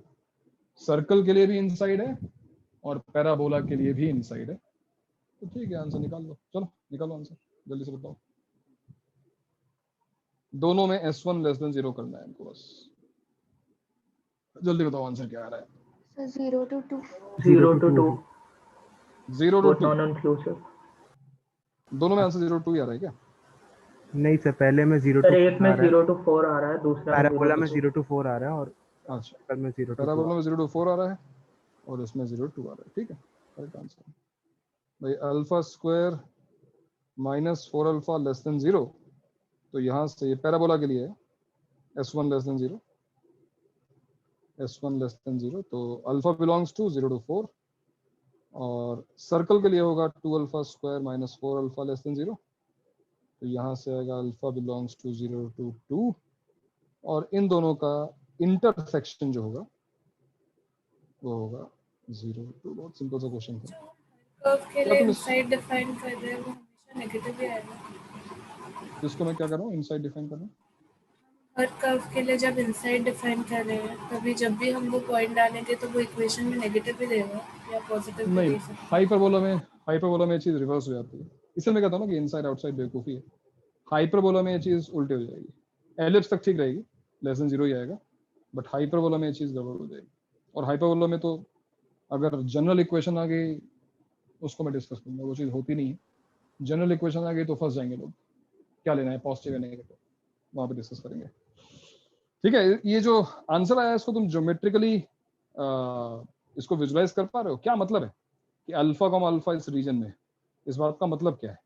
सर्कल के लिए भी इनसाइड है और पैराबोला के लिए भी इनसाइड है। तो ठीक है, आंसर निकाल लो। चलो निकालो आंसर, जल्दी से बताओ। दोनों में S1 लेस देन 0 करना है हमको, बस जल्दी बताओ आंसर क्या आ रहा है। So 0 to 2. 0 to 2 0 to both 2 non-inclusive। दोनों में आंसर 0 to 2 ही आ रहा है क्या? नहीं सर, पहले में 0 सर to एक 4 में आ रहा है, 0 to 4 आ रहा है, दूसरा में पैराबोला 0 में to 0 to 4 आ रहा है और अच्छा, सर्कल में 0 to 2 पैराबोला में 0 to 4 आ रहा है और इसमें 0 to 2 आ रहा है। ठीक है, करेक्ट आंसर भाई। Alpha square minus 4 alpha less than 0, तो यहाँ से ये पैराबोला के लिए है S1 less than 0, S1 less than 0, तो अल्फा बिलोंग्स टू 0 to 4, और सर्कल के लिए होगा 2 alpha square minus 4 alpha less than 0, तो यहाँ से आएगा अल्फा बिलोंग्स टू 0 to 2, और इन दोनों का इंटरसेक्शन जो होगा वो होगा 0 to। बहुत सिंपल सा क्वेश्चन था। कर्व के क्या लिए तुम इनसाइड डिफाइन कर रहे हैं, वो हमेशा नेगेटिव ही आएगा। इसको मैं क्या कर रहा हूँ, इनसाइड डिफाइन कर रहा हूँ। हर कर्व के लिए जब इनसाइड डिफाइन कर रहे हैं, तभी जब भी हम वो पॉइंट डालेंगे तो वो इक्वेशन में नेगेटिव भी देगा या पॉजिटिव भी नहीं, दे सकता है। हाइपरबोला में ये चीज रिवर्स हो जाती है। इसलिए मैं कहता हूँ ना कि इनसाइड आउटसाइड बेवकूफी है। हाइपरबोला में ये चीज उल्टी हो जाएगी, एलिप्स तक ठीक रहेगी, लेस देन 0 ही आएगा, बट हाइपरबोला में ये चीज गड़बड़ हो जाएगी। और हाइपरबोला में तो अगर जनरल इक्वेशन आ गई, उसको मैं डिस्कस करूंगा, वो चीज होती नहीं है। जनरल इक्वेशन आ गई तो फंस जाएंगे लोग, क्या लेना है पॉजिटिव या नेगेटिव, वहां पे डिस्कस करेंगे। ठीक है, ये जो आंसर आया इसको तुम ज्योमेट्रिकली इसको विजुलाइज कर पा रहे हो? क्या मतलब है कि अल्फा कॉमा अल्फा इस रीजन में, इस बात का मतलब क्या है?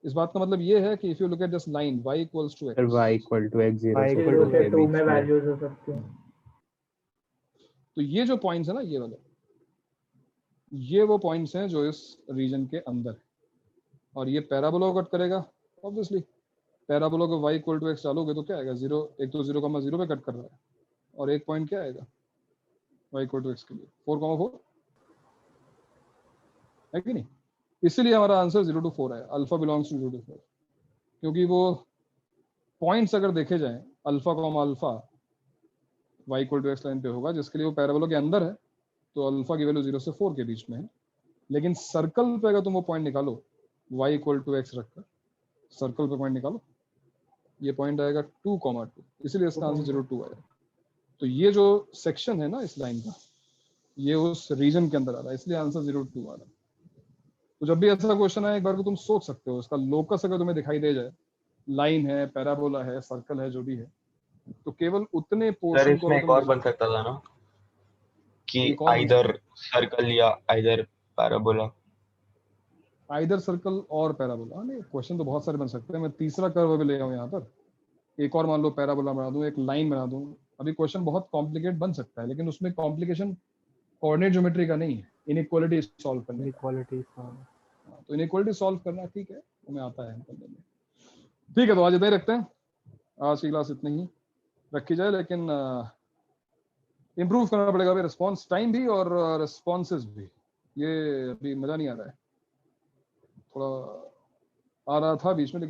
इस बात का मतलब ये है कि if you look at this line y equals to x, sir y equal to x 0 से 0 2 से के 2 बीच में में। वैल्यूज हो सकती हैं। तो ये जो पॉइंट्स है ना, ये वाले, ये वो पॉइंट्स हैं जो इस रीजन के अंदर है, और ये पैराबोला को कट करेगा। ऑब्वियसली पैराबोला को y इक्वल टू x डालोगे तो क्या आएगा, 0, एक तो 0,0 पे कट कर रहा है, और एक पॉइंट क्या आएगा y इक्वल टू x के लिए 4,4 है कि नहीं? इसलिए हमारा आंसर 0 to 4 है, अल्फा बिलोंग्स टू 0 to 4, क्योंकि वो पॉइंट्स अगर देखे जाएं alpha comma alpha y equal to x line पे होगा, जिसके लिए वो पैराबोला के अंदर है, तो अल्फा की वैल्यू 0 से 4 के बीच में है। लेकिन सर्कल पे अगर तुम वो पॉइंट निकालो y इक्वल टू x रखकर, सर्कल पे पॉइंट निकालो, ये पॉइंट आएगा 2,2, इसलिए इसका आंसर 0 to 2 आएगा। तो ये जो सेक्शन है ना इस लाइन का, ये उस रीजन के अंदर आ रहा है, इसलिए आंसर 0 to 2 आ रहा है। तो जब भी ऐसा क्वेश्चन आए, एक बार को तुम सोच सकते हो, इसका लोकस अगर तुम्हें दिखाई दे जाए, लाइन है, पैराबोला है, सर्कल है, जो भी है, तो केवल उतने सर पोर्शन को इसमें एक और बन सकता था ना कि एक और बन आइदर सर्कल या आइदर पैराबोला। आइदर सर्कल और पैराबोला। नहीं, क्वेश्चन तो बहुत सारे बन सकते हैं। मैं तीसरा कर्व भी ले आऊँ यहाँ पर, एक और मान लो पैराबोला बना दूं, एक लाइन बना दूं। अभी क्वेश्चन बहुत कॉम्प्लिकेट बन सकता है, लेकिन उसमें कॉम्प्लिकेशन कोऑर्डिनेट ज्योमेट्री का नहीं है, इनइक्वालिटी सॉल्व करने का। इक्वालिटी तो इनइक्वालिटी सॉल्व करना ठीक है, हमें आता है करने में। ठीक है, तो आज इतना ही रखते हैं, आज की क्लास इतनी ही रखी जाए, लेकिन इम्प्रूव करना पड़ेगा अभी, रिस्पॉन्स टाइम भी और रिस्पॉन्सेज भी। ये अभी मजा नहीं आ रहा है, थोड़ा आ रहा था बीच में, लेकिन